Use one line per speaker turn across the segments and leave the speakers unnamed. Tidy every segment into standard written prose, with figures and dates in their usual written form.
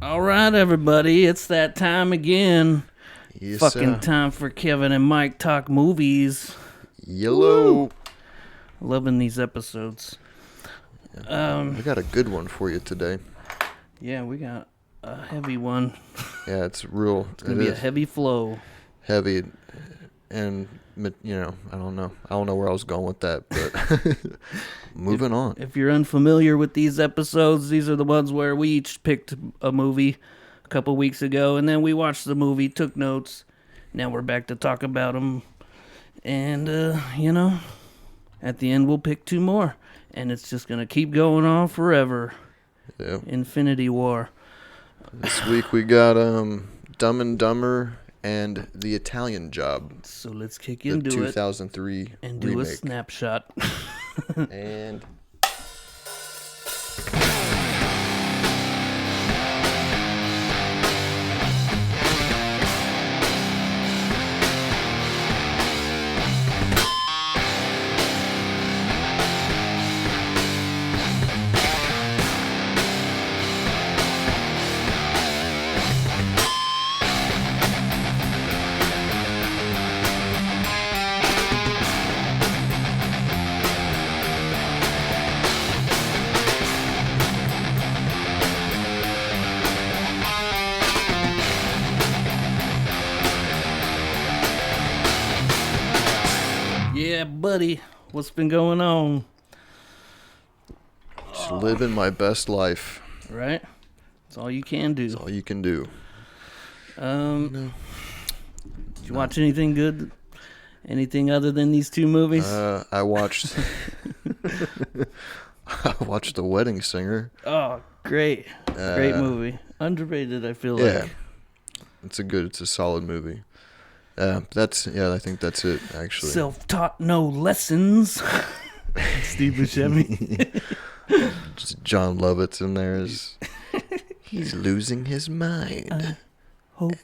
All right, everybody, it's that time again.
Yes,
Fucking time for Kevin and Mike talk movies.
Yellow.
Loving these episodes.
I got a good one for you today.
Yeah, we got a heavy one.
Yeah, it's real.
It's gonna be a heavy flow.
Heavy, and I don't know where I was going with that, but moving on.
If you're unfamiliar with these episodes, these are the ones where we each picked a movie a couple weeks ago, and then we watched the movie, took notes. Now we're back to talk about them, and at the end we'll pick two more, and it's just gonna keep going on forever.
Yeah.
Infinity War.
This week we got Dumb and Dumber and The Italian Job.
So let's kick into it.
The 2003
and do
remake.
a snapshot.
And
Yeah, buddy. What's been going on?
just living my best life.
Right? That's all you can do.
That's all you can do.
Did you watch anything good? Anything other than these two movies?
I watched The Wedding Singer.
Oh, great. Great movie. Underrated, I feel like.
It's a solid movie. I think that's it, actually.
Self-taught, no lessons. Steve Buscemi.
Just John Lovett's in there. He's losing his mind.
I hope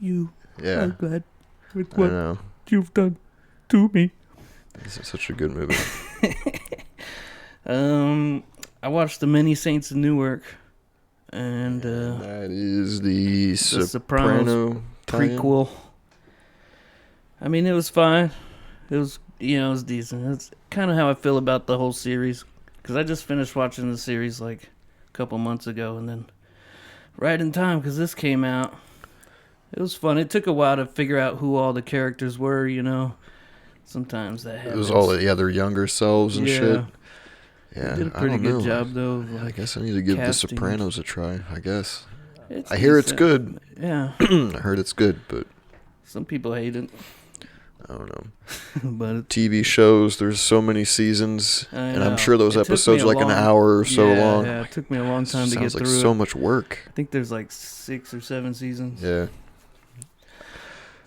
you
Yeah,
are glad with
I
what
know.
you've done to me.
This is such a good movie.
I watched The Many Saints of Newark, and
That is the
Sopranos
Soprano tie-in.
prequel. I mean, it was fine. It was decent. It's kind of how I feel about the whole series, because I just finished watching the series like a couple months ago, and then right in time because this came out. It was fun. It took a while to figure out who all the characters were. Sometimes that happens.
It was all their younger selves and shit. Yeah,
They did a pretty good job though.
I guess I need to give
casting.
The Sopranos a try. I guess.
It's
I hear it's
decent.
good.
Yeah.
I heard it's good, but
Some people hate it,
I don't know.
but it's,
TV shows, there's so many seasons,
I
and
know.
I'm sure those
It took me
episodes
a
are like an
long-
hour or so long.
Yeah, it took me a long time to get
Sounds like
through
so
it.
much work.
I think there's like 6 or 7 seasons.
Yeah.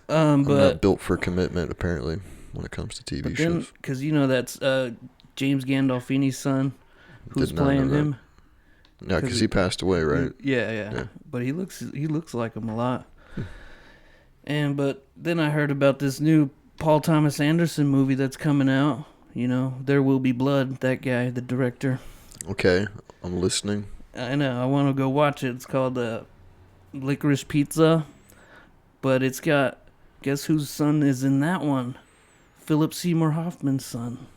I'm
But
not built for commitment, apparently, when it comes to TV shows.
because that's James Gandolfini's son, who's
Did not know
playing
that.
him.
Yeah, because he passed away, right?
Yeah. But he looks like him a lot. But then I heard about this new Paul Thomas Anderson movie that's coming out. There Will Be Blood. That guy, the director.
Okay, I'm listening.
I know. I want to go watch it. It's called Licorice Pizza, but it's got, guess whose son is in that one? Philip Seymour Hoffman's son.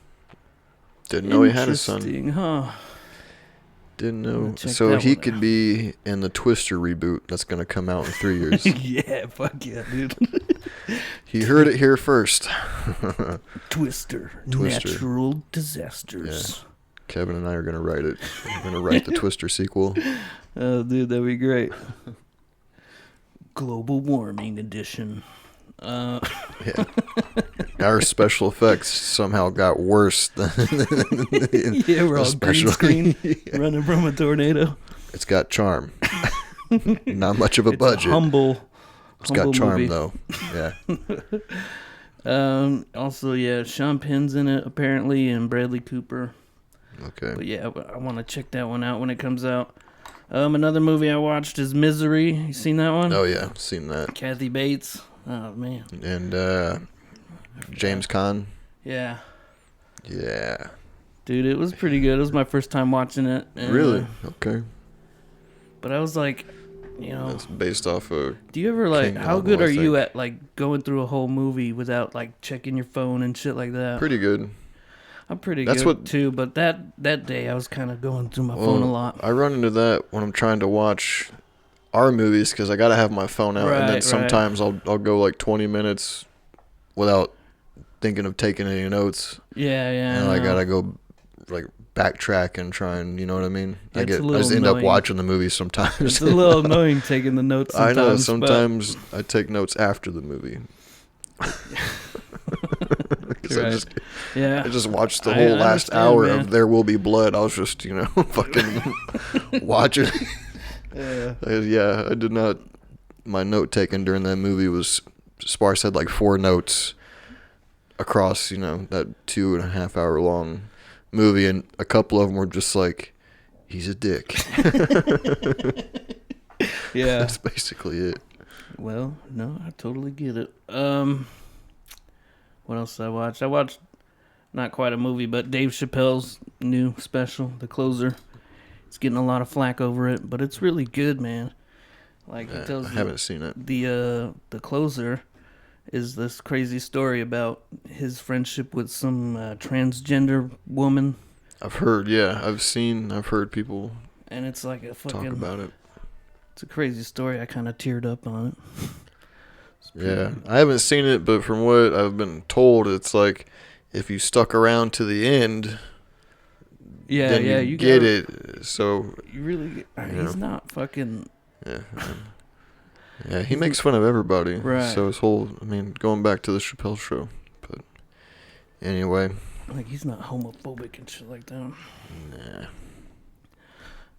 Didn't know he had a son.
Interesting, huh?
Didn't
I'm
know.
gonna check
So
that
he
one
could
out.
be in the Twister reboot that's going to come out in 3 years.
Yeah, fuck yeah, dude.
He heard it here first.
Twister.
Twister.
Natural disasters.
Kevin and I are going to write it. We're going to write the Twister sequel.
Oh, dude, that'd be great. Global warming edition.
Yeah. Our special effects somehow got worse than
Yeah, we're all green
especially-
screen
Yeah.
running from a tornado.
It's got charm. Not much of a
It's
budget.
humble.
It's got charm
movie.
though. Yeah.
Also, yeah, Sean Penn's in it apparently, and Bradley Cooper.
Okay.
But yeah, I want to check that one out when it comes out. Another movie I watched is Misery. You seen that one?
Oh yeah, seen that.
Kathy Bates. Oh man.
And James Caan.
Yeah.
Yeah.
Dude, it was pretty good. It was my first time watching it. And,
Really? Okay.
But I was like, you know.
It's based off of.
Do you ever like?
King
How
novel,
good
I
are you
think.
at like going through a whole movie without like checking your phone and shit like that?
Pretty good.
I'm pretty
That's
good
what-
too, but that day I was kind of going through my phone a lot.
I run into that when I'm trying to watch our movies because I gotta have my phone out, and then
Right.
sometimes I'll go like 20 minutes without thinking of taking any notes,
Yeah,
and I gotta go like backtrack and try and, you know what I mean.
Yeah,
I
it's a
just
little
end up
annoying.
watching the movie sometimes.
It's a little annoying taking the notes
I
sometimes.
know. Sometimes I take notes after the movie. Because
Right.
I just watched the
I
whole last
understand,
hour
man.
of There Will Be Blood. I was just, fucking watching.
Yeah.
Yeah, I did not. My note taken during that movie was sparse. Had like 4 notes across, that 2.5 hour long movie, and a couple of them were just like, he's a dick.
Yeah.
That's basically it.
Well, no, I totally get it. What else did I watch? I watched not quite a movie, but Dave Chappelle's new special, The Closer. It's getting a lot of flack over it, but it's really good, man. Like he tells
I
you,
haven't seen it.
the Closer is this crazy story about his friendship with some transgender woman,
I've heard, yeah. I've heard people
and it's like a
talk
fucking.
about it.
It's a crazy story. I kind of teared up on it.
Yeah, I haven't seen it, but from what I've been told, it's like if you stuck around to the end,
Yeah,
then
yeah,
you
you
get
gotta-
it. So
You really. He's not fucking.
yeah, yeah, he makes fun of everybody.
Right.
So his whole, going back to the Chappelle show, but anyway,
Like, he's not homophobic and shit like that.
nah,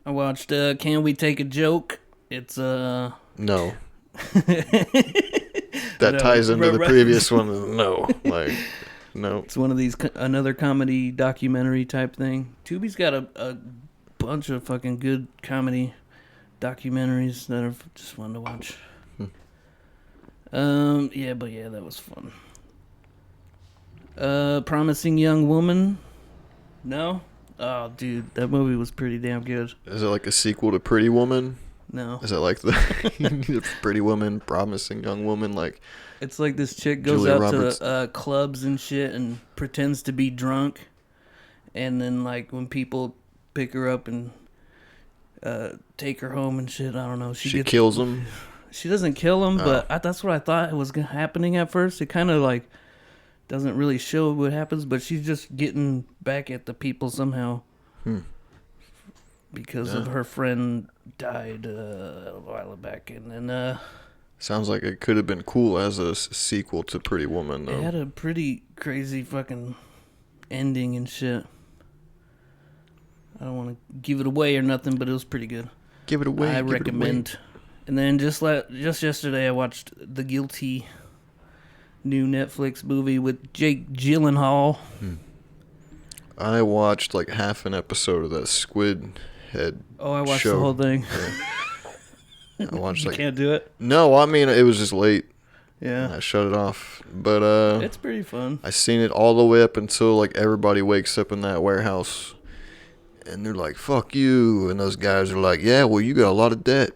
I watched Can We Take a Joke? It's
no.
No,
That ties into the
right.
previous one. No, no.
It's one of these another comedy documentary type thing. Tubi's got a bunch of fucking good comedy documentaries that are just fun to watch. Yeah, but yeah, that was fun. Promising Young Woman. No? Oh, dude, that movie was pretty damn good.
Is it like a sequel to Pretty Woman?
No.
Is it like the Pretty Woman, Promising Young Woman? Like,
It's like this chick goes
Julia
out
Roberts.
to clubs and shit and pretends to be drunk. And then, like, when people pick her up and take her home and shit, I don't know.
she kills them.
She doesn't kill him, but that's what I thought was happening at first. It kind of, like, doesn't really show what happens, but she's just getting back at the people somehow. Because of her friend died a while back. And then
Sounds like it could have been cool as a sequel to Pretty Woman, though.
it had a pretty crazy fucking ending and shit. I don't want to give it away or nothing, but it was pretty good.
Give it away.
I
give it away.
recommend. And then just yesterday, I watched The Guilty, new Netflix movie with Jake Gyllenhaal.
I watched like half an episode of that Squid Head.
Oh, I watched
show.
the whole thing.
I watched
You
like
can't do it.
no, it was just late. And
Yeah,
I shut it off. But
it's pretty fun.
I seen it all the way up until like everybody wakes up in that warehouse, and they're like, "Fuck you," and those guys are like, "Yeah, well, you got a lot of debt,"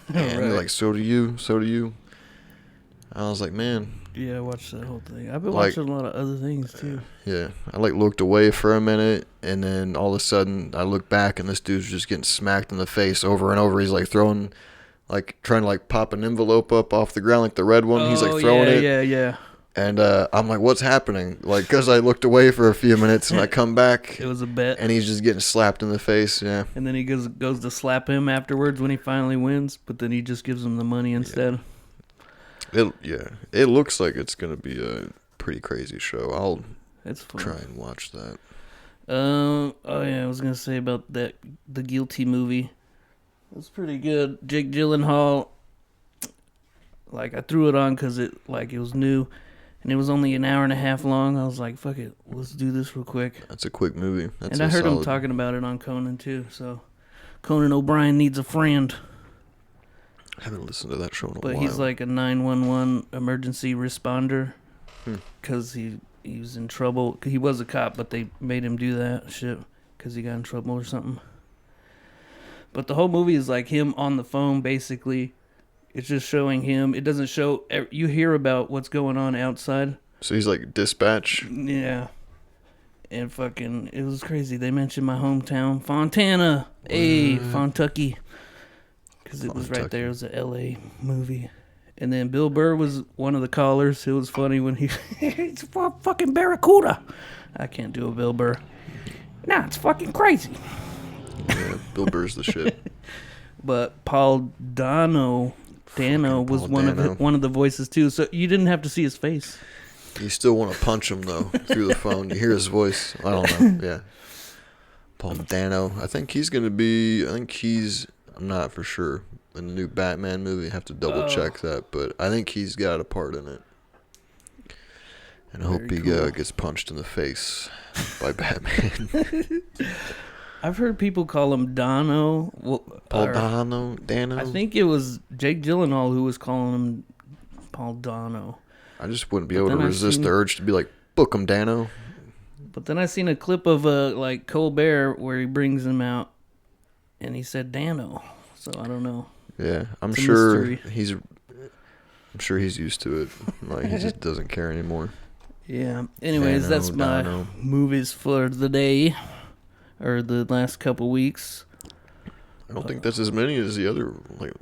and they're
Right.
like, "So do you, so do you." I was like, man,
Yeah, I watched that whole thing. I've been
Like-
watching a lot of other things too.
yeah. I like looked away for a minute, and then all of a sudden I look back, and this dude's just getting smacked in the face over and over. He's like trying to like pop an envelope up off the ground, like the red one. He's like throwing it.
Yeah.
And I'm like, what's happening? Like, because I looked away for a few minutes and I come back
It was a bet.
and he's just getting slapped in the face. Yeah.
And then he goes to slap him afterwards when he finally wins, but then he just gives him the money instead.
It looks like it's going to be a pretty crazy show. I'll
It's fun.
try and watch that.
Oh yeah, I was gonna say about the Guilty movie. It was pretty good. Jake Gyllenhaal. Like I threw it on because it was new, and it was only an hour and a half long. I was like, fuck it, let's do this real quick.
That's a quick movie.
And I heard him talking about it on Conan too. So Conan O'Brien needs a friend,
I haven't listened to that show in a
but
while.
he's like a 911 emergency responder because he was in trouble. He was a cop, but they made him do that shit because he got in trouble or something. But the whole movie is like him on the phone, basically. It's just showing him. It doesn't show. You hear about what's going on outside.
So he's like dispatch.
Yeah. And fucking, it was crazy. They mentioned my hometown, Fontana. Hey, Fontucky. Because it was right there. It was a L.A. movie. And then Bill Burr was one of the callers. It was funny when it's fucking Barracuda. I can't do a Bill Burr. Nah, it's fucking crazy.
Yeah, Bill Burr's the shit.
But Paul Dano was
Paul
one
Dano.
of the voices too. So you didn't have to see his face.
You still want to punch him though through the phone. You hear his voice. I don't know. Yeah. Paul Dano. I think he's. I'm not for sure. In the new Batman movie, I have to double check that, but I think he's got a part in it. And I hope he gets punched in the face by Batman.
I've heard people call him Dano.
Paul Dano.
I think it was Jake Gyllenhaal who was calling him Paul Dano.
I just wouldn't be able to resist the urge to be like, book him, Dano.
But then I seen a clip of like Colbert where he brings him out, and he said Dano. So I don't know.
Yeah, I'm sure
mystery.
I'm sure he's used to it. Like he just doesn't care anymore.
Yeah. Anyways, that's my movies for the day, or the last couple weeks.
I don't think that's as many as the other. Like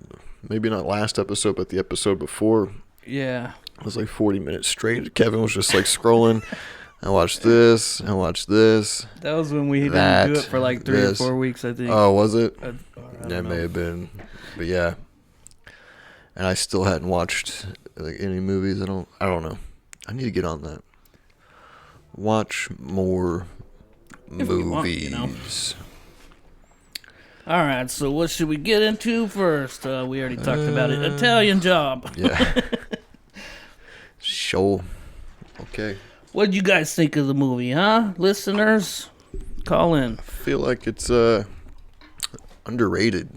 maybe not last episode, but the episode before.
Yeah.
It was like 40 minutes straight. Kevin was just like scrolling. I watched this. I watched this.
That was when we didn't do it for like 3 or 4 weeks, I think.
Oh, was it?
Yeah,
it may have been. But yeah. And I still hadn't watched like any movies. I don't know. I need to get on that. Watch more movies.
All right, so what should we get into first? We already talked about it. Italian Job.
Yeah. Sure. Okay.
What did you guys think of the movie, huh? Listeners, call in.
I feel like it's underrated.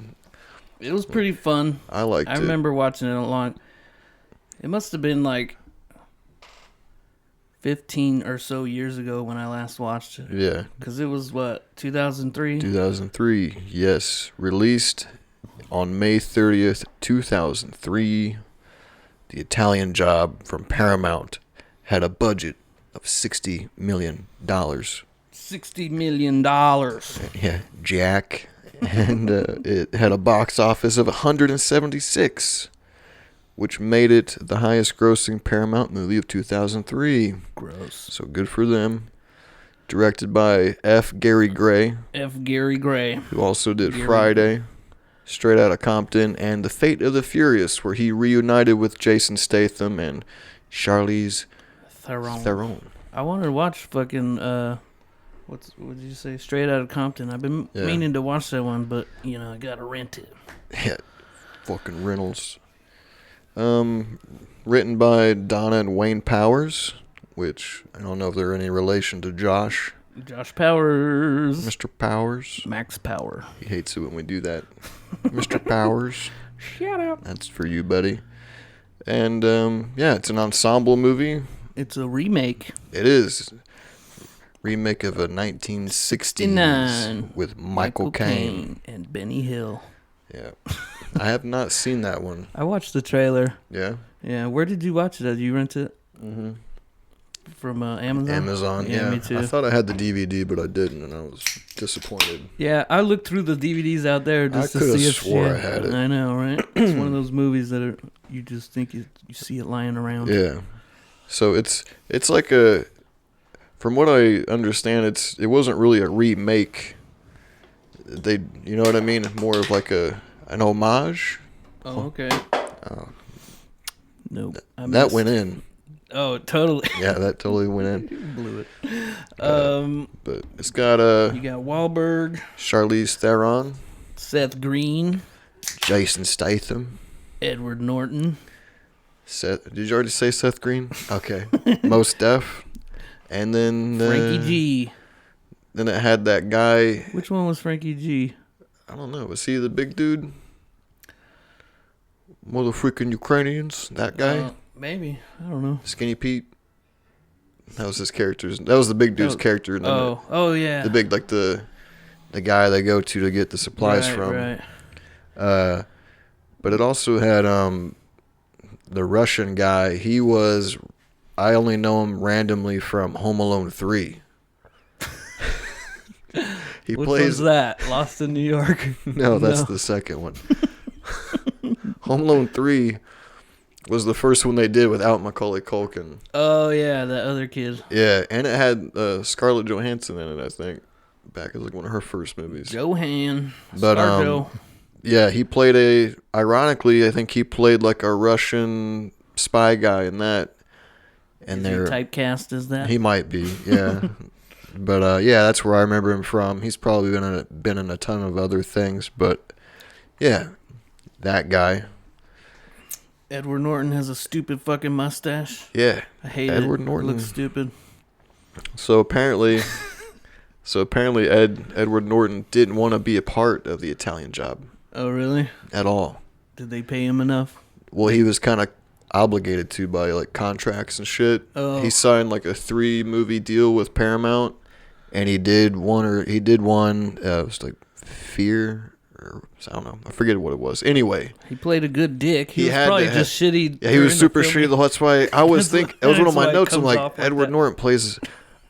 It was pretty fun.
I liked it.
I remember watching it it must have been like 15 or so years ago when I last watched it.
Yeah.
Because it was, 2003?
2003, yes. Released on May 30th, 2003. The Italian Job from Paramount had a budget of $60 million.
$60 million.
Yeah, Jack. And it had a box office of 176, which made it the highest grossing Paramount movie of 2003.
Gross.
So good for them. Directed by F. Gary Gray. Who also did Friday, Straight Outta Compton, and The Fate of the Furious, where he reunited with Jason Statham and Charlize Theron.
I wanted to watch fucking, what did you say? Straight Outta Compton. I've been meaning to watch that one, but, I gotta rent it.
Yeah, fucking rentals. Written by Donna and Wayne Powers, which I don't know if they're any relation to Josh.
Josh Powers.
Mr. Powers.
Max Power.
He hates it when we do that. Mr. Powers.
Shut up.
That's for you, buddy. And, it's an ensemble movie.
It's a remake.
It is. Remake of a 1960s
69
with Michael Caine
and Benny Hill.
Yeah. I have not seen that one.
I watched the trailer.
Yeah?
Yeah. Where did you watch it? Did you rent it?
Mm-hmm.
From Amazon?
Amazon, yeah.
Me too.
I thought I had the DVD, but I didn't, and I was disappointed.
Yeah, I looked through the DVDs out there just to see if
swore I had it.
I know, right? It's one of those movies that you just think you see it lying around.
Yeah. So it's like from what I understand, it wasn't really a remake. You know what I mean? More of like an homage.
Oh, okay. Nope.
That went in.
Oh, totally.
Yeah, that totally went in.
You blew it.
But it's got
you got Wahlberg,
Charlize Theron,
Seth Green,
Jason Statham,
Edward Norton.
Did you already say Seth Green? Okay. Mos Def. And then
Frankie G.
Then it had that guy.
Which one was Frankie G?
I don't know. Was he the big dude? Mother freaking Ukrainians? That guy?
Maybe. I don't know.
Skinny Pete? That was his character's. That was the big dude's character.
Oh, yeah.
The big, like the the guy they go to get the supplies from.
Right.
But it also had the Russian guy. I only know him randomly from Home Alone 3.
Which one's that? Lost in New York?
No, that's the second one. Home Alone 3 was the first one they did without Macaulay Culkin.
Oh, yeah, that other kid.
Yeah, and it had Scarlett Johansson in it, I think. Back as like one of her first movies.
Johan.
But yeah, he played ironically, I think he played like a Russian spy guy in that. And
Is he typecast as that?
He might be, yeah. But yeah, that's where I remember him from. He's probably been in a ton of other things, but yeah, that guy.
Edward Norton has a stupid fucking mustache.
Yeah,
I hate it.
Edward Norton
It looks stupid.
So apparently, Edward Norton didn't want to be a part of the Italian Job.
Oh, really?
At all.
Did they pay him enough?
Well, he was kind of obligated to by like contracts and shit.
Oh.
He signed like a 3-movie deal with Paramount, and he did one. It was like Fear, or I don't know. I forget what it was. Anyway,
he played a good dick. He was probably just shitty.
Yeah, he was super shitty. That's why I was thinking. That was one of my notes. I'm like, Edward Norton plays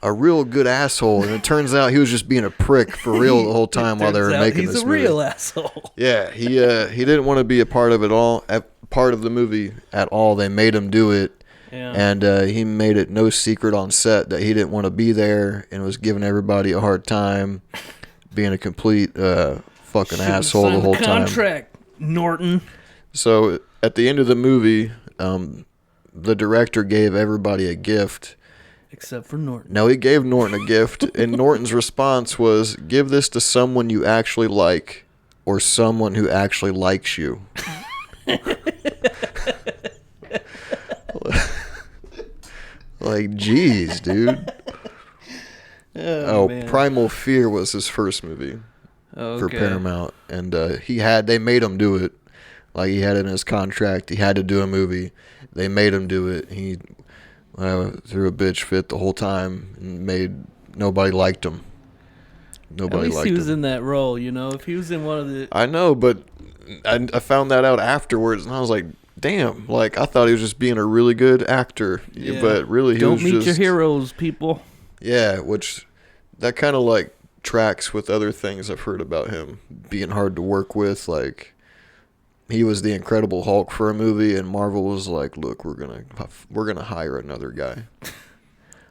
a real good asshole, and it turns out he was just being a prick for real the whole time while they were making this movie.
He's a real asshole.
Yeah, he didn't want to be a part of it all. Part of the movie at all. They made him do it, and he made it no secret on set that he didn't want to be there and was giving everybody a hard time, being a complete fucking asshole the whole time.
Contract, Norton.
So at the end of the movie, the director gave everybody a gift.
Except for Norton.
No, he gave Norton a gift, and Norton's response was, "Give this to someone you actually like, or someone who actually likes you." Like, geez, dude.
Man.
Primal Fear was his first movie for Paramount, and they made him do it. Like, he had it in his contract. He had to do a movie. They made him do it. He threw a bitch fit the whole time and nobody liked him. Nobody liked him.
At least he was in that role, you know. If he was in one of the...
I know, but I found that out afterwards, and I was like, damn. Like, I thought he was just being a really good actor. Yeah. But really, he was just...
Don't meet your heroes, people.
Yeah, which that kind of like tracks with other things I've heard about him being hard to work with. Like, he was the Incredible Hulk for a movie, and Marvel was like, "Look, we're gonna hire another guy."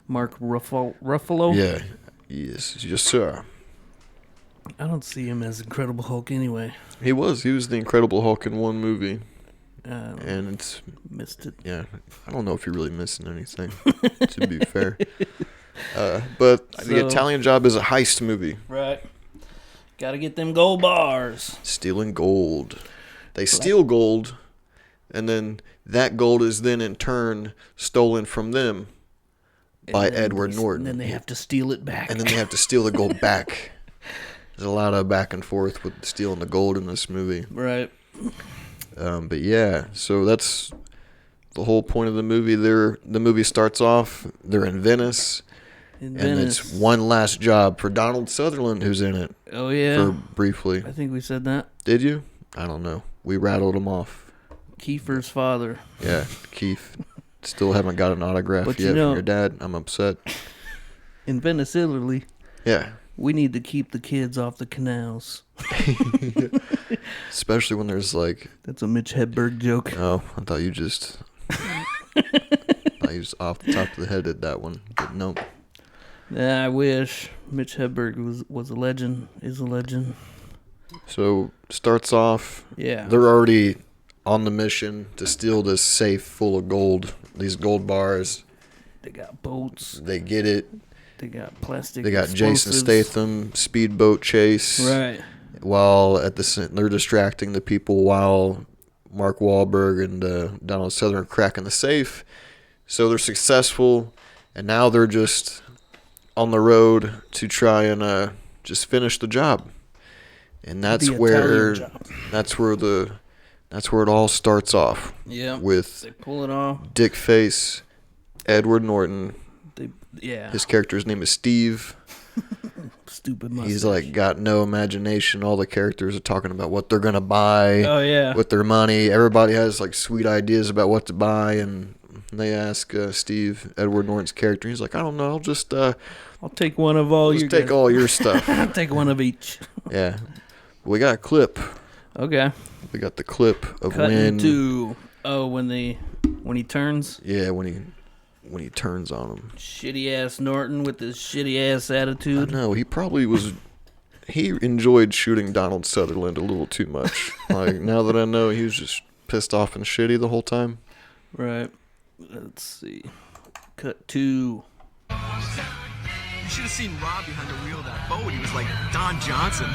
Mark Ruffalo.
Yeah, yes, sir.
I don't see him as Incredible Hulk anyway.
He was the Incredible Hulk in one movie, and it's
missed it.
Yeah, I don't know if you're really missing anything. To be fair, but the Italian Job is a heist movie.
Right. Got to get them gold bars.
Stealing gold. They steal gold, and then that gold is then in turn stolen from them by Edward Norton.
And then they have to steal it back.
And then they have to steal the gold back. There's a lot of back and forth with stealing the gold in this movie.
Right.
But yeah, so that's the whole point of the movie. The movie starts off, they're in Venice. And it's one last job for Donald Sutherland, who's in it.
Oh, yeah.
For briefly.
I think we said that.
Did you? I don't know. We rattled him off.
Kiefer's father.
Yeah, Keith. Still haven't got an autograph yet from your dad. I'm upset.
In Venice, Italy.
Yeah.
We need to keep the kids off the canals.
Especially when there's like...
That's a Mitch Hedberg joke.
Oh, I thought you just... off the top of the head did that one. But no.
Yeah, I wish. Mitch Hedberg was a legend. Is a legend.
So, starts off...
Yeah.
They're already on the mission to steal this safe full of gold. These gold bars.
They got boats.
They get it.
They got plastic.
They got
explosives.
Jason Statham, speedboat chase.
Right.
While they're distracting the people while Mark Wahlberg and Donald Sutherland are cracking the safe. So they're successful, and now they're just on the road to try and just finish the job. And that's where it all starts off.
Yeah.
With
they pull it off.
Dick Face, Edward Norton.
Yeah.
His character's name is Steve.
stupid mustache.
He's like got no imagination. All the characters are talking about what they're gonna buy.
Oh yeah.
With their money, everybody has like sweet ideas about what to buy, and they ask Steve, Edward Norton's character. He's like, I don't know.
I'll take one of all your.
Take all your stuff.
I'll take one of each.
Yeah, we got a clip.
Okay.
We got the clip of
Cutting to when he turns.
Yeah, when he turns on him.
Shitty ass Norton with his shitty ass attitude.
I know, he probably was. He enjoyed shooting Donald Sutherland a little too much. Like, now that I know, he was just pissed off and shitty the whole time.
Right. Let's see. Cut to.
You should have seen Rob behind the wheel of that boat. He was like Don Johnson.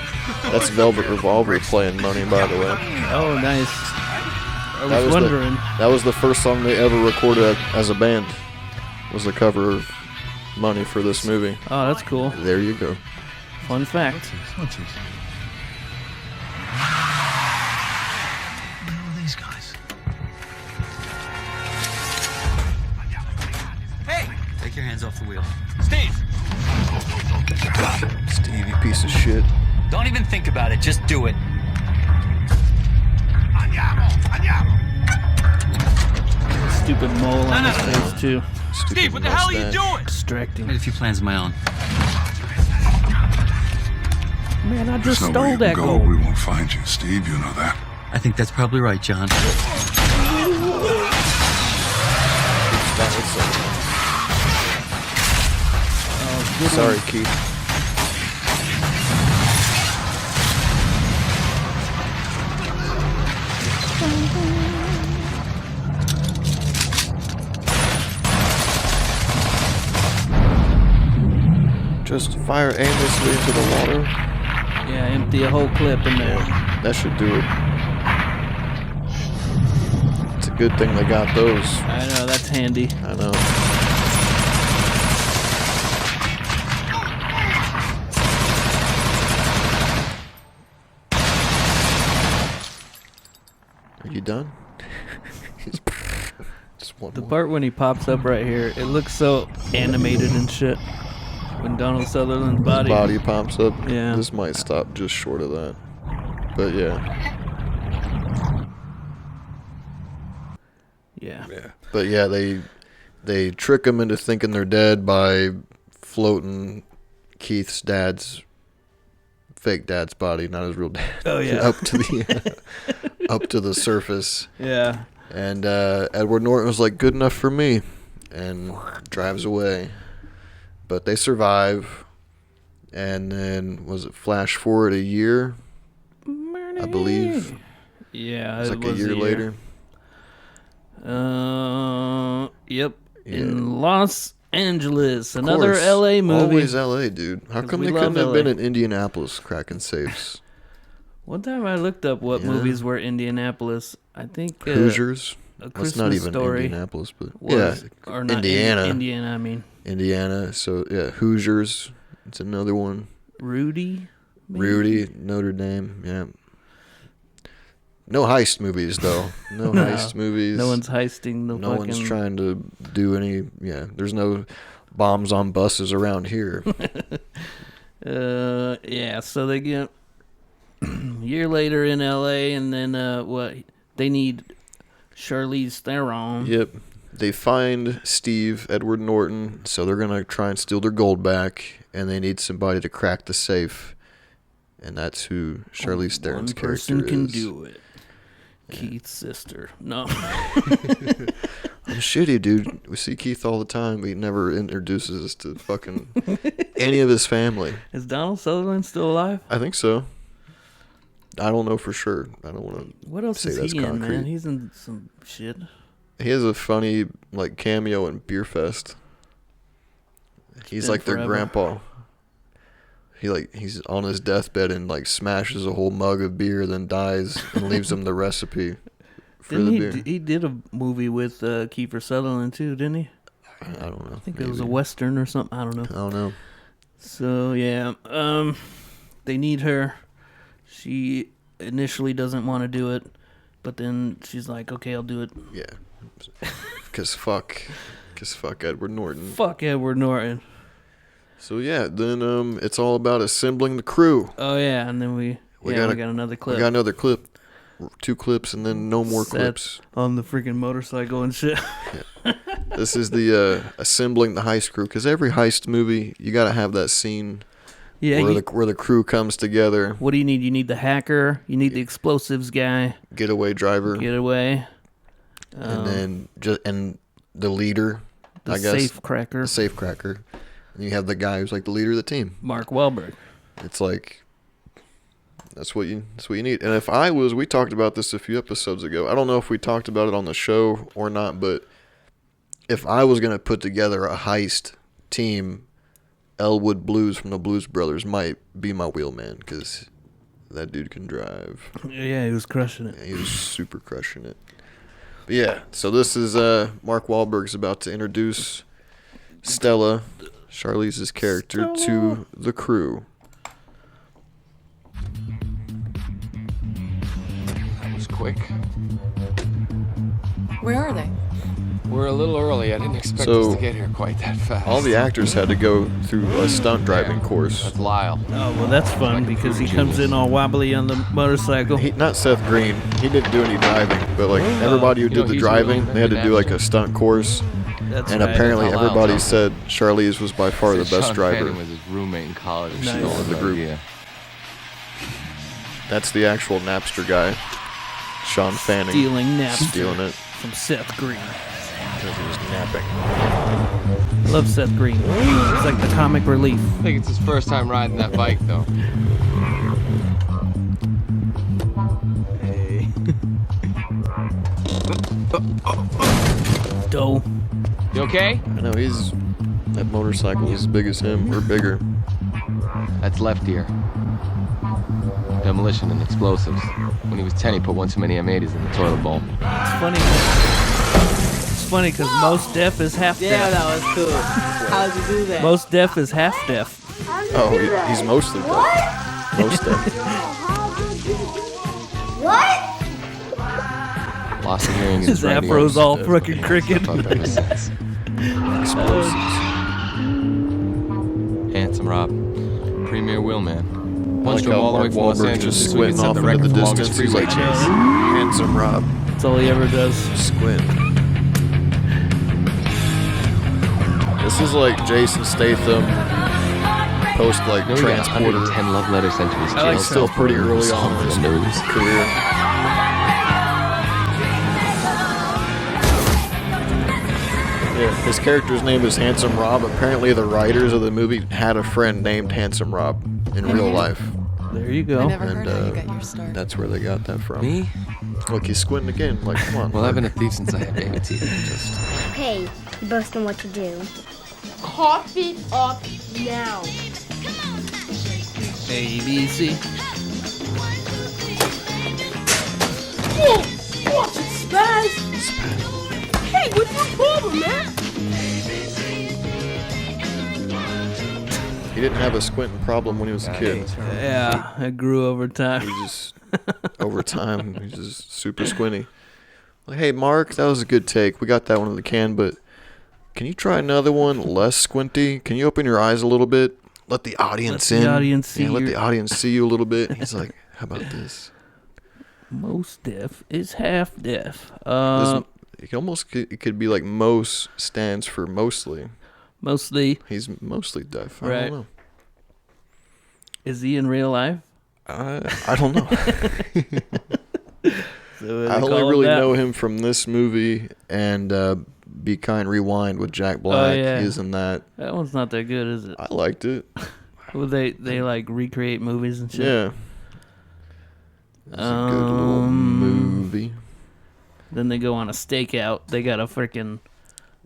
That's Velvet Revolver playing Money, by the way.
Oh, nice. I was wondering.
That was the first song they ever recorded as a band. Was the cover of Money for this movie.
Oh, that's cool.
There you go.
Fun fact.
What's this? Who are these guys? Hey! Take your hands off the wheel. Steve!
Steve, you piece of shit.
Don't even think about it. Just do it.
Stupid mole on his face, too.
Steve, what the hell are you doing?
Distracting.
I made a few plans of my own.
Man, I just
There's
stole
nowhere you
that
can go.
gold.
We won't find you, Steve. You know that.
I think that's probably right, John.
Sorry, Keith. Just fire aimlessly into the water.
Yeah, empty a whole clip in there.
That should do it. It's a good thing they got those.
I know, that's handy.
I know. Are you done? Just one
The
more.
part when he pops up right here, it looks so animated and shit. When Donald Sutherland's
His
body.
body pops up.
Yeah.
This might stop just short of that. But yeah.
Yeah.
But yeah, they trick him into thinking they're dead by floating Keith's fake dad's body, not his real dad.
Oh, yeah.
up to the surface.
Yeah.
And Edward Norton was like, good enough for me, and drives away. But they survive, and then, was it flash forward a year? I believe.
Yeah,
It's
it
like a
was
year later.
Yep.
Yeah.
In Los Angeles,
Of
another
course.
LA movie.
Always LA, dude. How
'Cause
come
we
they couldn't
love
have been
LA.
in Indianapolis cracking safes?
One time I looked up what
Yeah.
movies were Indianapolis. I think
Hoosiers?
A
That's
Christmas
not even
Story
Indianapolis, but
was,
yeah,
or not
Indiana.
Indiana, I mean.
Indiana. So yeah, Hoosiers. It's another one.
Rudy. maybe?
Rudy, Notre Dame. Yeah. No heist movies though. No heist movies.
No one's heisting the
No
fucking.
one's trying to do any. Yeah, there's no bombs on buses around here.
Yeah. So they get a year later in L.A. and then what? They need Charlize Theron.
Yep. They find Steve, Edward Norton, so they're gonna try and steal their gold back, and they need somebody to crack the safe, and that's who Charlize Theron's
One person
character
can
is.
do it. Keith's sister. No.
I'm shitty, dude. We see Keith all the time, but he never introduces us to fucking any of his family.
Is Donald Sutherland still alive?
I think so. I don't know for sure. I don't want to.
What else
say
is
that's
he in,
concrete.
man? He's in some shit.
He has a funny like cameo in Beer Fest. He's
been
like their
forever.
grandpa. He's on his deathbed and like smashes a whole mug of beer, then dies and leaves him the recipe for
Didn't
the
he?
beer.
He did a movie with Kiefer Sutherland too, didn't he?
I don't know.
I think it was a western or something. I don't know.
I don't know.
So yeah, they need her. She initially doesn't want to do it, but then she's like, "Okay, I'll do it."
Yeah, because fuck Edward Norton.
Fuck Edward Norton.
So yeah, then it's all about assembling the crew.
Oh yeah, and then we got another clip.
We got another clip. 2 clips and then no more clips.
On the freaking motorcycle and shit.
Yeah. This is the assembling the heist crew, because every heist movie you got to have that scene where the crew comes together.
What do you need? You need the hacker. You need the explosives guy.
Getaway driver.
Getaway.
And then and the leader.
The
I guess
safe cracker.
The safe cracker. And you have the guy who's like the leader of the team.
Mark Wahlberg.
It's like. That's what you need. And we talked about this a few episodes ago. I don't know if we talked about it on the show or not, but if I was going to put together a heist team, Elwood Blues from the Blues Brothers might be my wheelman, because that dude can drive.
Yeah, he was crushing it.
Yeah, he was super crushing it. But yeah, so this is Mark Wahlberg's about to introduce Stella, Charlize's character, to the crew.
Quick.
Where are they?
We're a little early. I didn't expect us to get here quite that fast.
All the actors had to go through a stunt driving course.
That's Lyle.
Oh, well, that's fun because he comes in all wobbly on the motorcycle.
Not Seth Green. He didn't do any driving, but like everybody who did the driving, they had to do like a stunt course.
That's
and
right.
apparently everybody said Charlize was by far the best driver.
Was his roommate in college.
Of the group.
Yeah.
That's the actual Napster guy. Sean Fanning.
Stealing Napster.
Stealing it.
From Seth Green.
Because he was napping.
Love Seth Green. He's like the comic relief.
I think it's his first time riding that bike, though.
Hey. Doe.
You okay?
I know, that motorcycle is as big as him, or bigger.
That's left ear. Demolition and explosives. When he was 10, he put one too many M80s in the toilet bowl.
It's funny because most deaf is half deaf.
Yeah, that was cool. How'd you do that?
Most deaf is half deaf.
Oh, he's mostly deaf. Most deaf.
What?
Lost of hearing in
His afro's all fucking cricket.
Explosives.
Handsome Rob. Premier wheelman.
I like how Mark Wahlberg just squinting off into the distance. He's like, handsome Rob.
That's all he ever does.
Squint. This is like Jason Statham post like Transporter.
10 love letters sent to his jail.
He's still pretty early on in his career. Yeah, his character's name is Handsome Rob. Apparently the writers of the movie had a friend named Handsome Rob in real life.
There you go.
I never heard how you got your start.
That's where they got that from.
Me?
Look, he's squinting again. Like, come on.
Well, I've been a thief since I had baby teeth.
Okay, you both know what to do.
Cough it up now.
ABC.
Whoa! Watch it, Spaz! Hey, what's your problem, man?
He didn't have a squinting problem when he was a kid.
Yeah, it grew over time.
He just, over time, he's just super squinty. Like, hey, Mark, that was a good take. We got that one in the can, but can you try another one less squinty? Can you open your eyes a little bit? Let the audience in.
Let the audience see
let the audience see you a little bit. He's like, how about this?
Most deaf is half deaf.
It could be like most stands for mostly.
Mostly.
He's mostly deaf. I
Right.
don't know.
Is he in real life?
I don't know.
So
I only really know him from this movie and Be Kind Rewind with Jack Black.
yeah.
He's in that.
That one's not that good, is it?
I liked it.
Well, they like recreate movies and shit.
Yeah. It's a good little movie.
Then they go on a stakeout. They got a freaking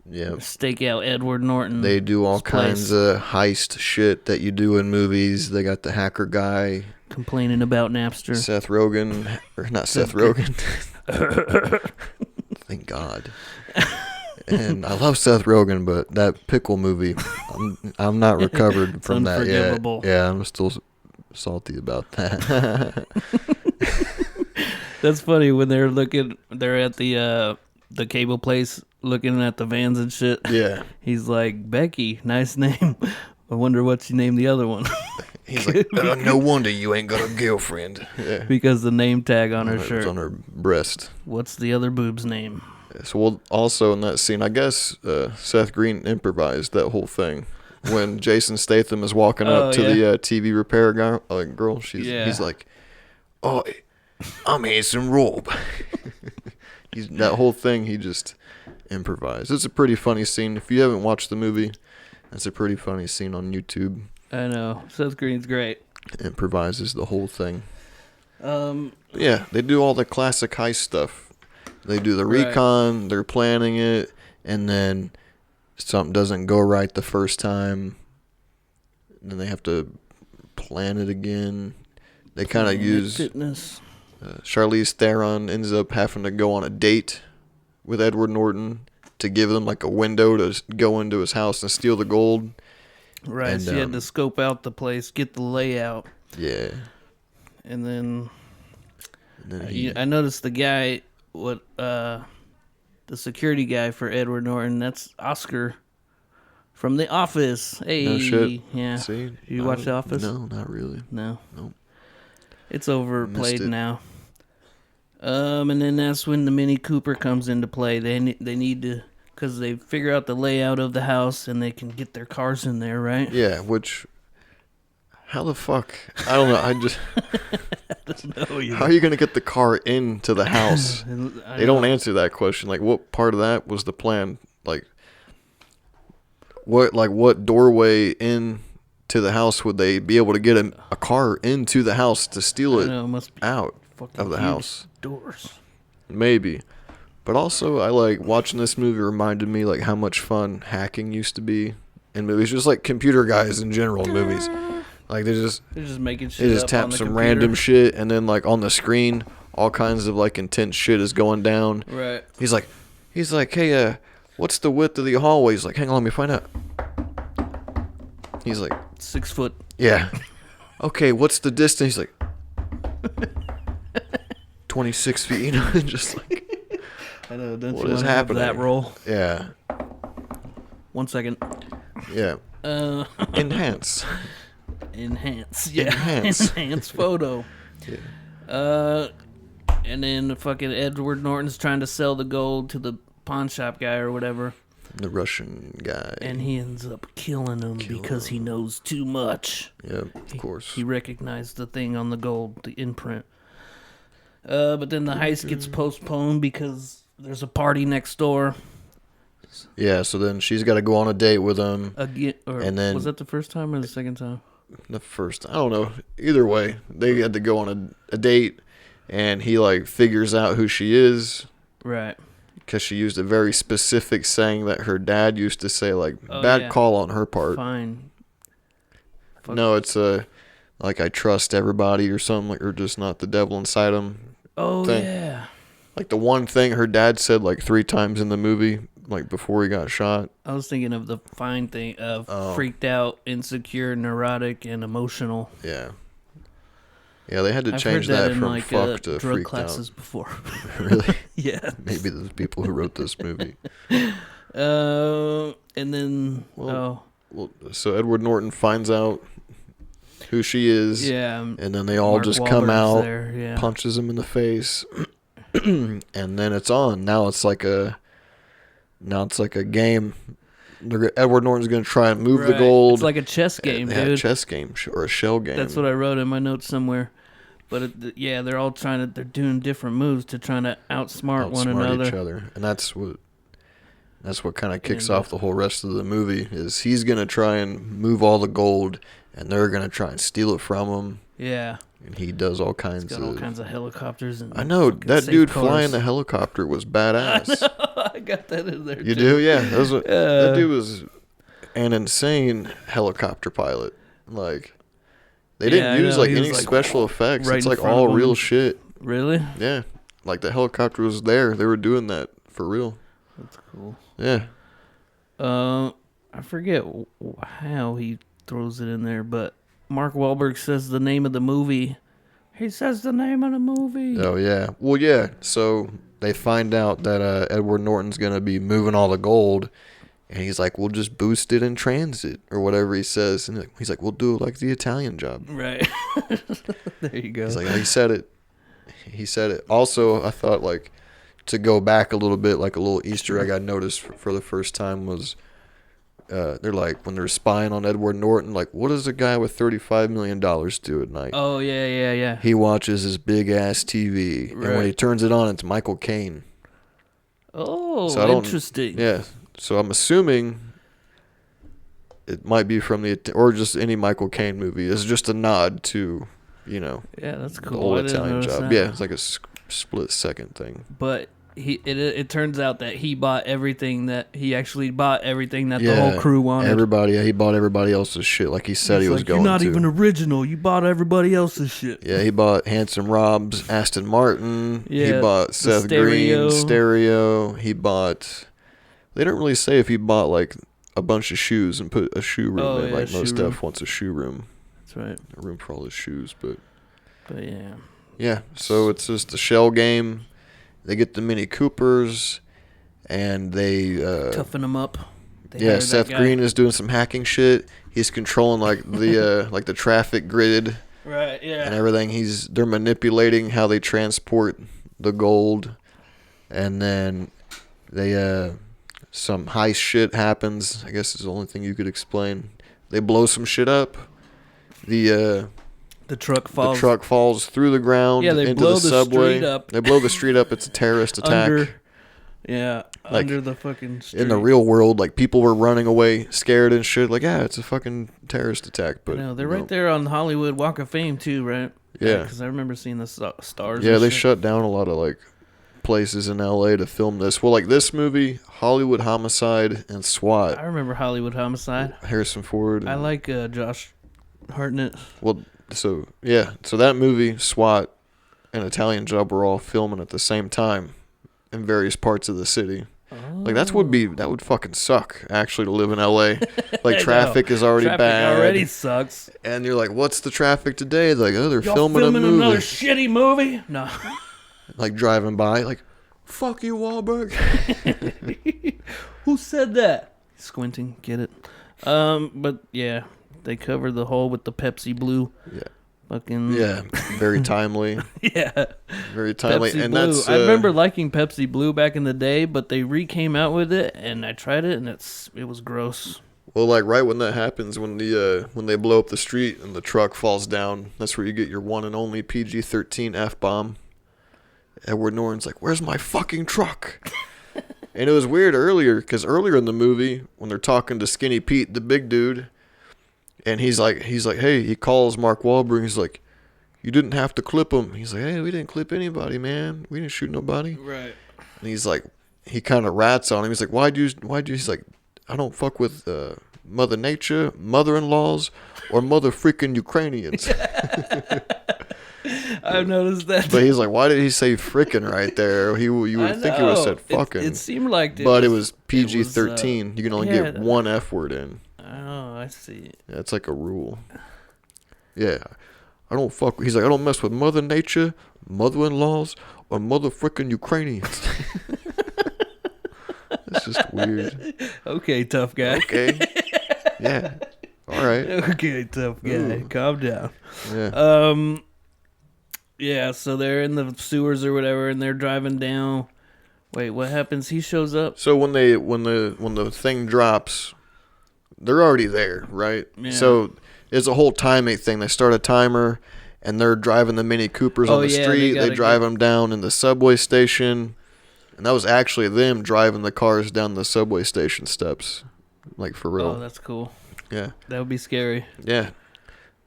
stakeout Edward Norton.
They do all kinds of heist shit that you do in movies. They got the hacker guy
complaining about Napster.
Seth Rogen, or not Seth Rogen. Thank God. And I love Seth Rogen, but that pickle movie, I'm not recovered from that yet. Yeah, I'm still salty about that.
That's funny when they're at the cable place looking at the vans and shit.
Yeah.
He's like, Becky, nice name. I wonder what you named the other one.
He's like, no wonder you ain't got a girlfriend. Yeah.
Because the name tag on her
It was
shirt.
on her breast.
What's the other boob's name?
So well, also in that scene, I guess Seth Green improvised that whole thing. When Jason Statham is walking up to the TV repair guy, girl, he's like, "Oh, I'm Hanson Rob." That whole thing he just improvised. It's a pretty funny scene. If you haven't watched the movie, it's a pretty funny scene on YouTube.
I know. Seth Green's great.
Improvises the whole thing. Yeah, they do all the classic heist stuff. They do the recon, they're planning it, and then something doesn't go right the first time. And then they have to plan it again. They kind of use...
Fitness.
Charlize Theron ends up having to go on a date with Edward Norton to give them like a window to go into his house and steal the gold.
Right,
and,
she had to scope out the place, get the layout.
Yeah.
And then I noticed the guy, the security guy for Edward Norton, that's Oscar from The Office. Hey,
no shit.
Yeah.
See,
you watch The Office?
No, not really.
No.
Nope.
It's overplayed now. And then that's when the Mini Cooper comes into play. They need to, because they figure out the layout of the house and they can get their cars in there, right?
Yeah, which, how the fuck? I don't know. I just, how are you going to get the car into the house? They don't answer that question. Like, what part of that was the plan? Like, what doorway in to the house would they be able to get a car into the house to steal it out of the house?
Doors.
Maybe. But also, I like watching this movie reminded me like how much fun hacking used to be in movies. Just like computer guys in general in movies. Like they're just
making shit.
They just tap some random shit, and then like on the screen, all kinds of like intense shit is going down.
Right.
He's like, hey, what's the width of the hallway? He's like, hang on, let me find out. He's like,
6 foot.
Yeah. Okay, what's the distance? He's like 26 feet. You know, just like,
I know. Don't
what
you
is
want to have
happening?
that roll?
Yeah.
1 second.
Yeah. Enhance.
Enhance. Yeah.
Enhance.
Enhance photo.
Yeah.
And then fucking Edward Norton's trying to sell the gold to the pawn shop guy or whatever.
The Russian guy.
And he ends up killing him because he knows too much.
Yeah, of course.
He recognized the thing on the gold, the imprint. But then the heist gets postponed because there's a party next door.
Yeah, so then she's got to go on a date with him.
Again,
and then
was that the first time or the second time?
The first. I don't know. Either way, they had to go on a date, and he like figures out who she is.
Right.
Because she used a very specific saying that her dad used to say, like, bad call on her part.
Fine.
No, it's like, I trust everybody or something, like, or just not the devil inside them.
Oh,
thing.
yeah.
Like, the one thing her dad said, like, 3 times in the movie, like, before he got shot.
I was thinking of the fine thing of freaked out, insecure, neurotic, and emotional.
Yeah. Yeah, they had to
I've
change
heard
that
in
from
like,
fuck to
drug
freaked
classes
out.
before.
Really?
Yeah.
Maybe the people who wrote this movie.
And then
Well, so Edward Norton finds out who she is.
Yeah.
And then they all
Mark
just come
Wahlberg's
out,
there, yeah.
punches him in the face, and then it's on. Now it's like a game. Edward Norton's going to try and move the gold.
It's like a chess game, dude.
A chess game or a shell game.
That's what I wrote in my notes somewhere. But they're all they're doing different moves to try to outsmart one another.
Each other, and that's what kind of kicks off the whole rest of the movie. Is he's gonna try and move all the gold, and they're gonna try and steal it from him.
Yeah.
And he does all kinds
He's got all kinds of helicopters and
I know that dude
cars.
flying the helicopter was badass.
I got that in there.
You
too.
do, yeah. That dude was an insane helicopter pilot. Like they didn't use like any special effects.
Right
it's like all real shit.
Really?
Yeah. Like the helicopter was there. They were doing that for real.
That's cool.
Yeah.
I forget how he throws it in there, but Mark Wahlberg says the name of the movie. He says the name of the movie.
Oh, yeah. Well, yeah. So they find out that Edward Norton's going to be moving all the gold, And he's like, we'll just boost it in transit or whatever he says. And he's like, we'll do it like the Italian job.
Right. There you go.
He's like, he said it. He said it. Also, I thought, like, to go back a little bit, like a little Easter egg I noticed for the first time was, they're like, when they're spying on Edward Norton, like, what does a guy with $35 million do at night?
Oh, yeah.
He watches his big-ass TV.
Right.
And when he turns it on, it's Michael Caine.
Oh,
So I don't-
interesting.
Yeah. So I'm assuming it might be from or just any Michael Caine movie. It's just a nod to, you know,
Yeah, that's
the
cool.
old
I didn't
Italian
notice
job.
that.
Yeah, it's like a split second thing.
But it turns out that he bought everything that the whole crew wanted.
He bought everybody else's shit like he said he was
like,
going
you're not
to.
even original. You bought everybody else's shit.
Yeah, he bought Handsome Rob's Aston Martin.
Yeah,
he bought
the
Seth
stereo.
Green's stereo. He bought. They don't really say if he bought like a bunch of shoes and put a shoe room
Oh,
in.
yeah,
Like
shoe
most
room.
stuff wants a shoe room,
That's right.
a room for all his shoes. But
yeah.
yeah, so it's just a shell game. They get the Mini Coopers, and they
Toughen them up. They
yeah.
hired that
Seth
guy.
Green is doing some hacking shit. He's controlling like the like the traffic grid.
Right, yeah.
And everything. They're manipulating how they transport the gold, and then they some heist shit happens. I guess is the only thing you could explain. They blow some shit up. The
truck falls.
The truck falls through the ground
Yeah, they
into
blow
the
the
subway.
street up.
They blow the street up. It's a terrorist attack. Like,
under the fucking street.
in the real world, like people were running away, scared and shit. Like, yeah, it's a fucking terrorist attack. But
No, they're right there on the Hollywood Walk of Fame too, right?
Yeah.
Because I remember seeing the stars.
Yeah,
and
they
shit.
shut down a lot of like places in LA to film this. Well, like this movie, Hollywood Homicide and SWAT.
I remember Hollywood Homicide.
Harrison Ford.
I like Josh Hartnett.
Well, so that movie, SWAT, and Italian Job were all filming at the same time in various parts of the city. Like that would fucking suck actually to live in LA. Like traffic is already
Traffic
bad.
already sucks.
And you're like, what's the traffic today? They're like, oh, they're
Y'all
filming a movie.
another shitty movie? No.
Like driving by, like, fuck you, Wahlberg.
Who said that? Squinting, get it? But yeah, they covered the hole with the Pepsi Blue.
Yeah.
Fucking
Yeah, very timely.
yeah,
Very timely.
Pepsi
And
Blue.
that's
I remember liking Pepsi Blue back in the day, but they came out with it, and I tried it, and it was gross.
well, like right when that happens, when they blow up the street and the truck falls down, that's where you get your one and only PG-13 F-bomb. Edward Norton's like, "Where's my fucking truck?" And it was weird earlier, because earlier in the movie, when they're talking to Skinny Pete, the big dude, and he's like, hey, he calls Mark Wahlberg, he's like, "You didn't have to clip him." He's like, "Hey, we didn't clip anybody, man. We didn't shoot nobody."
Right.
And he's like, he kind of rats on him. He's like, why'd you, he's like, "I don't fuck with Mother Nature, mother-in-laws, or mother freaking Ukrainians."
I've noticed that.
But he's like, why did he say frickin' right there? You would think he would have said fucking.
It seemed like
but it was PG-13. You can only get one F word in.
Oh, I see.
Yeah, it's like a rule. Yeah. He's like, "I don't mess with Mother Nature, mother-in-laws, or mother frickin' Ukrainians." It's just weird.
Okay, tough guy.
Okay. Yeah. All right.
Okay, tough guy.
Ooh.
Calm down.
Yeah.
Yeah, so they're in the sewers or whatever, and they're driving down. Wait, what happens? He shows up.
So when the thing drops, they're already there, right?
Yeah.
So it's a whole timing thing. They start a timer, and they're driving the Mini Coopers on the street. They drive them down in the subway station, and that was actually them driving the cars down the subway station steps, like for real.
Oh, that's cool.
Yeah.
That would be scary.
Yeah.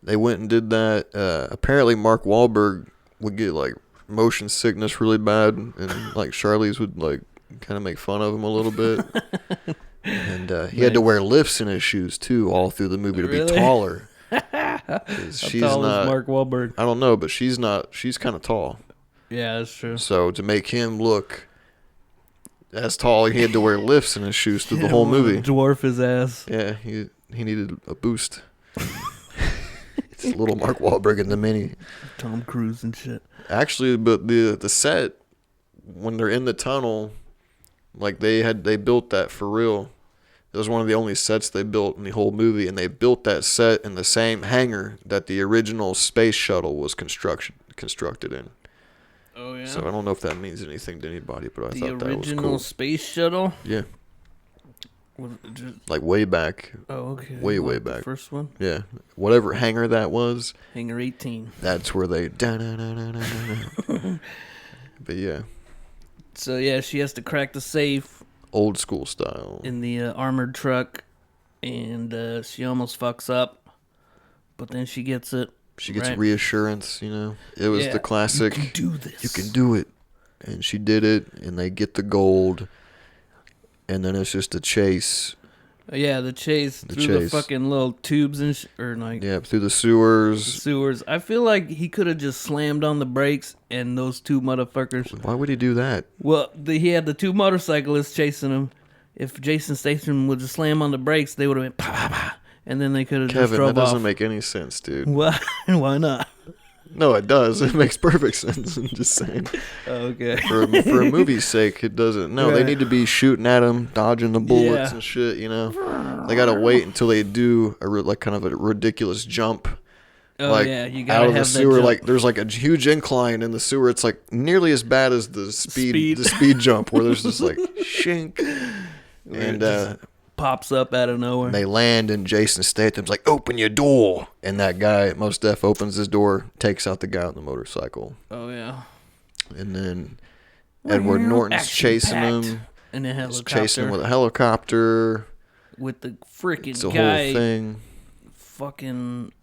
They went and did that. Apparently, Mark Wahlberg would get like motion sickness really bad, and like Charlize would like kind of make fun of him a little bit. And he had to wear lifts in his shoes too all through the movie to be taller. She's
tall
not
is Mark Wahlberg.
I don't know, but she's not. She's kind of tall.
Yeah, that's true.
So to make him look as tall, he had to wear lifts in his shoes through the whole movie.
Dwarf his ass.
Yeah, he needed a boost. It's little Mark Wahlberg in the Mini.
Tom Cruise and shit.
Actually, but the set, when they're in the tunnel, like they built that for real. It was one of the only sets they built in the whole movie, and they built that set in the same hangar that the original space shuttle was constructed in.
Oh yeah.
So I don't know if that means anything to anybody, but I thought that was cool.
The original space shuttle.
Yeah.
Was it just...
Like way back.
Oh okay.
Way
The
back.
first one.
Yeah. Whatever hangar that was.
Hangar 18.
That's where they. But yeah.
So yeah, she has to crack the safe.
Old school style.
In the armored truck, and she almost fucks up, but then she gets it.
She gets reassurance, you know. It was the classic.
You can do this.
You can do it, and she did it, and they get the gold, and then it's just a chase.
Yeah, the chase through the fucking little tubes and
through the sewers.
Sewers. I feel like he could have just slammed on the brakes, and those two motherfuckers.
Why would he do that?
Well, he had the two motorcyclists chasing him. If Jason Statham would just slam on the brakes, they would have been pa pa pa, and then they could have just drove off.
Kevin, that doesn't make any sense, dude.
Why? Why not?
No, it does. It makes perfect sense. I'm just saying.
Okay.
For a movie's sake, it doesn't. No, They need to be shooting at him, dodging the bullets and shit. You know, they gotta wait until they do kind of a ridiculous jump.
Oh yeah, you gotta
out of
have
the sewer.
that jump.
Like there's like a huge incline in the sewer. It's like nearly as bad as the speed jump, where there's just like shink, and
pops up out of nowhere.
They land, and Jason Statham's like, "Open your door," and that guy, Mos Def, opens his door, takes out the guy on the motorcycle.
Oh yeah.
And then Edward Norton's chasing him.
In a helicopter.
He's chasing him with a helicopter.
With the freaking
it's a
guy.
Whole thing.
Fucking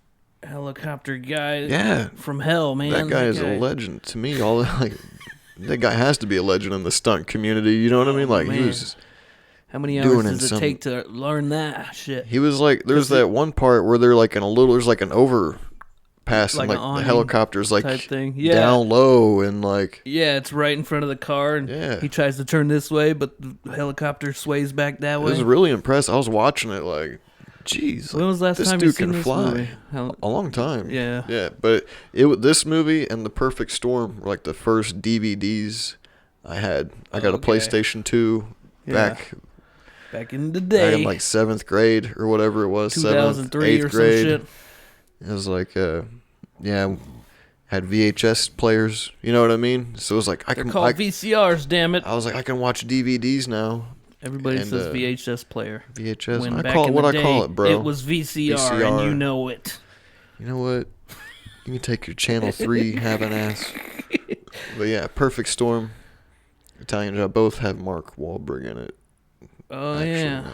helicopter guy.
Yeah.
From hell, man.
That guy is a legend to me. That guy has to be a legend in the stunt community. You know what I mean? Like
man.
he was.
How many hours does it take to learn that shit?
He was like, there's that one part where they're like there's like an overpass, and like the helicopter's like down low, and like.
Yeah, it's right in front of the car, and he tries to turn this way, but the helicopter sways back that way.
It was really impressive. I was watching it like, jeez.
When was the last time you seen this movie?
A long time.
Yeah.
Yeah, but this movie and The Perfect Storm were like the first DVDs I had. I got a PlayStation 2 back
in the day.
Back in like 7th grade or whatever it was.
2003
7th, 8th
or
grade.
some shit.
It was like, had VHS players. You know what I mean? So it was like,
They're called VCRs, damn it.
I was like, I can watch DVDs now.
Everybody says VHS player.
VHS.
When
I call it what I call it, bro.
It was VCR, and you know it.
You know what? You can take your Channel 3 having ass. But yeah, Perfect Storm, Italian Job, both have Mark Wahlberg in it.
Oh, yeah.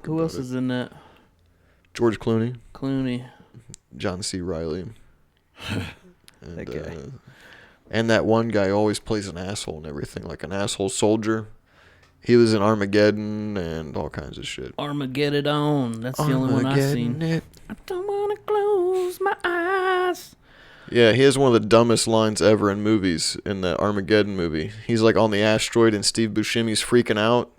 Who else is in that?
George Clooney. John C. Reilly. And, that guy. And that one guy always plays an asshole and everything, like an asshole soldier. He was in Armageddon and all kinds of shit.
Armageddon. That's the only one I've seen. I don't want to close my eyes.
Yeah, he has one of the dumbest lines ever in movies in the Armageddon movie. He's like on the asteroid and Steve Buscemi's freaking out.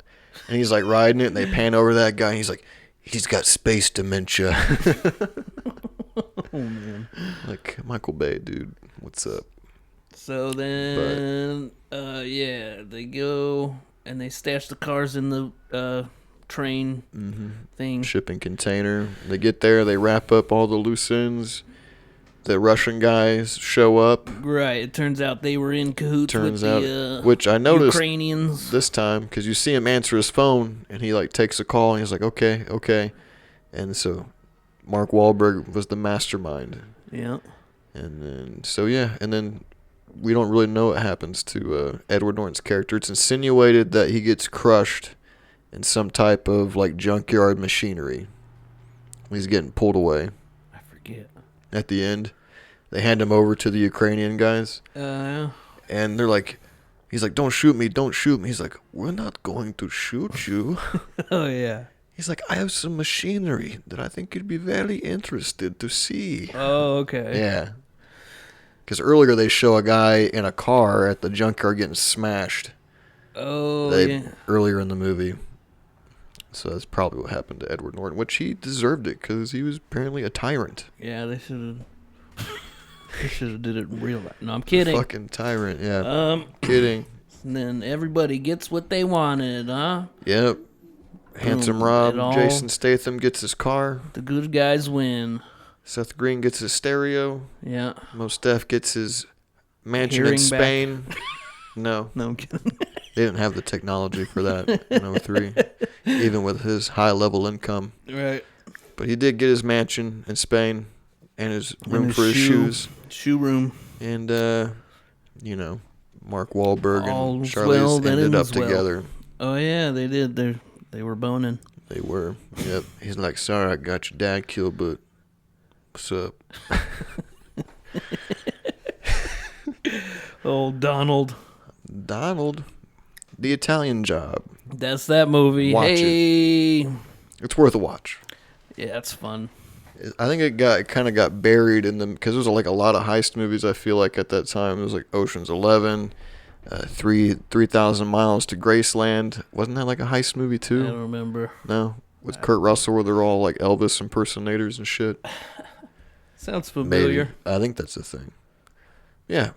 And he's like riding it, and they pan over that guy, and he's like, he's got space dementia.
Oh, man.
Like, Michael Bay, dude, what's up?
So then, they go, and they stash the cars in the train thing.
Shipping container. They get there, they wrap up all the loose ends. The Russian guys show up.
Right. It turns out they were in cahoots with the
which I noticed
Ukrainians
this time, because you see him answer his phone, and he like takes a call, and he's like, okay. And so Mark Wahlberg was the mastermind.
Yeah.
And then we don't really know what happens to Edward Norton's character. It's insinuated that he gets crushed in some type of like junkyard machinery. He's getting pulled away.
I forget.
At the end, they hand him over to the Ukrainian guys. And they're like, he's like, don't shoot me. He's like, we're not going to shoot you.
Oh, yeah.
He's like, I have some machinery that I think you'd be very interested to see.
Oh, okay.
Yeah. Because earlier they show a guy in a car at the junkyard getting smashed.
Oh, yeah.
Earlier in the movie. So that's probably what happened to Edward Norton, which he deserved it because he was apparently a tyrant.
Yeah, they should have did it in real life. No, I'm kidding.
Fucking tyrant, yeah. Kidding.
And then everybody gets what they wanted, huh?
Yep. Handsome
Boom.
Rob,
It all-
Jason Statham gets his car.
The good guys win.
Seth Green gets his stereo.
Yeah.
Mos Def gets his mansion
Hearing
in Spain. No,
No, I'm kidding.
they didn't have the technology for that in 03, even with his high-level income.
Right.
But he did get his mansion in Spain and his room
And
for his shoes.
Shoe room.
And, Mark Wahlberg
All
and
was
Charlize
well that
ended up
ends well.
together.
Oh, yeah, they did. They were boning.
They were. Yep. He's like, sorry I got your dad killed, but what's up?
Oh, Donald.
Donald, The Italian Job.
That's that movie.
Watch
hey.
It's worth a watch.
Yeah, it's fun.
I think it kind of got buried in them because there was like a lot of heist movies. I feel like at that time it was like Ocean's 11, 3,000 Miles to Graceland. Wasn't that like a heist movie
I
too?
don't remember.
No, with Kurt Russell where they're all like Elvis impersonators and shit.
Sounds familiar.
Maybe. I think that's the thing. Yeah.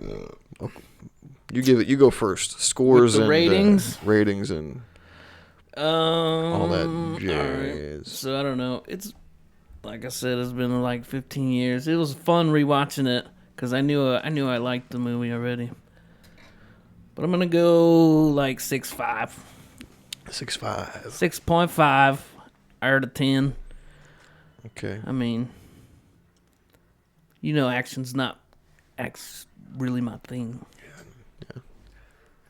You go first. Scores
With the
and
ratings?
ratings and all that
Alright.
jazz.
So I don't know. It's like I said, it's been like 15 years. It was fun rewatching it because I knew I liked the movie already. But I'm gonna go like 6.5.
6.5.
6.5 out of 10.
Okay.
I mean, action's not really my thing.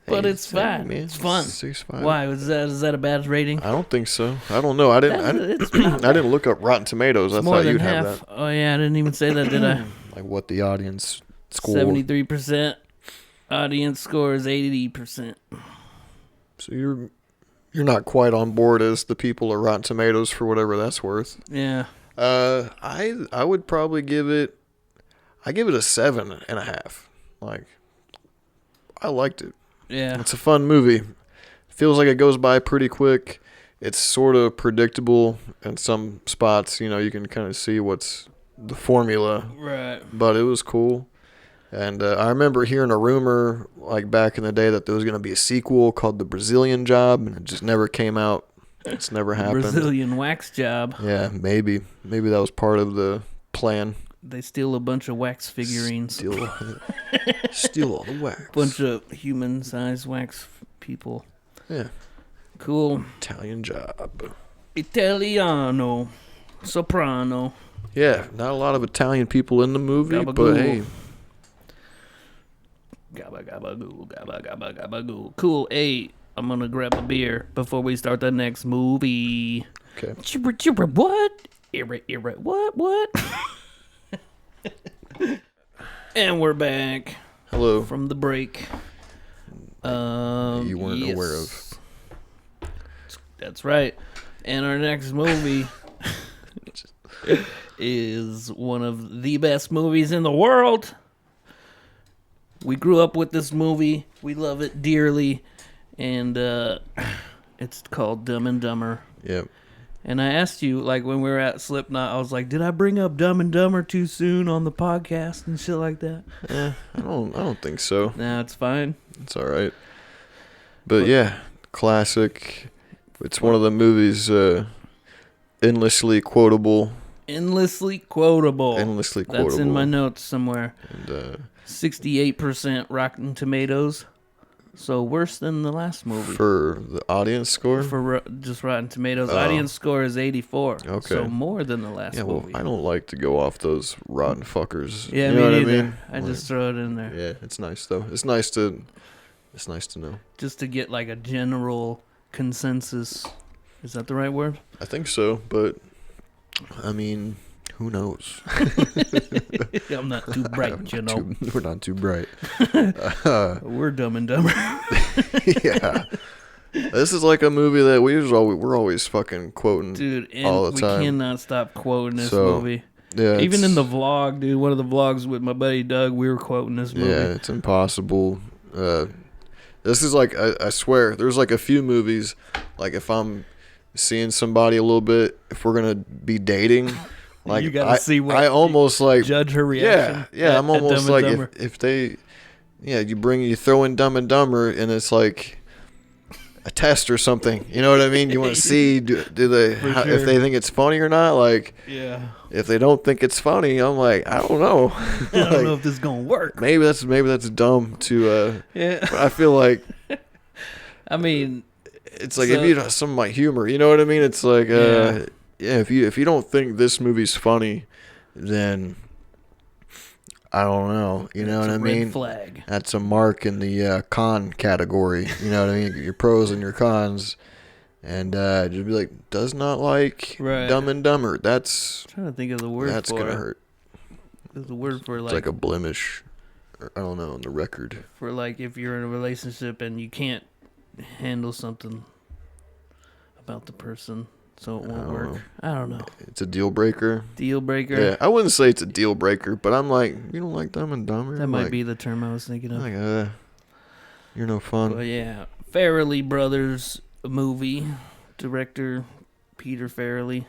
But
Hey,
it's
same,
fine.
man.
It's fun.
6.5.
Why is that a bad rating?
I don't think so. I don't know. I
It's not
didn't look up Rotten Tomatoes. I
more
thought
than
you'd
half.
have that.
Oh yeah, I didn't even say that, did I?
Like what the audience score.
73%. Audience score is 80%.
So you're not quite on board as the people at Rotten Tomatoes for whatever that's worth.
Yeah.
I would probably give it a 7.5. Like, I liked it.
Yeah.
It's a fun movie. Feels like it goes by pretty quick. It's sort of predictable in some spots. You can kind of see what's the formula.
Right.
But it was cool. And I remember hearing a rumor like back in the day that there was going to be a sequel called The Brazilian Job, and it just never came out. It's never happened.
Brazilian wax job.
Yeah, maybe that was part of the plan.
They steal a bunch of wax figurines.
Steal all the wax.
Bunch of human-sized wax people.
Yeah.
Cool.
Italian Job.
Italiano. Soprano.
Yeah, not a lot of Italian people in the movie,
Gabagool.
but hey.
Gabba gabba goo, gabba gabba gabba goo. Cool. Hey, I'm gonna grab a beer before we start the next movie.
Okay.
Chibber chibber what? Irra what? And we're back
Hello.
from the break.
You weren't
yes.
aware of.
That's right. And our next movie is one of the best movies in the world. We grew up with this movie. We love it dearly. And it's called Dumb and Dumber.
Yep.
And I asked you, like, when we were at Slipknot, I was like, did I bring up Dumb and Dumber too soon on the podcast and shit like that?
I don't think so.
Nah, it's fine.
It's all right. But yeah, classic. It's one of the movies endlessly quotable.
Endlessly quotable.
Endlessly quotable.
That's in my notes somewhere.
And
68% Rotten Tomatoes. So worse than the last movie.
for the audience score?
For just Rotten Tomatoes.
Oh.
Audience score is 84.
Okay.
So more than the last
Yeah, well,
movie.
I don't like to go off those rotten fuckers.
Yeah,
you know
me
what
neither.
I mean?
I just throw it in there.
Yeah, it's nice though. It's nice to know.
Just to get like a general consensus. Is that the right word?
I think so, but I mean, who knows?
I'm not too bright, you know.
We're not too bright.
We're Dumb and Dumber.
Yeah. This is like a movie that we're always fucking quoting,
Dude, and
all the
we
time.
cannot stop quoting this
So,
movie.
Yeah,
Even in
it's-
the vlog, dude, one of the vlogs with my buddy Doug, we were quoting this movie.
Yeah, it's impossible. This is like I swear, there's like a few movies, like if I'm seeing somebody a little bit, if we're gonna be dating, like
You gotta see what
I almost like
judge her reaction.
Yeah, I'm
at
almost
Dumb and
like
Dumber.
if they, you throw in Dumb and Dumber, and it's like a test or something. You know what I mean? You want to see do they
For
if
sure.
they think it's funny or not. Like,
Yeah.
if they don't think it's funny, I'm like, I don't know.
I don't know if this is gonna work.
Maybe that's dumb to.
Yeah.
But I feel like
I mean,
it's like
So-
if you know some of my humor, you know what I mean? It's like
Yeah.
if you don't think this movie's funny, then I don't know. You know
it's
what
a
I
red
mean?
flag.
That's a mark in the con category. You know what I mean? Your pros and your cons. And just be like, does not like
Right.
Dumb and Dumber. That's
I'm trying to think of the word
that's
for
gonna
it.
hurt.
There's a word for
It's like a blemish. Or, I don't know, on the record.
for like if you're in a relationship and you can't handle something about the person, so it won't
don't
work.
know.
I don't know.
It's a deal breaker.
Deal breaker.
Yeah, I wouldn't say it's a deal breaker, but I'm like, you don't like Dumb and Dumber?
That
I'm
might
like,
be the term I was thinking of.
like, you're no fun.
But yeah, Farrelly Brothers movie, director Peter Farrelly.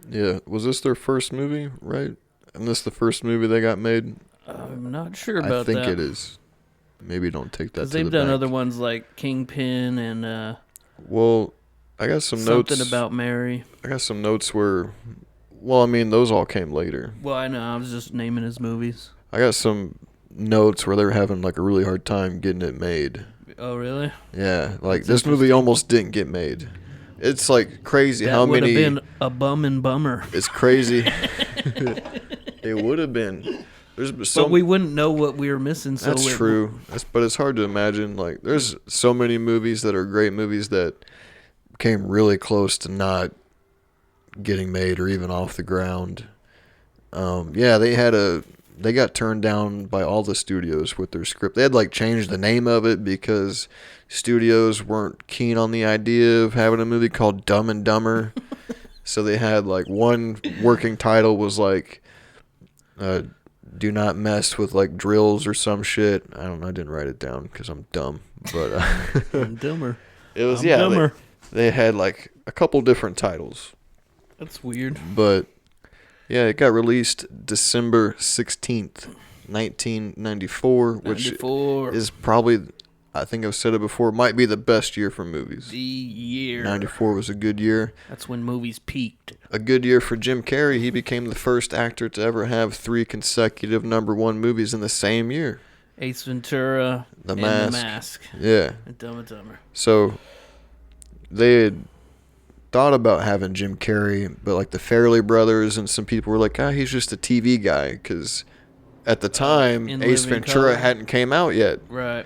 Yeah, was this their first movie, right? And this the first movie they got made?
I'm not sure about
I think
that.
it is. Maybe don't take that to
Because
the
they've done
bank.
other ones like Kingpin and
Well, I got some
something
notes.
about Mary.
I got some notes where, well, I mean, those all came later.
Well, I know. I was just naming his movies.
I got some notes where they were having like a really hard time getting it made.
Oh, really?
Yeah, like
That's
this movie almost didn't get made. It's like crazy
That
how
would
many.
have been a bum and bummer.
It's crazy. It would have been. There's so
But we wouldn't know what we were missing. So
That's
it-
true. But it's hard to imagine. Like, there's so many movies that are great movies that came really close to not getting made or even off the ground. Yeah, they got turned down by all the studios with their script. They had like changed the name of it because studios weren't keen on the idea of having a movie called Dumb and Dumber. So they had like one working title was like do not mess with like drills or some shit. I don't know. I didn't write it down because I'm dumb. But
I'm dumber.
it was
I'm
yeah.
dumber.
They had like a couple different titles,
That's weird.
but yeah, it got released December 16th, 1994, which
94.
is probably, I think I've said it before, might be the best year for movies.
The year.
94 was a good year.
That's when movies peaked.
A good year for Jim Carrey. He became the first actor to ever have 3 consecutive #1 movies in the same year.
Ace Ventura.
The
and
Mask.
The Mask.
Yeah.
And Dumb and Dumber.
So they had thought about having Jim Carrey, but like the Farrelly brothers and some people were like, he's just a TV guy, because at the time
In
Ace
Living
Ventura
Color.
hadn't came out yet,
Right.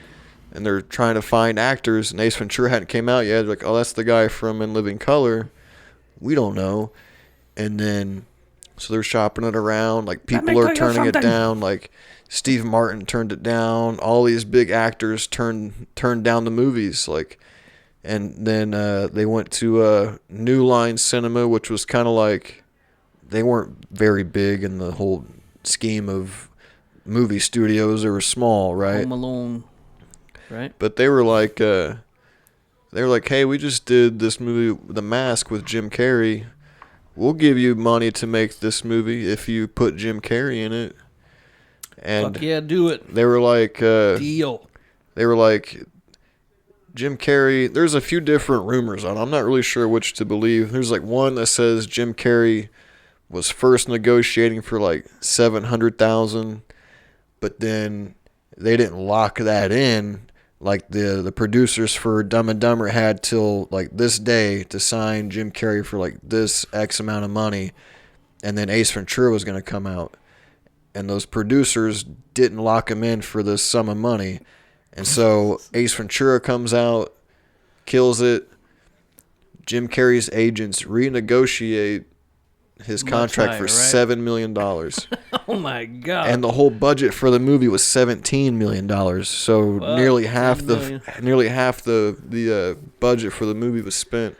and they're trying to find actors, and Ace Ventura hadn't came out yet. They're like, oh, that's the guy from In Living Color. We don't know. And then so they're shopping it around, like people are turning it down, like Steve Martin turned it down, all these big actors turned down the movies, like. And then they went to New Line Cinema, which was kind of like, they weren't very big in the whole scheme of movie studios. They were small, right?
Home Alone. Right?
But they were like, hey, we just did this movie, The Mask, with Jim Carrey. We'll give you money to make this movie if you put Jim Carrey in it. And
Fuck yeah, do it.
they were like,
Deal.
they were like, Jim Carrey, there's a few different rumors on it. I'm not really sure which to believe. There's like one that says Jim Carrey was first negotiating for like $700,000, but then they didn't lock that in. Like the producers for Dumb and Dumber had till like this day to sign Jim Carrey for like this X amount of money, and then Ace Ventura was going to come out, and those producers didn't lock him in for this sum of money. And so Ace Ventura comes out, kills it. Jim Carrey's agents renegotiate his
Much
contract
higher,
for
right?
$7 million.
Oh my god.
And the whole budget for the movie was $17 million. So
Fuck,
nearly half
$10
the budget for the movie was spent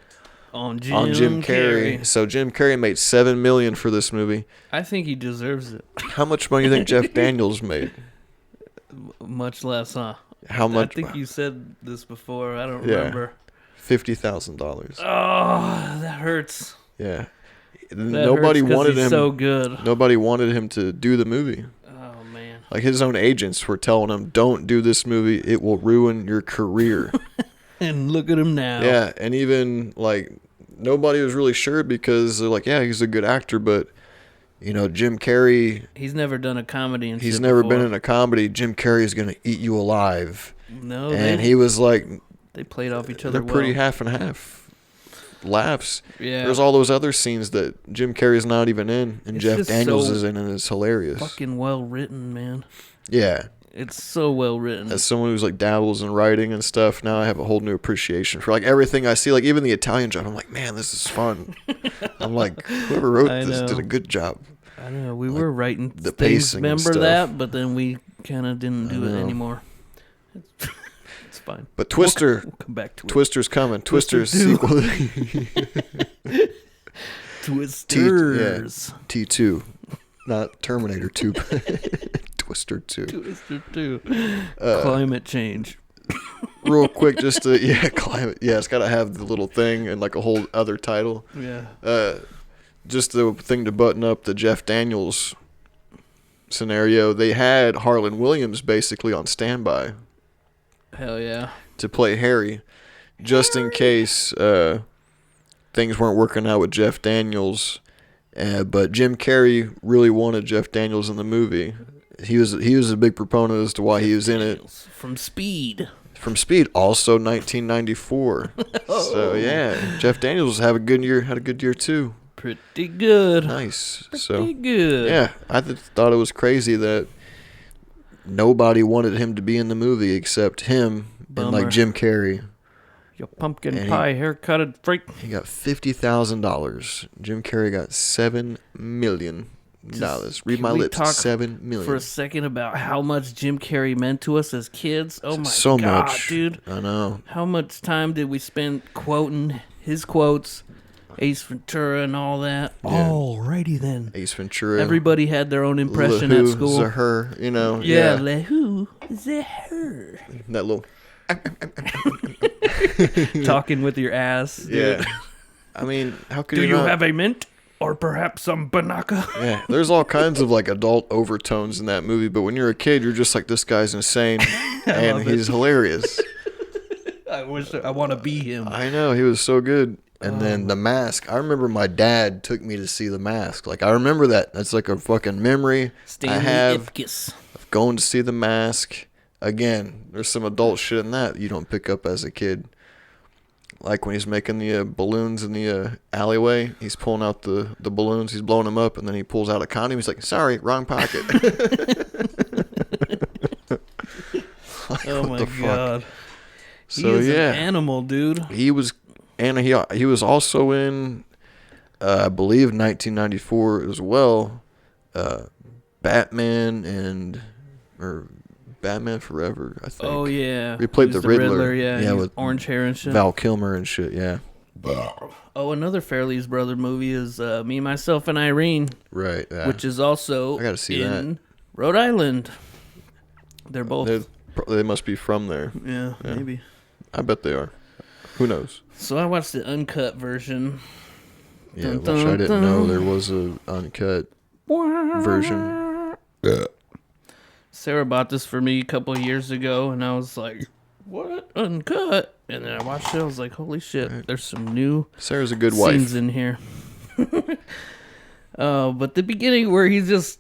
on
Jim Carrey. So Jim Carrey made $7 million for this movie.
I think he deserves it.
How much money do you think Jeff Daniels made?
Much less, huh?
How much?
I think you said this before. I don't
Yeah.
remember.
$50,000.
Oh, that hurts.
Yeah.
That
Nobody
hurts 'cause
wanted
he's
him.
so good.
Nobody wanted him to do the movie.
Oh man.
Like his own agents were telling him, "Don't do this movie. It will ruin your career."
And look at him now.
Yeah, and even like nobody was really sure because they're like, yeah, he's a good actor, but you know, Jim Carrey.
He's never done a comedy. And
he's
shit
never
before.
been in a comedy. Jim Carrey is gonna eat you alive.
No,
and he was like,
they played off each other.
They're pretty half and half laughs.
Yeah.
There's all those other scenes that Jim Carrey's not even in, and
It's
Jeff
just
Daniels
so
is in, and it's hilarious.
Fucking well written, man.
Yeah.
It's so well written.
As someone who's like dabbles in writing and stuff, now I have a whole new appreciation for like everything I see. Like even the Italian Job, I'm like, man, this is fun. I'm like, whoever wrote this did a good job.
I know. We
like,
were writing
the
things.
pacing and
Remember
stuff.
that? But then we kind of didn't do it anymore. It's fine.
But Twister,
we'll come back to it.
Twister's coming. Twister's sequel.
Twisters.
T2, not Terminator 2. Twister 2.
Twister 2. Climate change.
Real quick, just to climate. Yeah, it's got to have the little thing and like a whole other title.
Yeah.
Just the thing to button up the Jeff Daniels scenario. They had Harlan Williams basically on standby.
Hell yeah.
To play Harry, just in case things weren't working out with Jeff Daniels. But Jim Carrey really wanted Jeff Daniels in the movie. He was a big proponent as to why he was in it.
From Speed.
Also 1994. So yeah, Jeff Daniels had a good year too.
Pretty good.
Nice.
Pretty good.
Yeah, I thought it was crazy that nobody wanted him to be in the movie except him and like Jim Carrey.
Your pumpkin pie haircutted freak.
He got $50,000. Jim Carrey got $7 million. Read my lips. $7 million.
For a second about how much Jim Carrey meant to us as kids. Oh my
so
god,
much,
dude!
I know.
How much time did we spend quoting his quotes, Ace Ventura and all that?
Yeah.
Alrighty then.
Ace Ventura.
Everybody had their own impression at school.
The her, you know.
Yeah, Le who the her.
That little.
Talking with your ass. Dude.
Yeah. I mean, how could
Do
you not?
have a mint? Or perhaps some banaka?
Yeah, there's all kinds of like adult overtones in that movie, but when you're a kid, you're just like, this guy's insane, and he's hilarious.
I want to be him.
I know, he was so good. And then The Mask. I remember my dad took me to see The Mask. Like, I remember that. That's like a fucking memory I have of going to see The Mask. Again, there's some adult shit in that you don't pick up as a kid. Like when he's making the balloons in the alleyway, he's pulling out the balloons, he's blowing them up, and then he pulls out a condom. He's like, sorry, wrong pocket. Like,
oh my god.
So
he is
yeah,
an animal, dude.
He was, and he was also in, I believe, 1994 as well, Batman Batman Forever, I think.
Oh yeah,
he played the Riddler.
Yeah,
with
orange hair and shit.
Val Kilmer and shit. Yeah.
Oh, another Farrelly's brother movie is Me, Myself, and Irene.
Right. Yeah.
Which is also
I gotta see
in Rhode Island. They're both.
They must be from there.
Yeah, maybe.
I bet they are. Who knows?
So I watched the uncut version.
Yeah, which I didn't know there was a uncut version. Yeah.
Sarah bought this for me a couple of years ago, and I was like, what? Uncut? And then I watched it, I was like, holy shit, there's some new
Sarah's a good wife.
scenes in here. But the beginning where he just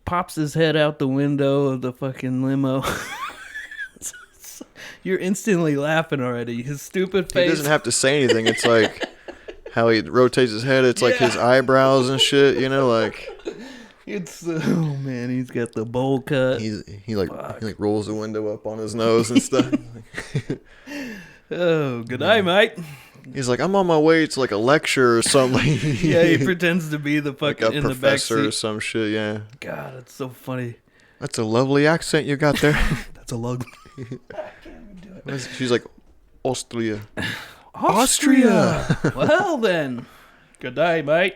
pops his head out the window of the fucking limo. You're instantly laughing already. His stupid face.
He doesn't have to say anything. It's like how he rotates his head. It's like his eyebrows and shit, you know, like...
It's oh man, he's got the bowl cut.
He rolls the window up on his nose and stuff.
Oh, good day, mate.
He's like, I'm on my way to like a lecture or something.
Yeah, he pretends to be the fucking
like a
in the
professor
backseat
or some shit. Yeah.
God, it's so funny.
That's a lovely accent you got there.
That's a lug.
She's like, Austria.
Austria. Well then, good day, mate.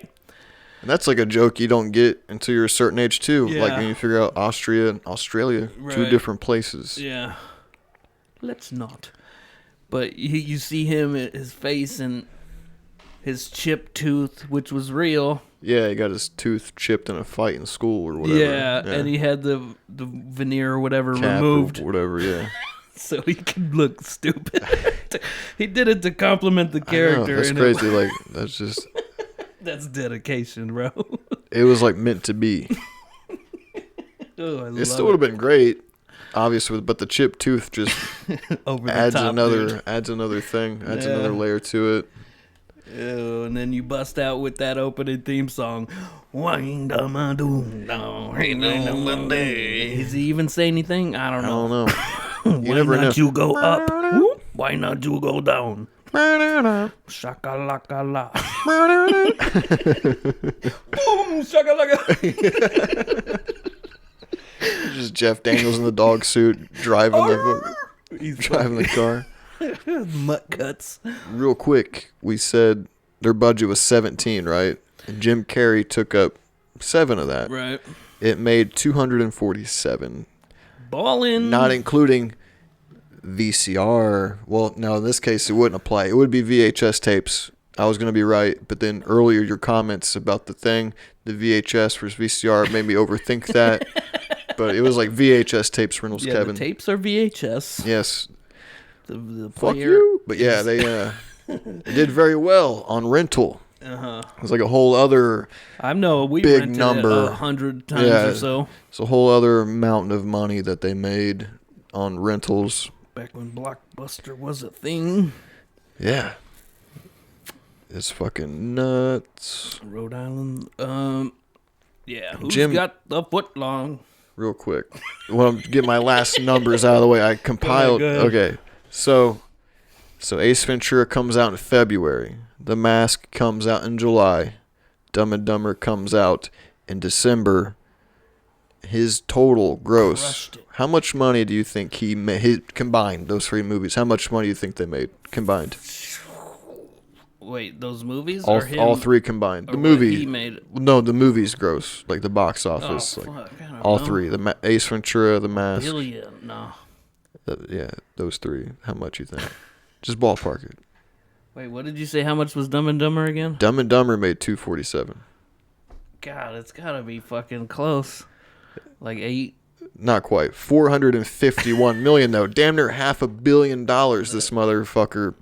And that's like a joke you don't get until you're a certain age too.
Yeah.
Like when you figure out Austria and Australia, two different places.
Yeah. Let's not. But you see him, his face and his chipped tooth, which was real.
Yeah, he got his tooth chipped in a fight in school or whatever.
Yeah, and he had the veneer or whatever
Cap
removed.
or whatever, yeah.
so he could look stupid. He did it to compliment the character.
That's
and
crazy. Like, that's just...
That's dedication, bro.
It was, like, meant to be.
Oh,
It still would have been great, obviously, but the chipped tooth just
Over the
adds
top,
another
dude.
adds another thing, adds
Yeah.
another layer to it.
Ew, and then you bust out with that opening theme song. Is he even say anything? I don't
I
know.
don't know. You
Why
never
not
know.
you go up? Why not you go down? Shakalaka la. Boom, shakalaka.
Just Jeff Daniels in the dog suit driving the car.
Mutt cuts.
Real quick, we said their budget was 17, right? And Jim Carrey took up 7 of that.
Right.
It made 247,
Ballin'.
not including VCR. Well, no, in this case it wouldn't apply. It would be VHS tapes. I was going to be right, but then earlier your comments about the VHS versus VCR made me overthink that. But it was like VHS tapes, Reynolds,
Yeah,
Kevin.
the tapes are VHS.
Yes.
The
Fuck
player.
you. But yeah, they did very well on rental.
Uh-huh.
It was like a whole other
I know we
big
rented
number.
it 100 times or so.
It's a whole other mountain of money that they made on rentals.
Back when Blockbuster was a thing.
Yeah. It's fucking nuts.
Rhode Island. Yeah. Who's
Jim-
got the foot long?
Real quick. Well, get my last numbers out of the way. I compiled.
Go ahead.
Okay. So Ace Ventura comes out in February. The Mask comes out in July. Dumb and Dumber comes out in December. His total gross.
Crushed it.
How much money do you think he made combined, those 3 movies? How much money do you think they made combined?
Wait, those movies or him?
All 3 combined.
or
The
what
movie.
he made.
No, the movie's gross. Like the box
Oh,
office.
fuck.
Like
I don't
all
know.
3. Ace Ventura, The Mask.
Billion. No.
Yeah, those 3. How much you think? Just ballpark it.
Wait, what did you say? How much was Dumb and Dumber again?
Dumb and Dumber made 247.
God, it's gotta be fucking close. Like 8.
Not quite. 451 million though. Damn near $500 million this motherfucker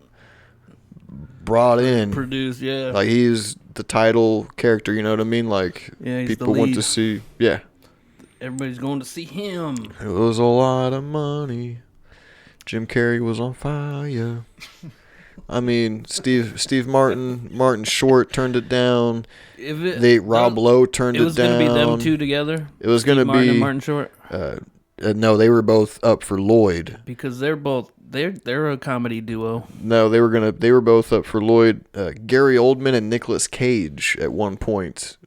brought in.
Produced, yeah.
Like he's the title character, you know what I mean? Like
Yeah, he's the
people want
lead.
to see. Yeah.
Everybody's going to see him.
It was a lot of money. Jim Carrey was on fire. I mean, Steve Martin Short turned it down. Rob Lowe turned it down.
It was going to be them two together.
It was going to
Martin
be
and Martin Short.
No, they were both up for Lloyd.
Because they're a comedy duo.
No, they were both up for Lloyd. Gary Oldman and Nicolas Cage at one point.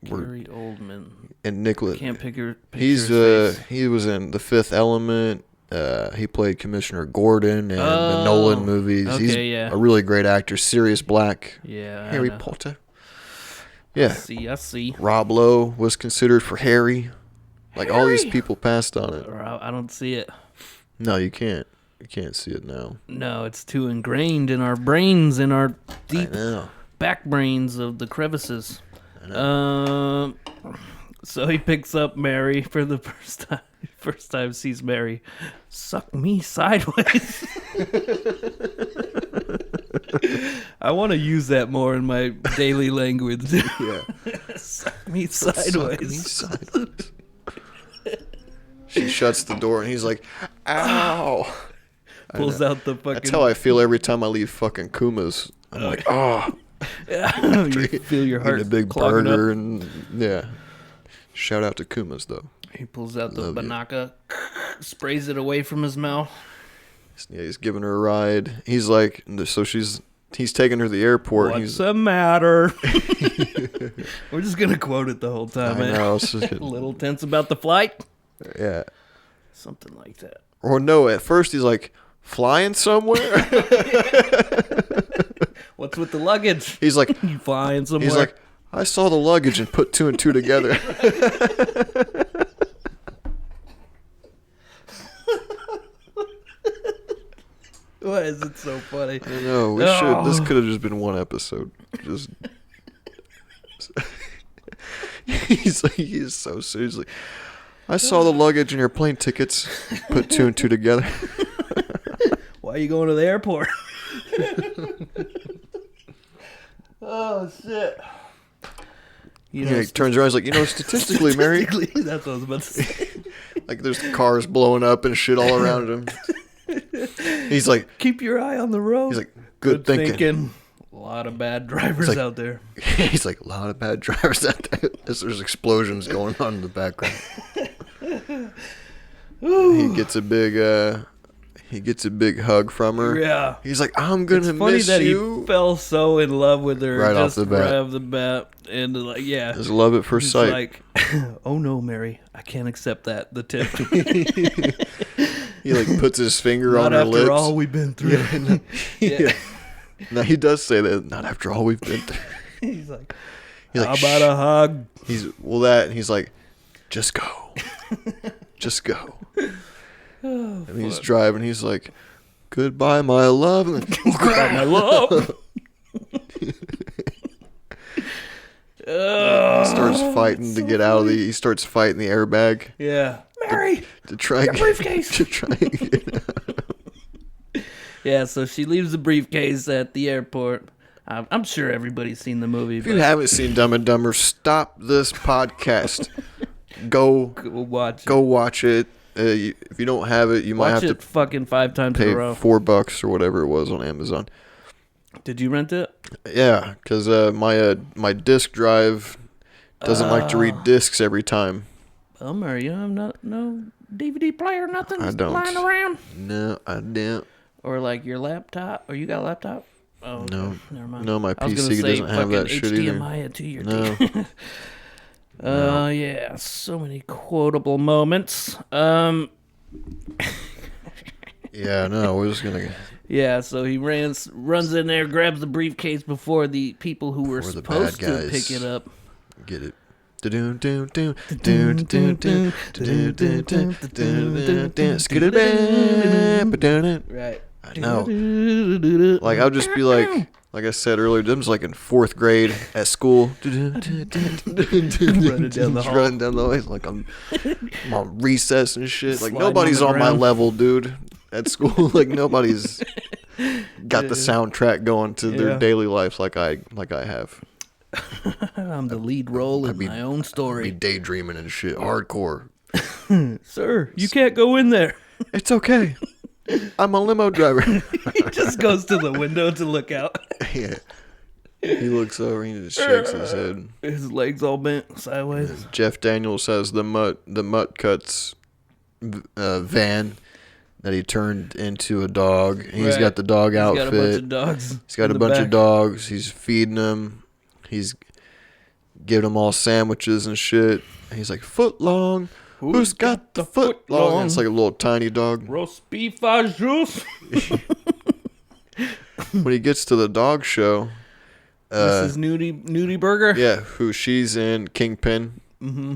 Gary Oldman.
And Nicolas.
Can't picture
He's
his face.
he was in The Fifth Element. He played Commissioner Gordon in the Nolan movies.
Okay,
He's
yeah.
a really great actor. Sirius Black.
Yeah.
Harry
I know.
Potter. Yeah.
I see.
Rob Lowe was considered for Harry. Like all these people passed on it.
I don't see it.
No, you can't. You can't see it now.
No, it's too ingrained in our brains, in our deep
I know.
back brains of the crevices. So he picks up Mary for the first time. First time sees Mary. Suck me sideways. I want to use that more in my daily language.
Yeah.
Suck me sideways.
Suck me sideways. She shuts the door and he's like, ow.
Pulls out the fucking...
That's how I feel every time I leave fucking Kuma's. I'm like, oh.
You feel your heart
Eat a big
clogging
burger
up.
and yeah. Shout out to Kuma's though.
He pulls out the
Love you.
banaka, sprays it away from his mouth.
Yeah, he's giving her a ride. He's like, so he's taking her to the airport.
What's
He's
the matter? We're just gonna quote it the whole time,
I
man.
know, it's just
A little tense about the flight.
yeah.
Something like that.
Or no, at first he's like, flying somewhere?
What's with the luggage?
He's like,
You flying somewhere?
he's like, I saw the luggage and put 2 and 2 together.
Why is it so funny?
I know, we should. This could have just been one episode. Just he's so seriously. I saw the luggage and your plane tickets. Put 2 and 2 together.
Why are you going to the airport? Oh, shit. You know,
He turns around, he's like, statistically, Mary,
that's what I was about to say.
like there's cars blowing up and shit all around him. He's like,
keep your eye on the road.
he's like, good thinking.
A lot of bad drivers
like-
out there.
He's like, a lot of bad drivers out there. There's explosions going on in the background. He gets a big hug from her.
Yeah.
He's like, I'm gonna
It's funny
miss
that
you.
he fell so in love with her
Right off
just
the bat.
right off the bat, and like, yeah,
Just love at first
he's
sight.
like, oh no, Mary, I can't accept that. The tip.
He like puts his finger
Not
on her
after
lips.
all we've been through.
Yeah. No, he does say that. Not after all we've been through.
He's like,
He's
how
like,
about a hug?
He's like, just go. Just go. And he's driving. He's like, goodbye, my love. And then,
Goodbye, my love.
he starts fighting to get out of he starts fighting the airbag
Yeah, Mary,
to try
your briefcase.
to try and get out.
Yeah, so she leaves the briefcase at the airport. I'm sure everybody's seen the movie.
If you haven't seen Dumb and Dumber, stop this podcast. Go watch it. If you don't have it, you might
Watch
have
it
to
fucking 5 times in
pay
a row.
$4 or whatever it was on Amazon.
Did you rent it?
Yeah, because my disc drive doesn't like to read discs every time.
Bummer, you don't have no DVD player, nothing
I don't.
lying around?
No, I don't.
Or like your laptop? Or you got a laptop? Oh,
No.
okay. Never mind.
No, my
I was gonna
PC
say
doesn't have that
fucking
shit either.
HDMI to your
No.
TV. Yeah, so many quotable moments.
Yeah, no, we're just gonna
Yeah, so he runs in there, grabs the briefcase before the people who were
Before the
supposed
bad
to
guys.
pick it up.
get it.
Right.
I know. Like I'll just be like I said earlier, them's like in 4th grade at school.
Running down the hall.
Running down the way like I'm on recess and shit. Like
Sliding
nobody's
on the
on my
ground.
level, dude. At school, like nobody's got the soundtrack going to their
Yeah.
daily lives like I have.
I'm the lead role in my own
Be
story.
daydreaming and shit, hardcore.
Sir, you can't go in there.
It's okay. I'm a limo driver.
He just goes to the window to look out.
Yeah. He looks over and he just shakes his head.
His legs all bent sideways.
Jeff Daniels has the Mutt Cuts van that he turned into a dog. He's
Right.
got the dog
He's
outfit.
got a bunch of dogs.
He's got
in
a
the
bunch
back.
of dogs. He's feeding them. He's giving them all sandwiches and shit. And he's like, foot long. Who's got the foot long? And it's like a little tiny dog.
Roast beef au jus.
When he gets to the dog show,
This is Nudie Burger.
yeah, who she's in Kingpin. Mm-hmm.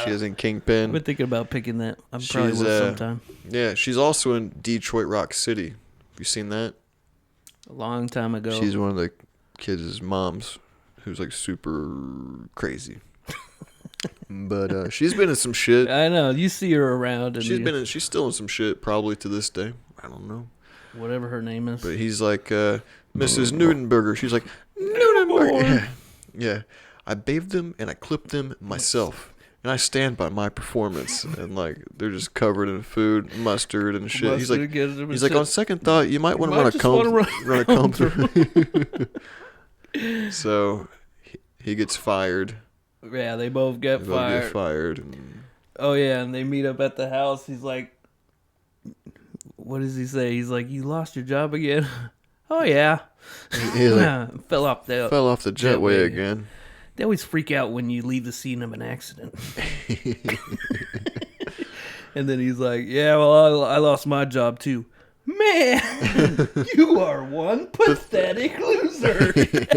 She is in Kingpin.
I've been thinking about picking that. I probably
She's,
will sometime.
Yeah, she's also in Detroit Rock City. Have you seen that?
A long time ago.
She's one of the kids' moms who's like super crazy. But she's been in some shit.
I know. You see her around. And
She's still in some shit probably to this day. I don't know.
whatever her name is.
But he's like, Mrs. Nudenberger. She's like, Nudenberger. Yeah. I bathed them and I clipped them myself. And I stand by my performance. And like, they're just covered in food, mustard and shit. He's like, on second thought, you might want to run a comb through. So he gets fired.
Yeah, they both get
They both
fired.
get fired. And
Oh yeah, and they meet up at the house. He's like, what does he say? He's like, you lost your job again? Oh yeah.
he like,
fell off the
jetway again.
They always freak out when you leave the scene of an accident. And then he's like, yeah, well, I lost my job too. Man, you are one pathetic loser.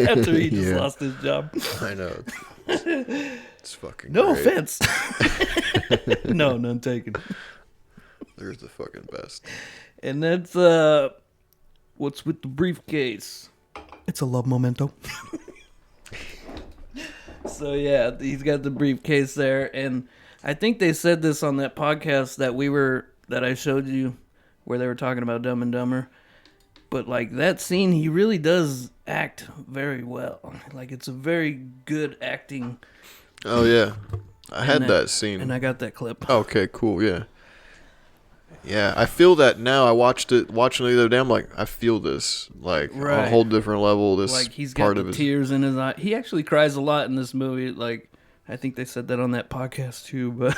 After he just lost his job.
I know. It's fucking
No
great.
offense. No, none taken.
There's the fucking best.
And that's what's with the briefcase? It's a love memento. So yeah, he's got the briefcase there, and I think they said this on that podcast that I showed you where they were talking about Dumb and Dumber. But like that scene, he really does act very well. Like it's a very good acting.
Oh yeah, I had that scene,
and I got that clip.
Okay, cool. Yeah, yeah. I feel that now. I watching it the other day. I'm like, I feel this like on a whole different level. This
like he's got
part
the
of his
tears in his eye. He actually cries a lot in this movie. Like I think they said that on that podcast too, but.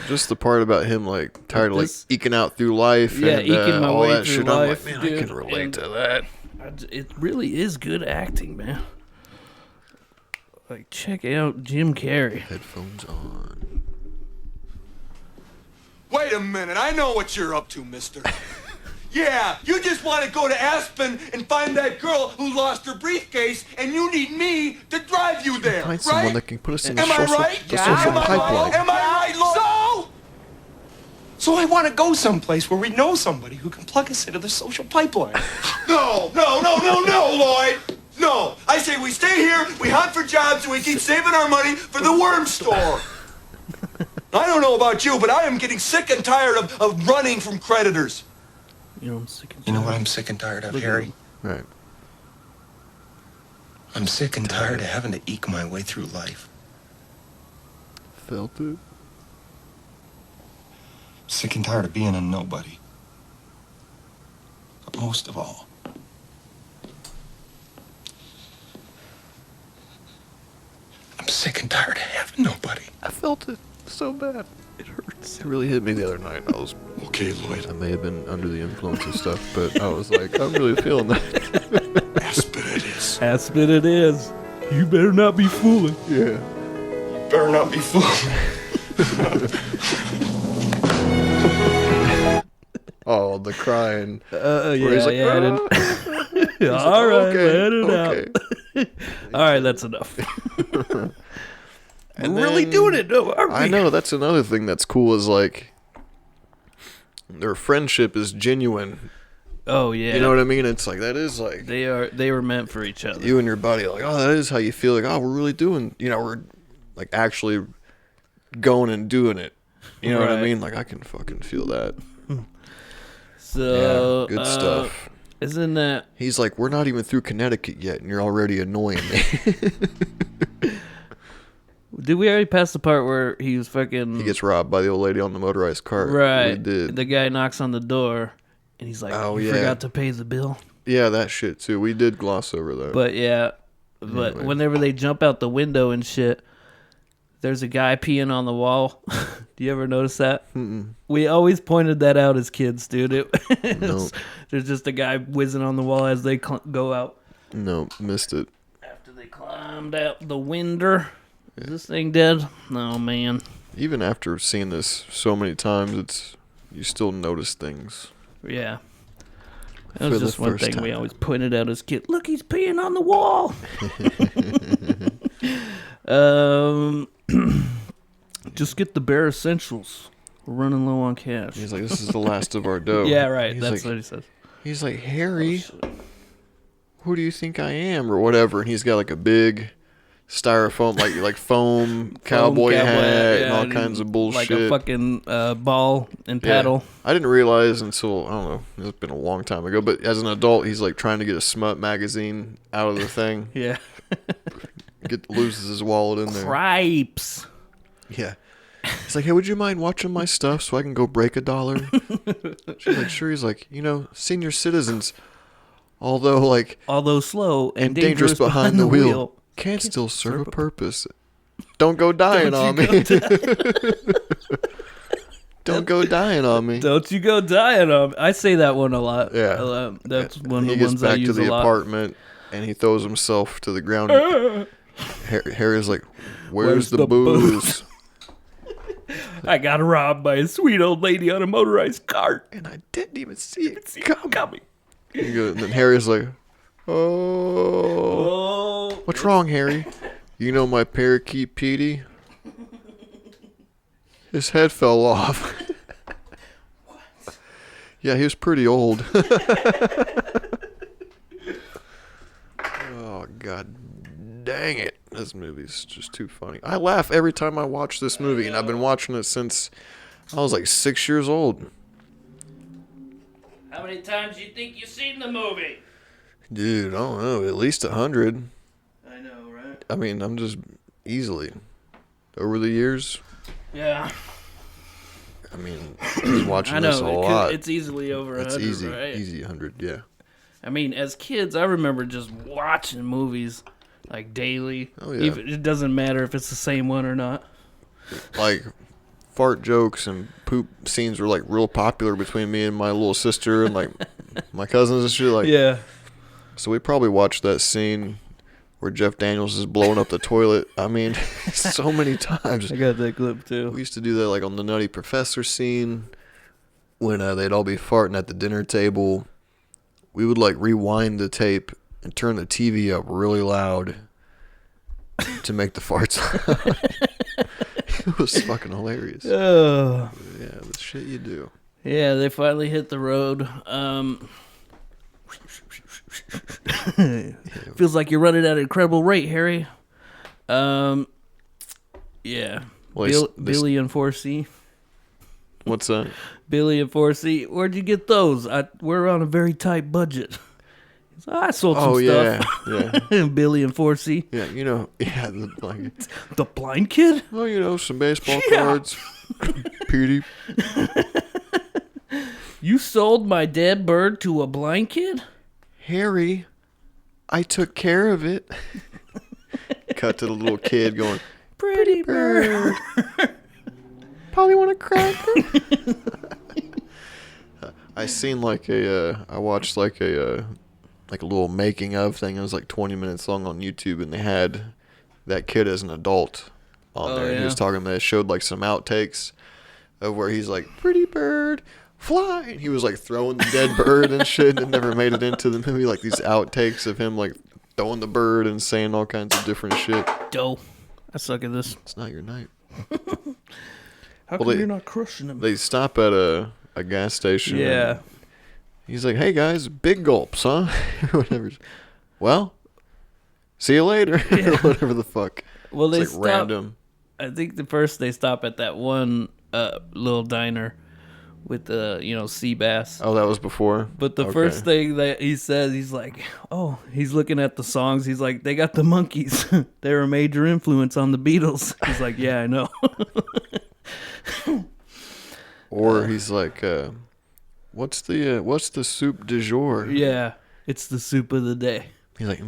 Just the part about him like tired of like eking out through life and
eking my
all
way
that
through
shit.
life,
I'm like, man, I can relate to that.
It really is good acting, man. Like, check out Jim Carrey.
Headphones on.
Wait a minute, I know what you're up to, mister. Yeah, you just want to go to Aspen and find that girl who lost her briefcase, and you need me to drive you there,
Find
right?
someone that can put us in the
Am I
social,
right?
the social pipeline.
Am I right, Lloyd? So I want to go someplace where we know somebody who can plug us into the social pipeline. No, Lloyd. No, I say we stay here, we hunt for jobs, and we keep saving our money for the worm store. I don't know about you, but I am getting sick and tired of running from creditors.
You know, I'm sick and tired.
You know what I'm sick and tired of, Harry?
Right.
I'm sick and tired of having to eke my way through life.
Felt it.
Sick and tired of being a nobody. But most of all, I'm sick and tired of having nobody.
I felt it so bad. It hurts. It really hit me the other night. I was
okay, Lloyd.
I may have been under the influence of stuff, but I was like, I'm really feeling that.
Aspen it is.
Aspen it is. You better not be fooling.
Yeah.
Better not be fooling.
Oh, the crying.
Yeah,
he's like,
yeah. All right, let it out. All right, that's enough.
And
we're really doing it, though, aren't we?
I know, that's another thing that's cool is like their friendship is genuine.
Oh yeah.
You know what I mean? It's like that is like
they were meant for each other.
You and your buddy are like, oh, that is how you feel. Like, oh, we're really doing. You know, we're like actually going and doing it. You know what I mean? Like I can fucking feel that.
So
yeah, good stuff.
Isn't that?
He's like, we're not even through Connecticut yet, and you're already annoying me.
Did we already pass the part where he was fucking?
He gets robbed by the old lady on the motorized cart.
Right.
We did.
The guy knocks on the door, and he's like,
"Oh,
you forgot to pay the bill."
Yeah, that shit too. We did gloss over that.
But anyway. Whenever they jump out the window and shit, there's a guy peeing on the wall. Do you ever notice that?
Mm-mm.
We always pointed that out as kids, dude.
Nope.
There's just a guy whizzing on the wall as they go out.
No, missed it.
After they climbed out the window. Is this thing dead? Oh, man.
Even after seeing this so many times, you still notice things.
Yeah. That was just one thing we always pointed out as kids. Look, he's peeing on the wall. Just get the bare essentials. We're running low on cash.
He's like, this is the last of our dough.
Yeah, right.
He's
That's
like,
what he says.
He's like, Harry, who do you think I am? Or whatever. And he's got like a big styrofoam, like foam cowboy hat and all kinds of bullshit.
Like a fucking ball and paddle.
I didn't realize until, I don't know, it's been a long time ago, but as an adult, he's like trying to get a smut magazine out of the thing.
Yeah.
Loses his wallet in there.
Cripes.
Yeah. He's like, hey, would you mind watching my stuff so I can go break $1? She's like, sure. He's like, senior citizens, although
slow and
dangerous behind the wheel, can still serve a purpose. Don't go dying on me. Don't go dying on me.
Don't you go dying on me. I say that one a lot.
Yeah.
That's one of
he
the ones I use a lot.
He gets back to the apartment and he throws himself to the ground. Harry's like, where's the booze?
I got robbed by a sweet old lady on a motorized cart.
And I didn't even see it coming. And then Harry's like, oh. What's wrong, Harry? You know my parakeet Petey? His head fell off. What? Yeah, he was pretty old. Oh, God dang it. This movie's just too funny. I laugh every time I watch this movie, and I've been watching it since I was like 6 years old.
How many times do you think you've seen the movie?
Dude, I don't know. At least 100.
I know, right?
I mean, I'm just easily. Over the years,
Yeah.
I mean, I was watching
I know,
this a lot.
it's easily over 100,
It's easy,
right?
easy 100, yeah.
I mean, as kids, I remember just watching movies like daily.
Oh, yeah.
Even, it doesn't matter if it's the same one or not.
Like, fart jokes and poop scenes were, like, real popular between me and my little sister and, like, my cousins and shit. Like,
Yeah.
So we probably watched that scene where Jeff Daniels is blowing up the toilet. I mean, so many times.
I got that clip, too.
We used to do that, like, on the Nutty Professor scene when they'd all be farting at the dinner table. We would, like, rewind the tape and turn the TV up really loud to make the farts loud. It was fucking hilarious.
Oh.
Yeah, the shit you do.
Yeah, they finally hit the road. Feels like you're running at an incredible rate, Harry. Yeah.
Well,
Billy and 4C.
What's that?
Billy and 4C. Where'd you get those? We're on a very tight budget. I sold some stuff.
Yeah.
Billy and 4C.
Yeah, you know, yeah,
The blind kid?
well, you know, some baseball cards. Petey.
You sold my dead bird to a blind kid?
Harry, I took care of it. Cut to the little kid going,
Pretty bird.
probably want a cracker. I seen like I watched like a little making of thing. It was like 20 minutes long on YouTube, and they had that kid as an adult on there. And he was talking about it. Showed like some outtakes of where he's like, pretty bird, fly. And he was like throwing the dead bird and shit, and it never made it into the movie. Like these outtakes of him like throwing the bird and saying all kinds of different shit.
Doe. I suck at this.
It's not your night.
How come you're not crushing him?
They stop at a gas station.
Yeah.
He's like, hey guys, big gulps, huh? Whatever. Well, see you later. Or whatever the fuck.
Well, they
it's like random.
I think the first they stop at that one little diner with the sea bass.
Oh, that was before?
But the first thing that he says, he's like, oh, he's looking at the songs. He's like, they got the Monkees. They're a major influence on the Beatles. He's like, yeah, I know.
Or he's like, what's the soup du jour?
Yeah, it's the soup of the day.
He's like,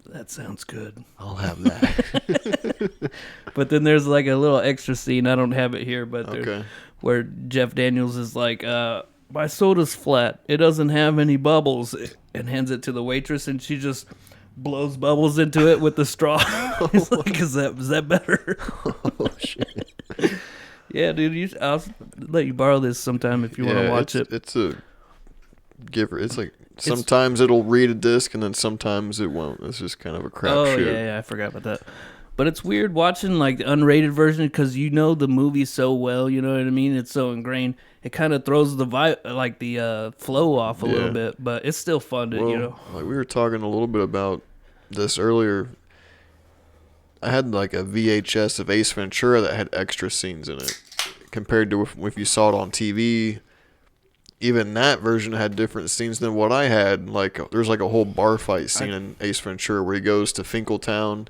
that sounds good.
I'll have that.
But then there's like a little extra scene. I don't have it here, but
Okay.
where Jeff Daniels is like, my soda's flat. It doesn't have any bubbles. And hands it to the waitress, and she just blows bubbles into it with the straw. He's like, is that better?
Oh, shit.
Yeah, dude, I'll let you borrow this sometime if you want to watch it.
It's a giver. It's like sometimes it'll read a disc, and then sometimes it won't. It's just kind of a crap shit.
Yeah, I forgot about that. But it's weird watching like the unrated version because you know the movie so well. You know what I mean? It's so ingrained. It kind of throws the vibe, like the flow off a little bit, but it's still fun to
Like we were talking a little bit about this earlier. I had like a VHS of Ace Ventura that had extra scenes in it compared to if you saw it on TV. Even that version had different scenes than what I had. Like there's like a whole bar fight scene in Ace Ventura where he goes to Finkeltown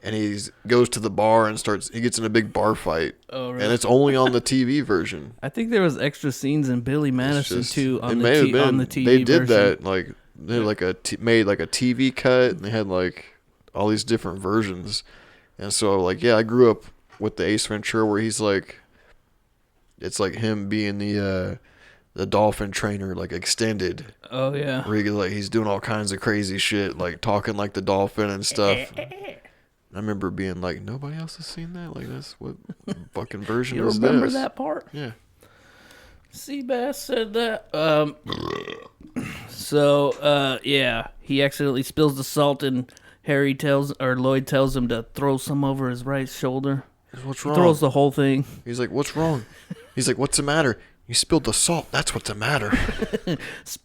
and he goes to the bar and he gets in a big bar fight. Oh, really? And it's only on the TV version.
I think there was extra scenes in Billy Madison too on the TV
They did
version.
that like they had like made like a TV cut, and they had like all these different versions. And so like I grew up with the Ace Ventura where he's like, it's like him being the dolphin trainer, like extended.
Oh yeah.
Where he's doing all kinds of crazy shit, like talking like the dolphin and stuff. I remember being like, nobody else has seen that. Like, that's what fucking version
You
is this?
remember that part?
Yeah.
Seabass said that. So he accidentally spills the salt, and Lloyd tells him to throw some over his right shoulder.
What's wrong?
He throws the whole thing.
He's like, what's wrong? He's like, what's the matter? You spilled the salt. That's what's the matter.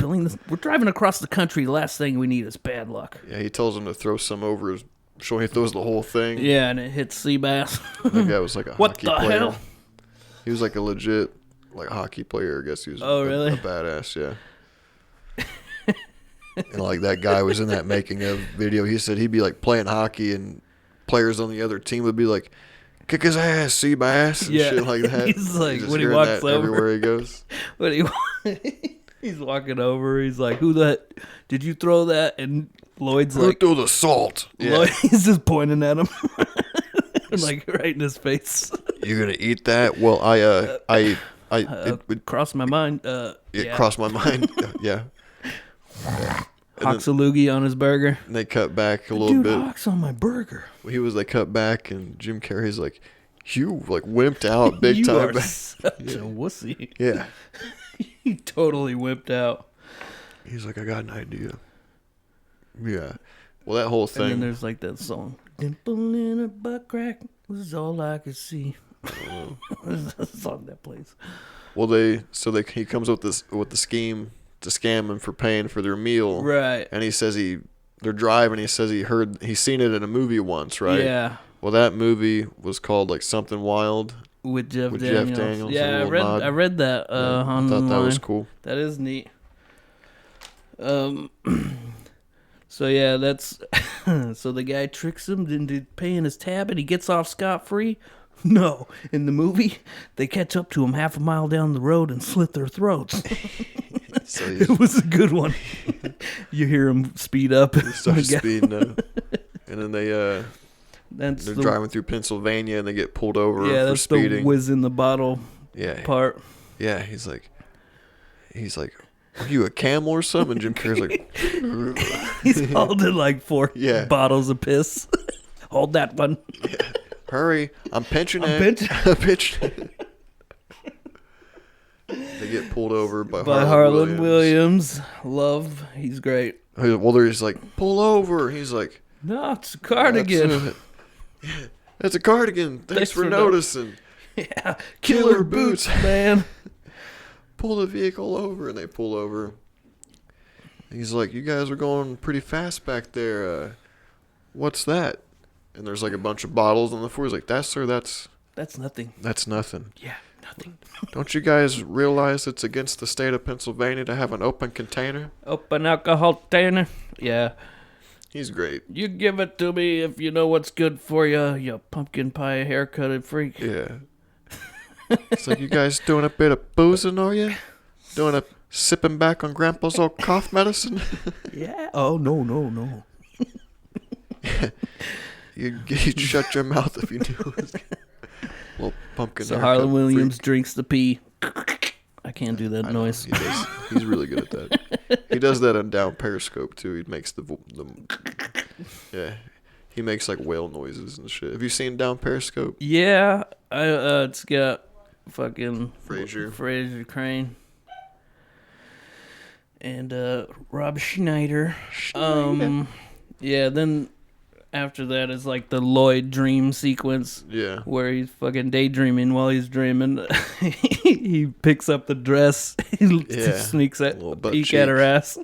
We're driving across the country. The last thing we need is bad luck.
Yeah, he tells him to throw some over his shoulder. He throws the whole thing.
Yeah, and it hits Seabass.
That guy was like a hockey player.
What the hell?
He was like a legit hockey player. I guess he was
really?
a badass, yeah. And like that guy was in that making of video. He said he'd be like playing hockey and players on the other team would be like, kick his ass, see my ass, and shit like that.
He's like,
just
when he
hearing
walks
that
over.
everywhere he goes.
When he's walking over, he's like, did you throw that? And Lloyd's
Who
like,
threw the salt? Yeah.
Lloyd's just pointing at him. Like right in his face.
You gonna eat that? Well, it
crossed my mind.
It crossed my mind. Yeah.
Hawks a loogie on his burger.
And they cut back a little bit.
Hawks on my burger.
They cut back, and Jim Carrey's like, you like wimped out big
you
time.
Are such a wussy.
Yeah.
He totally wimped out.
He's like, I got an idea. Yeah. Well, that whole thing.
And then there's like that song. Dimple in a butt crack was all I could see. There's a song that plays.
Well, he comes up with the scheme to scam him for paying for their meal.
Right.
And he says they're driving. He says he's seen it in a movie once, right?
Yeah.
Well, that movie was called like Something Wild.
With Jeff Daniels. Yeah, I read that online.
I thought that was cool.
That is neat. So yeah, that's so the guy tricks him into paying his tab and he gets off scot-free. No, in the movie, they catch up to him half a mile down the road and slit their throats.
So
it was a good one. You hear him speed up.
He starts speeding up. And then they're driving through Pennsylvania and they get pulled over for speeding.
The whiz in the bottle part.
Yeah, he's like, are you a camel or something? And Jim Carrey's like,
he's holding like 4 bottles of piss. Hold that one.
Yeah. Hurry, I'm pinching it. They get pulled over by
Harlan Williams. Love, he's great.
Well, they're just like, pull over. He's like,
no, it's a cardigan.
It's a cardigan. Thanks for noticing.
Yeah, killer boots, man.
Pull the vehicle over, and they pull over. He's like, you guys are going pretty fast back there. What's that? And there's like a bunch of bottles on the floor. He's like, that's nothing. That's nothing.
Yeah, nothing.
Don't you guys realize it's against the state of Pennsylvania to have an open container?
Open alcohol container? Yeah.
He's great.
You give it to me if you know what's good for you, you pumpkin pie haircutted freak.
Yeah. It's like, you guys doing a bit of boozing, are you? Sipping back on Grandpa's old cough medicine?
Yeah. Oh, no.
You'd shut your mouth if you knew it was little pumpkin.
So Harlan Williams drinks the pee. I can't do that noise.
He does. He's really good at that. He does that on Down Periscope too. He makes he makes like whale noises and shit. Have you seen Down Periscope?
Yeah, it's got fucking
Fraser
Crane and Rob Schneider. Yeah, then after that is like the Lloyd dream sequence.
Yeah.
Where he's fucking daydreaming while he's dreaming. He picks up the dress. He sneaks a peek at her ass.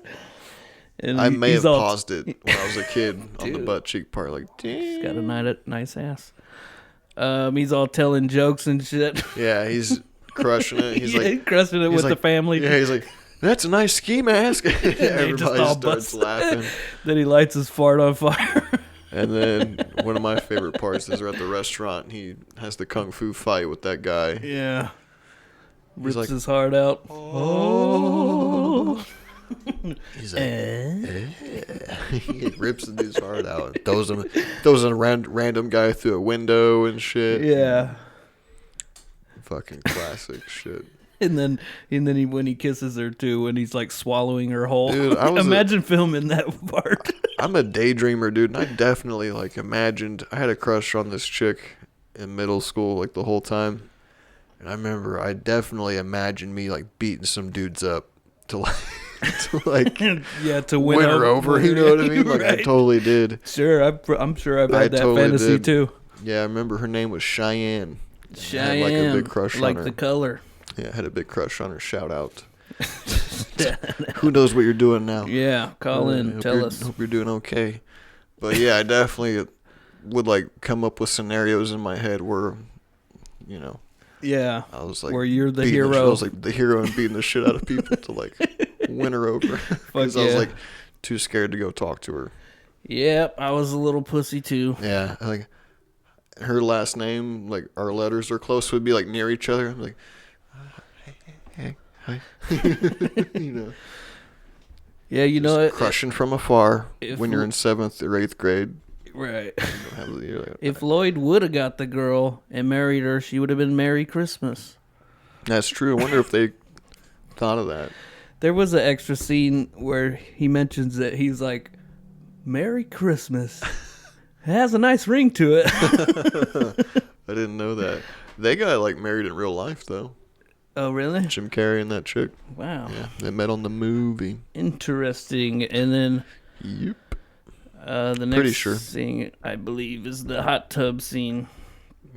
And
I may have paused it when I was a kid on the butt cheek part. Like, damn.
She's got a nice ass. He's all telling jokes and shit.
Yeah, he's crushing it. He's like
crushing it with the family.
Yeah, he's like, that's a nice ski mask. Everybody
just
starts laughing.
Then he lights his fart on fire.
And then one of my favorite parts is they're at the restaurant and he has the kung fu fight with that guy.
Yeah. Rips his heart out. Oh.
He's like, he rips the dude's heart out and throws a random guy through a window and shit.
Yeah.
Fucking classic shit.
And then when he kisses her too, and he's like swallowing her whole.
Dude,
imagine filming that part.
I'm a daydreamer, dude, and I definitely like imagined. I had a crush on this chick in middle school, like the whole time, and I remember I definitely imagined me like beating some dudes up to win her over. You know what I mean? Like right. I totally did.
Sure, I'm sure I've had that totally fantasy too.
Yeah, I remember her name was Cheyenne.
Cheyenne,
I had like a big crush on her.
Like the color.
Yeah, I had a big crush on her. Shout out. Who knows what you're doing now?
Yeah, call in. Tell us.
Hope you're doing okay. But yeah, I definitely would like come up with scenarios in my head where, you know.
Yeah.
I was like,
where you're the hero.
I was like the hero and beating the shit out of people to like win her over. Because I was like too scared to go talk to her.
Yep, I was a little pussy too.
Yeah, like her last name, like our letters are close, would be like near each other. I'm like, hey, hi. You know.
Yeah, you know,
crushing from afar when you're in 7th or 8th grade.
Right.
Like,
if Lloyd would have got the girl and married her, she would have been Merry Christmas.
That's true. I wonder if they thought of that.
There was an extra scene where he mentions that he's like, Merry Christmas. It has a nice ring to it.
I didn't know that. They got like married in real life though.
Oh, really?
Jim Carrey and that chick.
Wow.
Yeah, they met on the movie.
Interesting. And then
yep.
The next scene, I believe, is the hot tub scene.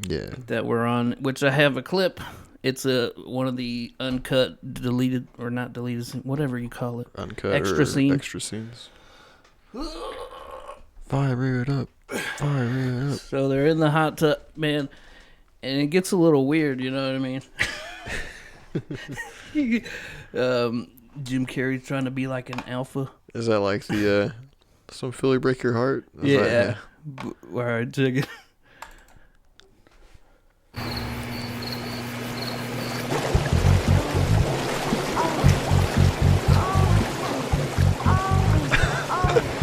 Yeah.
That we're on, which I have a clip. It's one of the uncut, deleted, or not deleted, whatever you call it.
Uncut
extra scene.
Extra scenes. Fire it up. Fire it up.
So they're in the hot tub, man, and it gets a little weird, you know what I mean? Jim Carrey's trying to be like an alpha.
Is that like the some Philly break your heart?
Yeah. All right, check it.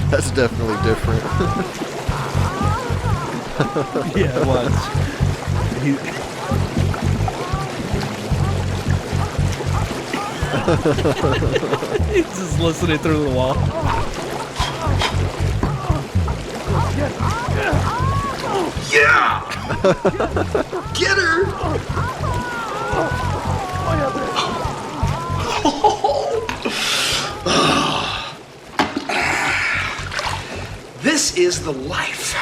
That's definitely different.
Yeah, watch. He's just listening through the wall.
Yeah! Get her! This is the life.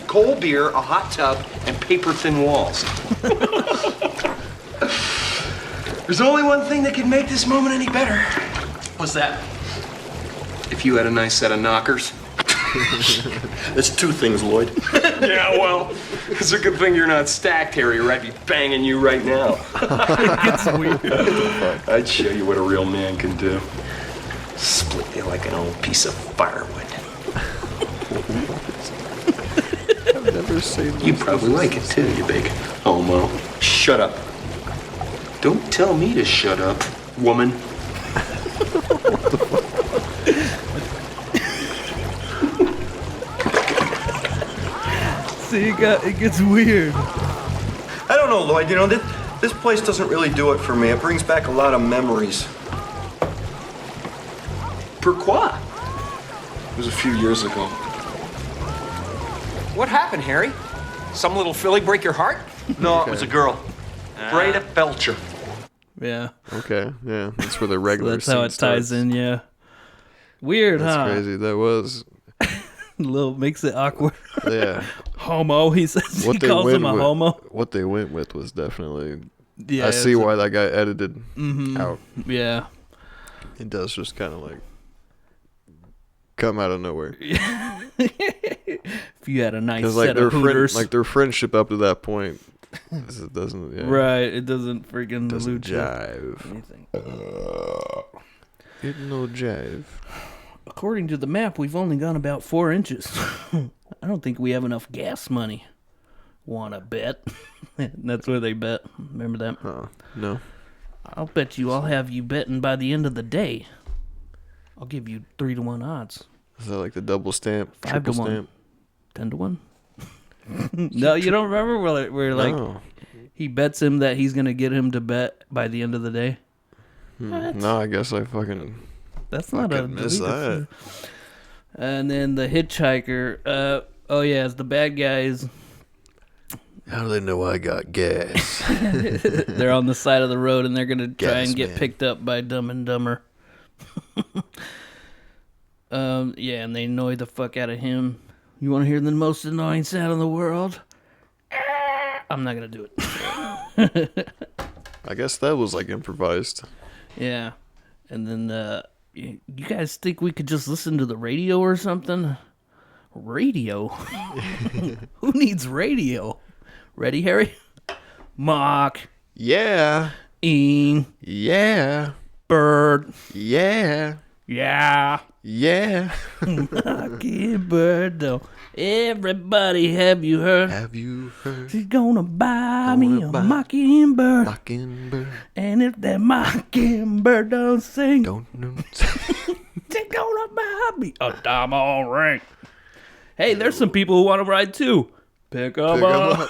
Cold beer, a hot tub, and paper-thin walls. There's only one thing that can make this moment any better. What's that? If you had a nice set of knockers.
That's two things, Lloyd.
Yeah, well, it's a good thing you're not stacked, Harry, or I'd be banging you right now.
It gets weird.
I'd show you what a real man can do. Split you like an old piece of firewood.
I've never seen this.
You probably like it too, you big homo. Shut up. Don't tell me to shut up, woman.
See, it gets weird.
I don't know, Lloyd. You know, this place doesn't really do it for me. It brings back a lot of memories.
Pourquoi?
It was a few years ago.
What happened, Harry? Some little filly break your heart?
No, it was a girl.
Breda Belcher.
Yeah.
Okay, yeah. That's where the regular
So that's how it ties in, yeah. Weird,
That's
huh?
crazy. That was...
makes it awkward.
Yeah.
Homo, he says. He calls him a homo.
What they went with was definitely...
Yeah,
I see why that guy edited out.
Yeah.
It does just kind of like... come out of nowhere.
If you had a nice
like
set of Hooters.
their friendship up to that point, it doesn't. Yeah.
Right, it doesn't freaking
doesn't
jive.
It no jive.
According to the map, we've only gone about 4 inches. I don't think we have enough gas money. Wanna bet? That's where they bet. Remember that?
No.
I'll bet you. I'll have you betting by the end of the day. I'll give you 3-1 odds.
Is that like the double stamp,
5
triple
to 1,
stamp?
10 to 1. No, you don't remember where like
No.
he bets him that he's gonna get him to bet by the end of the day.
No, I guess I fucking.
That's not a
miss that.
And then the hitchhiker. Oh yeah, it's the bad guys.
How do they know I got gas?
They're on the side of the road and they're gonna try
Gas
and get
man.
picked up by Dumb and Dumber. Yeah, and they annoy the fuck out of him. You want to hear the most annoying sound in the world? I'm not gonna do it.
I guess that was like improvised.
Yeah, and then you guys think we could just listen to the radio or something? Radio? Who needs radio? Ready, Harry? Mark.
Yeah.
Ing.
Yeah.
Mockingbird.
Yeah.
Yeah.
Yeah.
Mockingbird, though. Everybody, have you heard?
Have you heard?
She's gonna buy me a mockingbird.
Mockingbird.
And if that mockingbird don't sing,
Don't know.
she's gonna buy me a diamond ring. Hey, there's some people who want to ride too. Pick 'em up.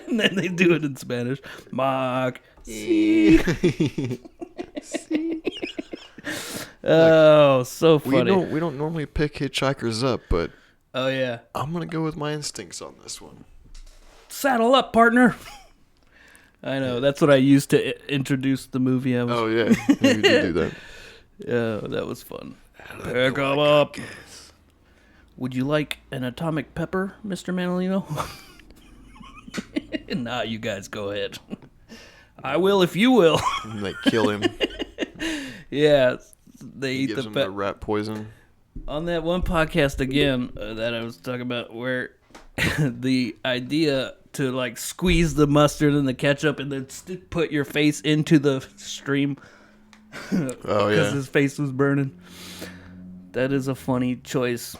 And then they do it in Spanish. Mock. Oh, so funny.
We don't normally pick hitchhikers up, but
Oh, yeah.
I'm gonna go with my instincts on this one.
Saddle up, partner. I know. That's what I used to introduce the movie.
Oh yeah, you did do that.
Yeah, that was fun. Pick 'em up. Would you like an atomic pepper, Mr. Manolino? Nah, you guys go ahead. I will if you will.
And they kill him.
Yeah, they eat
Gives him the rat poison.
On that one podcast again that I was talking about, where the idea to like squeeze the mustard and the ketchup and then put your face into the stream.
Oh yeah,
because his face was burning. That is a funny choice.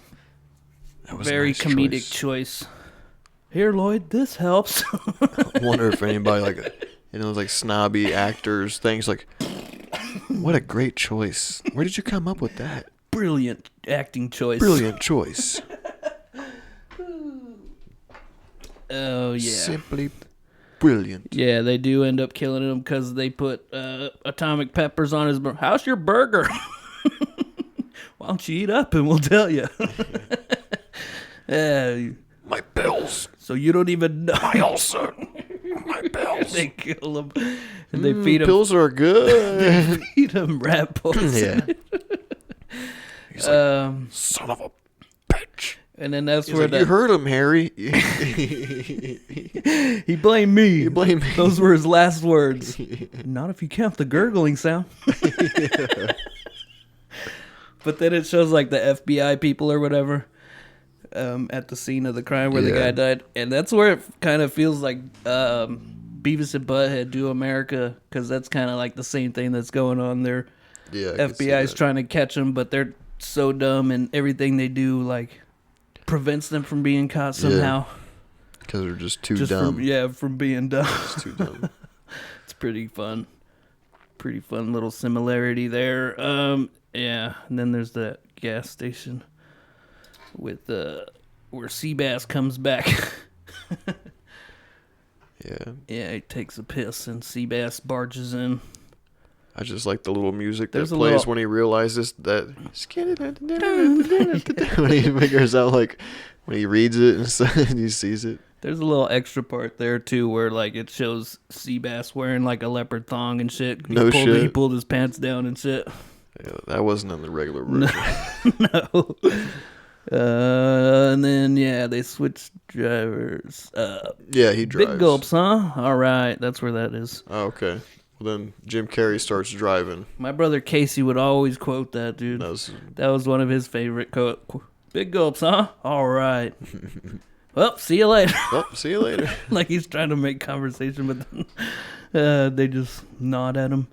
That was
Very
a nice
comedic choice. Here, Lloyd, this helps.
I wonder if anybody like snobby actors things like, what a great choice. Where did you come up with that?
Brilliant acting choice.
Brilliant choice.
Oh, yeah.
Simply brilliant.
Yeah, they do end up killing him because they put atomic peppers on his burger. How's your burger? Why don't you eat up and we'll tell you.
My bells.
So you don't even know.
My ulcer. My bells.
They kill him and they feed him.
Pills are good.
They feed him rat poison.
Yeah. He's like, son of a bitch.
And then that's
He's
where
like, you heard him, Harry.
He blamed me.
You blame me.
Those were his last words. Not if you count the gurgling sound. But then it shows like the FBI people or whatever at the scene of the crime where the guy died. And that's where it kind of feels like Beavis and Butthead Do America, because that's kind of like the same thing that's going on there.
Yeah,
FBI's trying to catch them, but they're so dumb and everything they do like prevents them from being caught somehow.
Because they're just too dumb.
From being dumb.
It's too dumb.
It's pretty fun. Pretty fun little similarity there. Yeah, and then there's that gas station with where Seabass comes back. Yeah, he takes a piss and Seabass barges in.
I just like the little music that
There's a
plays
little-
when he realizes that when he figures out, like, when he reads it and he sees it.
There's a little extra part there too where like it shows Seabass wearing like a leopard thong and shit. He pulled his pants down and shit.
Yeah, that wasn't in the regular version.
No. And then they switch drivers.
Yeah, he drives.
Big gulps, huh? All right, that's where that is.
Oh, okay. Well, then Jim Carrey starts driving.
My brother Casey would always quote that, dude. That was one of his favorite quotes. Big gulps, huh? All right. Well, see you later.
Well, see you later.
Like he's trying to make conversation, but then, they just nod at him.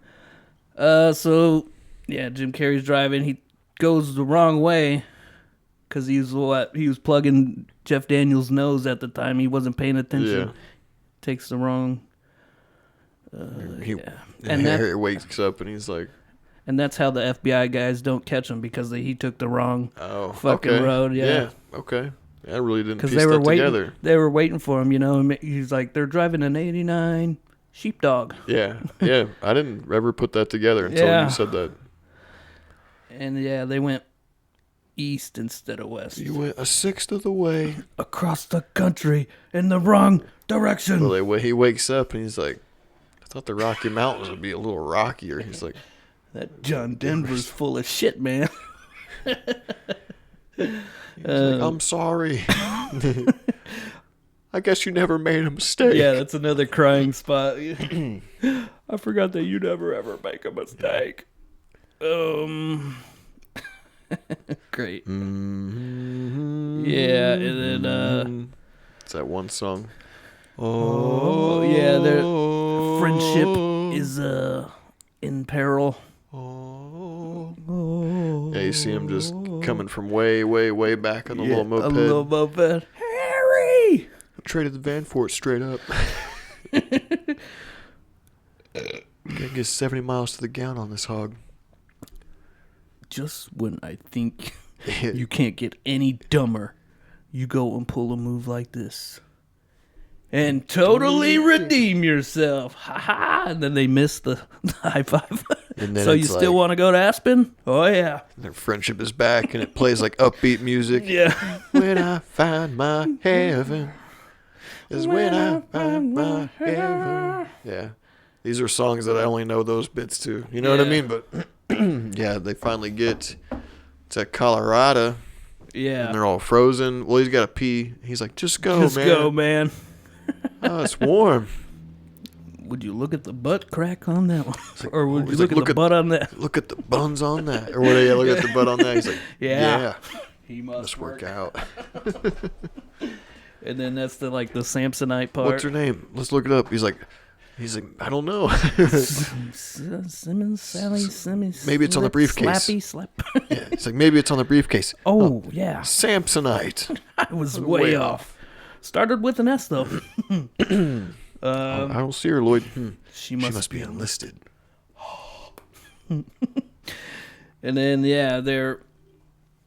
So Jim Carrey's driving. He goes the wrong way because he was plugging Jeff Daniels' nose at the time. He wasn't paying attention.
Yeah.
Takes the wrong.
And Harry wakes up and he's like,
and that's how the FBI guys don't catch him because he took the wrong fucking
okay.
road.
Yeah. Okay. I really didn't piece
they were
that together.
They were waiting for him, and he's like, they're driving an '89 sheepdog.
Yeah. I didn't ever put that together until you said that.
And they went east instead of west.
You went a sixth of the way
across the country in the wrong direction.
Well, he wakes up and he's like, I thought the Rocky Mountains would be a little rockier. He's like,
that John Denver's full of shit, man.
He's like, I'm sorry. I guess you never made a mistake.
Yeah, that's another crying spot. I forgot that you never ever make a mistake. Great.
Mm-hmm.
Yeah, and then
it's that one song.
Oh yeah, their friendship is in peril.
Oh. Yeah, you see him just coming from way, way, way back on the little moped.
A little moped. Harry!
Traded the van for it straight up. Gotta get 70 miles to the gallon on this hog.
Just when I think you can't get any dumber, you go and pull a move like this. And totally redeem yourself. Ha ha! And then they miss the high five.
And then
so you still want to go to Aspen? Oh, yeah.
Their friendship is back, and it plays like upbeat music.
Yeah.
When I find my heaven is when I find my heaven. Yeah. These are songs that I only know those bits to. You know what I mean? But, yeah, they finally get to Colorado.
Yeah.
And they're all frozen. Well, he's got to pee. He's like, just go,
Just
man.
go, man.
Oh, it's warm.
Would you look at the butt crack on that one?
Like,
or would you
he's
look
like,
at the butt on that?
Look at the buns on that. Or what? Yeah, look at the butt on that. He's like, yeah.
He must
work out.
And then that's the Samsonite part.
What's her name? Let's look it up. He's like, I don't know.
Simmons, Sally, Simmons.
Maybe it's on the briefcase.
Slappy, slap.
Yeah, it's like maybe it's on the briefcase.
Oh, yeah.
Samsonite.
I was way off. Started with an S though.
I don't see her, Lloyd.
She must
be enlisted.
And then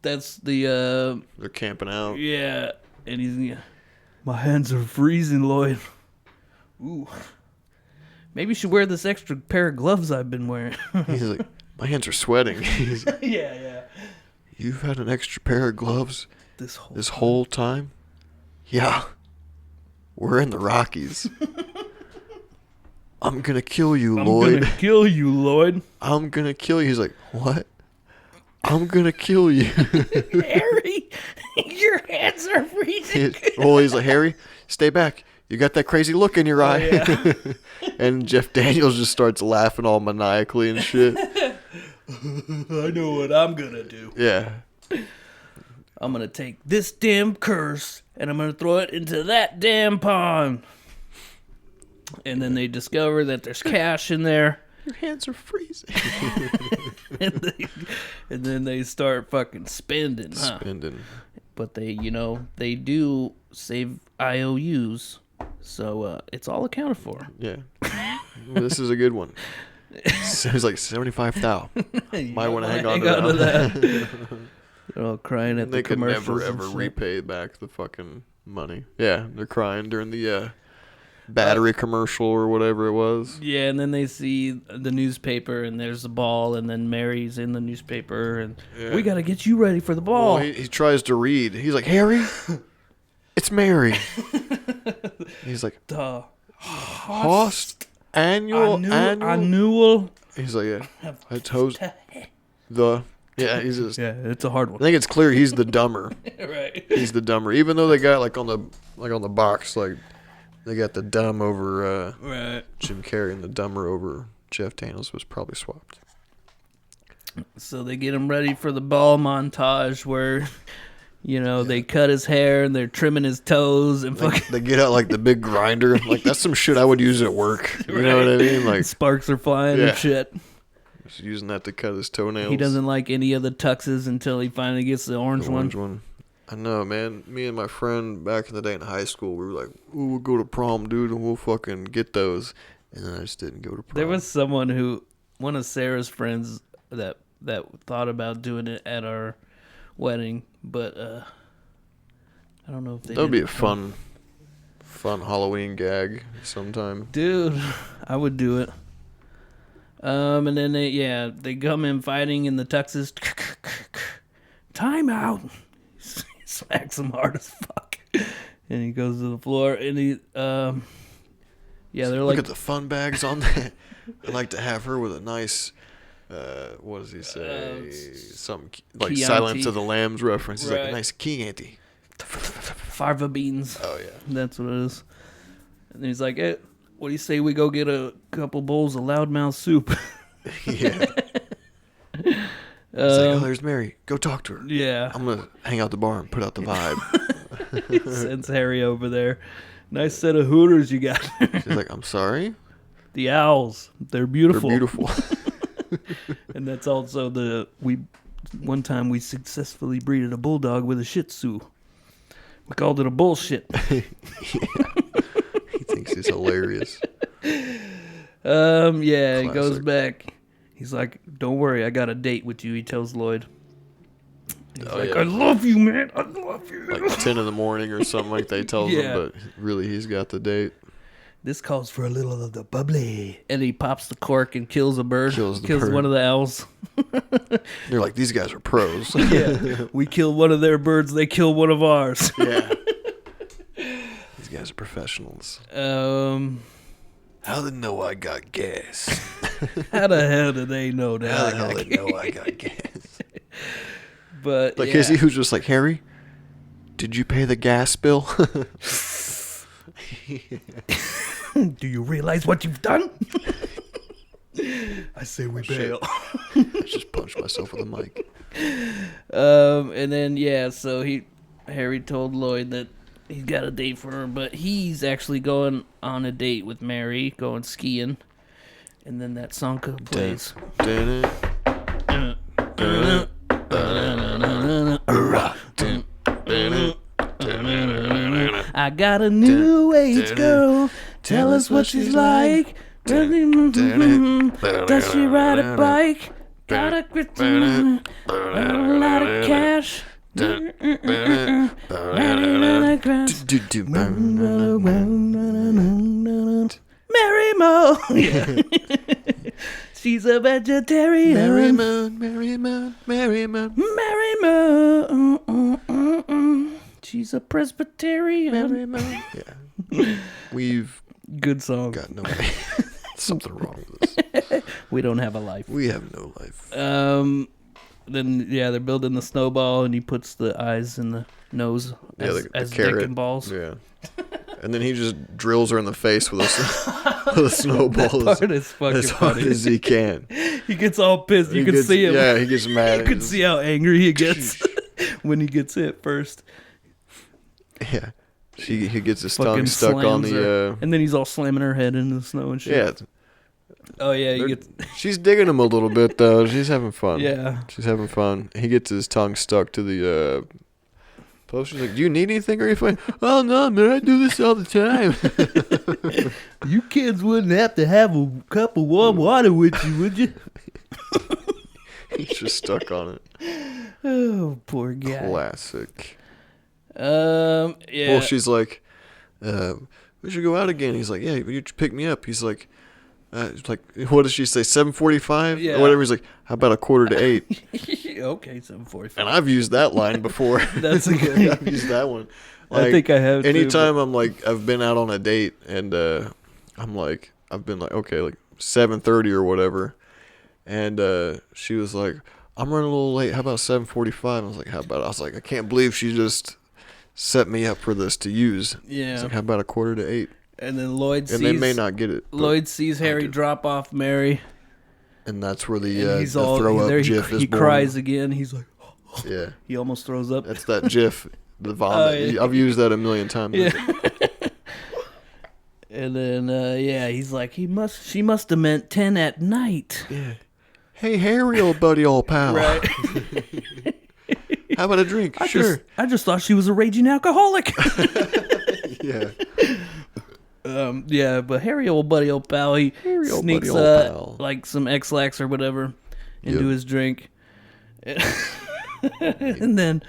that's the
They're camping out.
yeah, and he's my hands are freezing, Lloyd. Ooh. Maybe you should wear this extra pair of gloves I've been wearing.
He's like, my hands are sweating. He's like,
yeah.
You've had an extra pair of gloves
This
whole time? Yeah. We're in the Rockies. I'm gonna kill you, Lloyd.
I'm gonna kill you, Lloyd.
I'm gonna kill you. He's like, what? I'm gonna kill you.
Harry, your hands are freezing.
He's like, Harry, stay back. You got that crazy look in your eye.
Yeah.
And Jeff Daniels just starts laughing all maniacally and shit.
I know what I'm gonna do.
Yeah.
I'm gonna take this damn curse and I'm gonna throw it into that damn pond. And then they discover that there's cash in there.
Your hands are freezing.
and then they start fucking spending, huh?
Spending.
But they do save IOUs. So it's all accounted for.
Yeah. Well, this is a good one. So it's like 75,000. Might want to hang on to that.
They're all crying at the commercials.
They could never, ever repay back the fucking money. Yeah, they're crying during the battery commercial or whatever it was.
Yeah, and then they see the newspaper, and there's the ball, and then Mary's in the newspaper, and we got to get you ready for the ball.
Well, he tries to read. He's like, Harry, it's Mary. He's like,
the
Host annual. He's like, yeah, it's host the. Yeah, he's just.
Yeah, it's a hard one.
I think it's clear he's the dumber.
Right.
He's the dumber, even though they got on the box, like they got the dumb over
right.
Jim Carrey, and the dumber over Jeff Daniels was probably swapped.
So they get him ready for the ball montage where, they cut his hair and they're trimming his toes and fucking.
They get out like the big grinder. Like that's some shit I would use at work. You know what I mean? Like
sparks are flying and shit.
Just using that to cut his toenails.
He doesn't like any of the tuxes until he finally gets the orange one.
I know, man. Me and my friend back in the day in high school, we were like, "Ooh, we'll go to prom, dude, and we'll fucking get those." And then I just didn't go to prom.
There was one of Sarah's friends that thought about doing it at our wedding, but I don't know if they.
That would be a fun Halloween gag sometime.
Dude, I would do it. And then they come in fighting in the tuxes. Time out. He smacks him hard as fuck. And he goes to the floor and he they're
Look at the fun bags on that. I'd like to have her with a nice what does he say? Something like
Chianti.
Silence of the Lambs reference. He's like a
Right.
nice Chianti.
Farva beans.
Oh yeah.
That's what it is. And he's like, hey, what do you say we go get a couple bowls of loudmouth soup?
Yeah. He's like, there's Mary. Go talk to her.
Yeah.
I'm going to hang out the bar and put out the vibe.
He sends Harry over there. Nice set of Hooters you got.
She's like, I'm sorry?
The owls. They're beautiful.
They're beautiful.
And that's also one time we successfully breeded a bulldog with a Shih Tzu. We called it a bullshit.
He thinks he's hilarious.
Yeah, he goes
Classic.
back. He's like, "Don't worry, I got a date with you." He tells Lloyd. He's like,
yeah.
"I love you, man. I love you."
Like 10 in the morning or something like they tells
Yeah.
him, but really he's got the date.
This calls for a little of the bubbly. And he pops the cork and kills a bird.
Kills the
kills
bird.
one of the owls.
They're like, these guys are pros.
Yeah, we kill one of their birds. They kill one of ours.
Yeah. These guys are professionals.
How
How they know I got gas?
the hell do they know that?
How the hell they know I got gas?
But
Like,
yeah.
is he who's just like, Harry, did you pay the gas bill?
Do you realize what you've done? I say we bail.
I just punched myself with a mic.
And then so Harry told Lloyd that he's got a date for her, but he's actually going on a date with Mary, going skiing. And then that song plays. I got a new age girl. Tell us what she's like. Does she ride a bike? Got a lot of cash. Mary Mo. Yeah. She's a vegetarian.
Mary Moon, Mary Moon, Mary Moon.
Mary Mo. She's a Presbyterian.
Mary Moon. Yeah. We've
Good song.
got no way. Something wrong with us.
We don't have a life.
We have no life.
Then they're building the snowball, and he puts the eyes in the nose as dick
carrot.
and balls.
Yeah. And then he just drills her in the face with a snowball
That part is fucking
as hard
funny.
as he can.
He gets all pissed. You can see him.
Yeah, he gets mad.
You can see how angry he gets when he gets hit first.
Yeah. He gets his
Fucking
tongue stuck on
slams
the.
her. And then he's all slamming her head into the snow and shit.
Yeah.
Oh yeah, he gets.
She's digging him a little bit though. She's having fun.
Yeah.
She's having fun. He gets his tongue stuck to the post. She's like, "Do you need anything? Or are you fine?" "Oh no, man, I do this all the time."
You kids wouldn't have to have a cup of warm water with you, would you?
He's just stuck on it.
Oh, poor guy.
Classic.
Yeah.
Well, she's like, "We should go out again." He's like, "Yeah, you should pick me up." He's like, what does she say? 7:45
Yeah.
or whatever. He's like, "How about 7:45?"
Okay, 7:45.
And I've used that line before.
That's a good.
I've used that one.
I think I have.
Anytime I'm like, I've been out on a date and I'm like, I've been like, okay, like 7:30 or whatever, and she was like, "I'm running a little late. How about 7:45?" I was like, "How about?" I was like, I can't believe she just set me up for this to use.
Yeah.
It's like, how about 7:45?
And then Lloyd sees.
And they may not get it. but
Lloyd sees Harry drop off Mary.
And that's where the
And he's
the
all
throw up
there.
GIF is
He
born.
cries again. He's like,
Yeah.
he almost throws up.
That's that GIF, the vomit.
Yeah.
I've used that a million times.
Yeah. And then he's like, she must have meant 10 at night.
Yeah. Hey, Harry, old buddy, old pal.
Right.
How about a drink? Sure.
I just thought she was a raging alcoholic.
Yeah.
But Harry, old buddy, old pal, he
Harry, old
sneaks
buddy, old pal.
like some X-Lax or whatever into
Yep.
his drink. And then,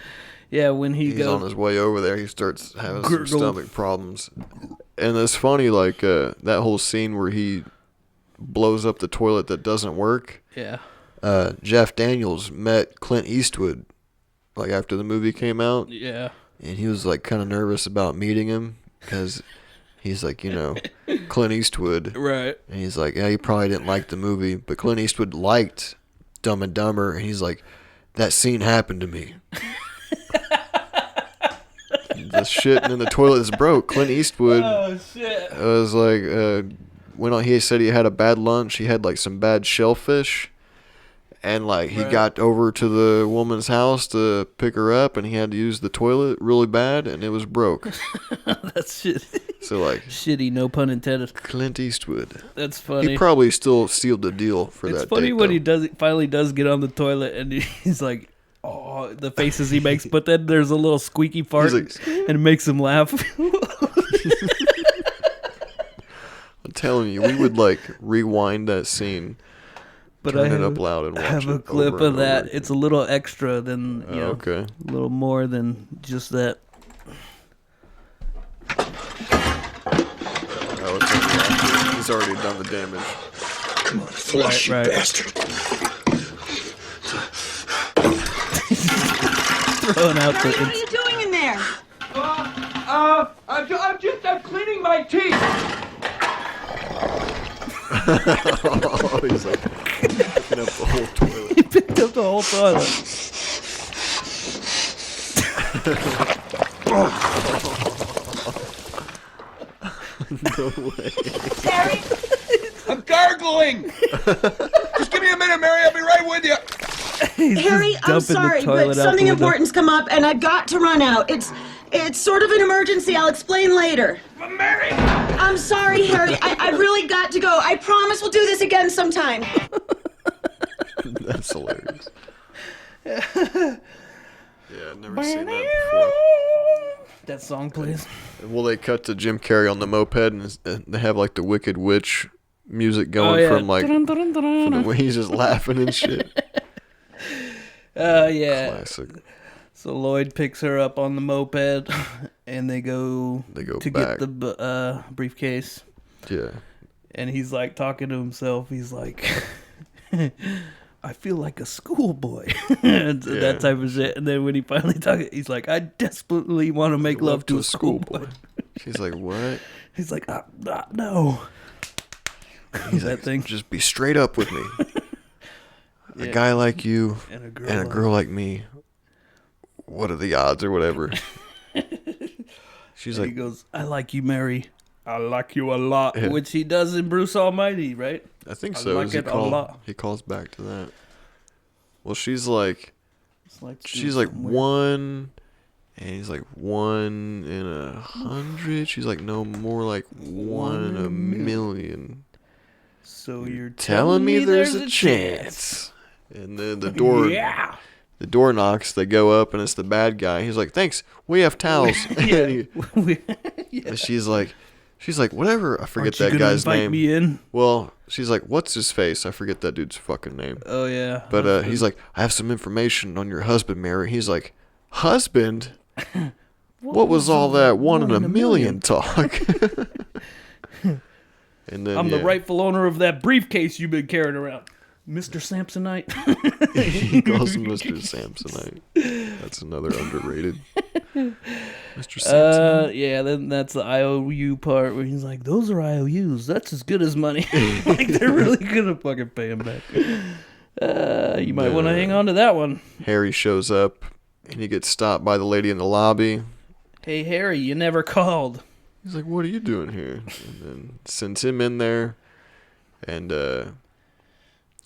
when
He's
goes
on his way over there, he starts having
Gurgle.
some stomach problems. And it's funny, like, that whole scene where he blows up the toilet that doesn't work.
Yeah.
Jeff Daniels met Clint Eastwood, like, after the movie came out.
Yeah.
And he was, like, kind of nervous about meeting him because he's like, Clint Eastwood.
Right.
And he's like, yeah, he probably didn't like the movie. But Clint Eastwood liked Dumb and Dumber. And he's like, that scene happened to me. The shit in the toilet is broke. Clint Eastwood was like, he said he had a bad lunch. He had like some bad shellfish. And like he got over to the woman's house to pick her up and he had to use the toilet really bad and it was broke.
That's shit.
So like
Shitty, no pun intended.
Clint Eastwood.
That's funny.
He probably still sealed the deal for that.
It's funny
date,
when
though.
he finally does get on the toilet and he's like, oh, the faces he makes, but then there's a little squeaky fart
like,
and it makes him laugh.
I'm telling you, we would like rewind that scene,
But
turn
I
it up loud and watch
have a
it
clip
over
of
and
that.
over again.
It's a little extra than, you know,
okay.
a little more than just that.
Oh, it's okay. He's already done the damage.
Come on, flush,
Right.
you bastard.
Throwing out the...
What are you doing in there?
I'm just cleaning my teeth.
Oh, he's like picking up the whole toilet.
He picked up the whole toilet.
No way.
Harry?
I'm gargling. Just give me a minute, Mary. I'll be right with you.
Harry, I'm sorry, but something important's come up, and I've got to run out. It's sort of an emergency. I'll explain later.
But Mary!
I'm sorry, Harry. I really got to go. I promise we'll do this again sometime.
That's hilarious. Yeah, I've never seen that before.
That song plays.
Well, they cut to Jim Carrey on the moped, and they have like the Wicked Witch music going
yeah.
from like from the way he's just laughing and shit.
Yeah.
Classic.
So Lloyd picks her up on the moped, and they go to
back.
get the briefcase.
Yeah.
And he's like talking to himself. He's like, I feel like a schoolboy. That type of shit. And then when he finally talks, he's like, I desperately want to make love to a schoolboy.
She's like, what?
He's like, no.
He's
that
like,
thing.
just be straight up with me. A guy like you and a girl like me. What are the odds or whatever? She's
and
like,
he goes, I like you, Mary. I like you a lot,
Yeah.
which he does in Bruce Almighty, right?
I think
I
so.
like it a lot.
He calls back to that. Well, she's like
like
she's like
somewhere.
1, and he's like 1 in 100. She's like no more like 1 in a million.
So you're
Telling me there's a chance. And then the door, the door knocks. They go up, and it's the bad guy. He's like, "Thanks, we have towels." And she's like, "Whatever." I forget
Aren't you
that
gonna
guy's
invite
name.
me in?
Well, she's like, "What's his face?" I forget that dude's fucking name.
Oh yeah.
But he's like, "I have some information on your husband, Mary." He's like, "Husband? What was all that 1 in a million talk?" And then
I'm the rightful owner of that briefcase you've been carrying around, Mr. Samsonite.
He calls him Mr. Samsonite. That's another underrated. Mr. Samsonite.
Yeah, then that's the IOU part where he's like, those are IOUs. That's as good as money. Like, they're really gonna fucking pay him back. You might want to hang on to that one.
Harry shows up, and he gets stopped by the lady in the lobby.
Hey, Harry, you never called.
He's like, "What are you doing here?" And then sends him in there, and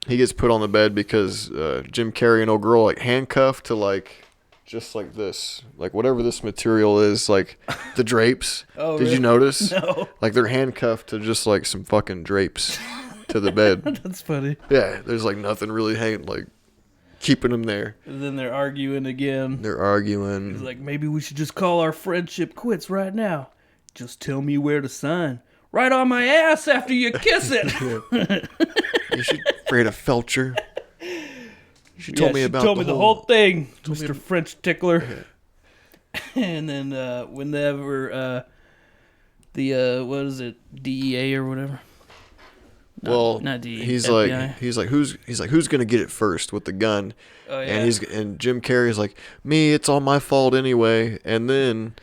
he gets put on the bed because Jim Carrey and old girl like handcuffed to like just like this, like whatever this material is, like the drapes.
Oh,
Did
really?
you notice?
No.
Like they're handcuffed to just like some fucking drapes to the bed.
That's funny.
Yeah, there's like nothing really hanging, like keeping them there.
And then they're arguing again.
They're arguing.
He's like, maybe we should just call our friendship quits right now. Just tell me where to sign. Right on my ass after you kiss it.
You should afraid of Felcher. She told me about
the whole thing, Mr.
me-
French tickler. And then whenever the what is it, DEA or whatever?
Well,
not DEA.
he's
FBI.
like who's gonna get it first with the gun?
Oh, yeah.
And Jim Carrey's like, me, it's all my fault anyway. And then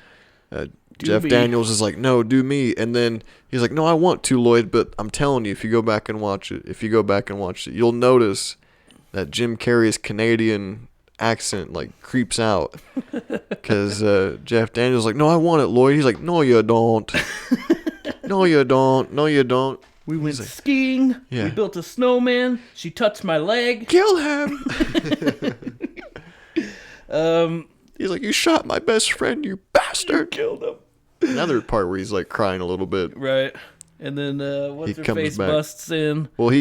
Jeff
me.
Daniels is like, no, do me. And then he's like, no, I want to, Lloyd, but I'm telling you, if you go back and watch it, you'll notice that Jim Carrey's Canadian accent like creeps out because Jeff Daniels is like, no, I want it, Lloyd. He's like, no, you don't. No, you don't. No, you don't.
We went skiing.
Yeah.
We built a snowman. She touched my leg.
Kill him. He's like, you shot my best friend, you bastard.
Killed him.
Another part where he's like crying a little bit.
Right. And then what's her face
back.
busts in.
Well,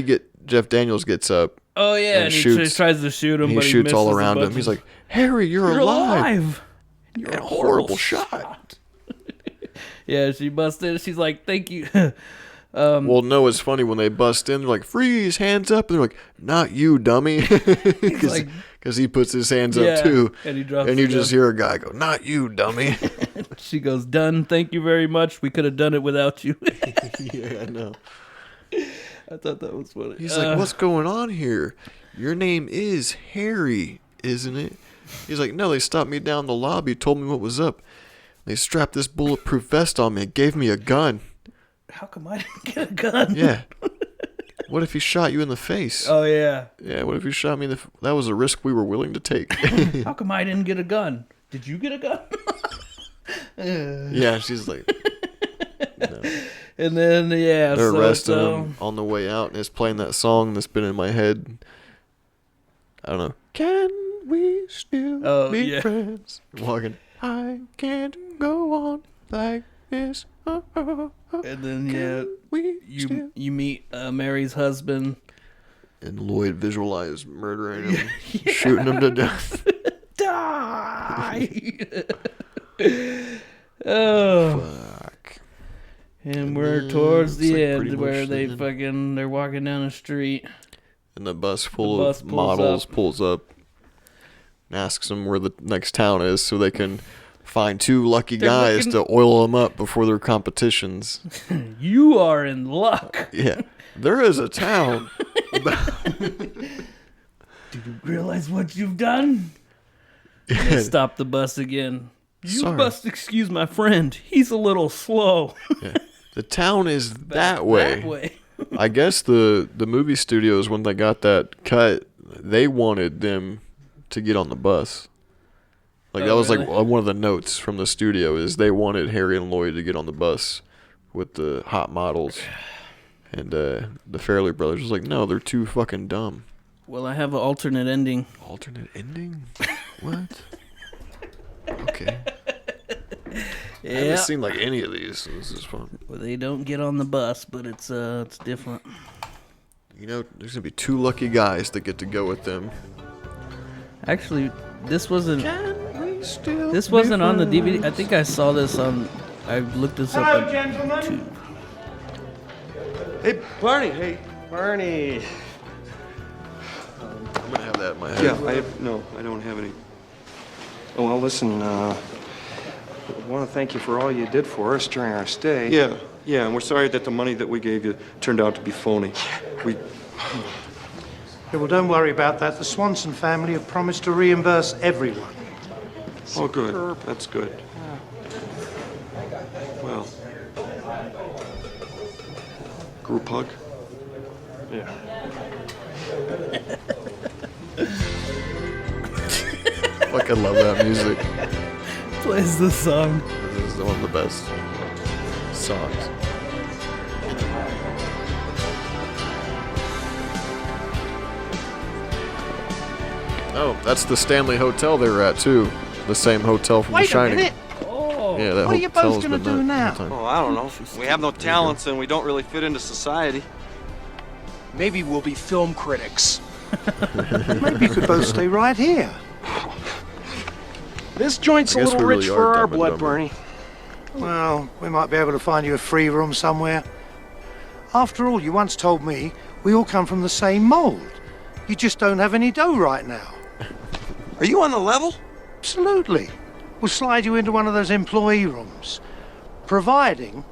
Jeff Daniels gets up.
Oh yeah, and he tries to shoot him, but he
shoots all
misses
around him. He's like, "Harry, you're alive.
You're
a horrible shot."
Yeah, she busts in. She's like, "Thank you."
Well, no, it's funny when they bust in. They're like, "Freeze, hands up!" And they're like, "Not you, dummy," because he puts his hands up too,
and he drops.
And you just hear a guy go, "Not you, dummy."
She goes, "Done. Thank you very much. We could have done it without you."
Yeah, I know.
I thought that was funny.
He's like, "What's going on here? Your name is Harry, isn't it?" He's like, "No, they stopped me down the lobby, told me what was up. They strapped this bulletproof vest on me and gave me a gun."
How come I didn't get a gun?
Yeah. What if he shot you in the face?
Oh, yeah.
Yeah, what if he shot me in the That was a risk we were willing to take.
How come I didn't get a gun? Did you get a gun?
Yeah, she's like... No.
And then, yeah,
they're arresting him on the way out, and it's playing that song that's been in my head. I don't know. Can we still be friends? Walking, I can't go on like this.
And then, you meet Mary's husband.
And Lloyd visualized murdering him, shooting him to death.
Die! Oh.
Fuck.
And we're towards the end where they're walking down the street.
And the bus full of models pulls up and asks them where the next town is so they can find two lucky guys to oil them up before their competitions.
You are in luck.
Yeah. There is a town.
Do you realize what you've done? And they stop the bus again. You must excuse my friend. He's a little slow.
Yeah. The town is that way.
That way.
I guess the movie studios, when they got that cut, they wanted them to get on the bus. Like that was really? Like one of the notes from the studio is they wanted Harry and Lloyd to get on the bus with the hot models. And the Farrelly brothers was like, no, they're too fucking dumb.
Well, I have an alternate ending.
Alternate ending? What? Okay. I haven't seen like any of these, so this is fun.
Well, they don't get on the bus, but it's different.
You know, there's gonna be two lucky guys that get to go with them.
Actually, this wasn't on the DVD. I think I saw this on. I looked this up on YouTube.
Hey, Barney. Hey, Barney.
I'm gonna have that in my head.
Yeah, I don't have any. Oh, well, listen, I want to thank you for all you did for us during our stay. Yeah, and we're sorry that the money that we gave you turned out to be phony.
Yeah, well, don't worry about that. The Swanson family have promised to reimburse everyone.
Oh, good. That's good. Well, group hug?
Yeah.
Fucking love that music.
Plays the song.
This is one of the best songs. Oh, that's the Stanley Hotel they were at too. The same hotel from The Shining.
Wait a minute.
Oh.
Yeah, that
What are you
hotel's
both gonna
been
do now?
Oh, I don't know. We have no talents and we don't really fit into society.
Maybe we'll be film critics.
Maybe you could both stay right here.
This joint's
I
a
guess
little
we
rich
really
for
are
our
Dumb and
blood,
Dumber.
Bernie.
Well, we might be able to find you a free room somewhere. After all, you once told me we all come from the same mold. You just don't have any dough right now.
Are you on the level?
Absolutely. We'll slide you into one of those employee rooms. Providing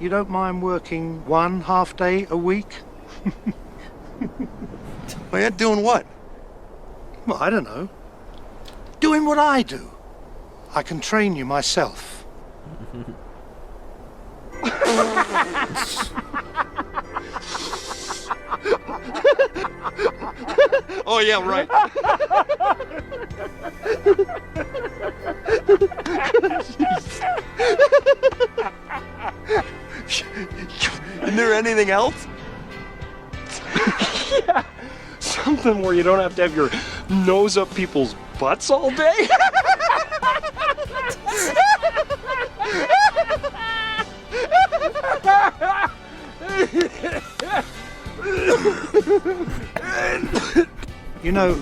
you don't mind working 1 half day a week.
Well, yeah, doing what?
Well, I don't know. Doing what I do. I can train you myself.
Oh, yeah, right. Isn't there anything else?
Yeah, something where you don't have to have your nose up people's butts all day.
You know,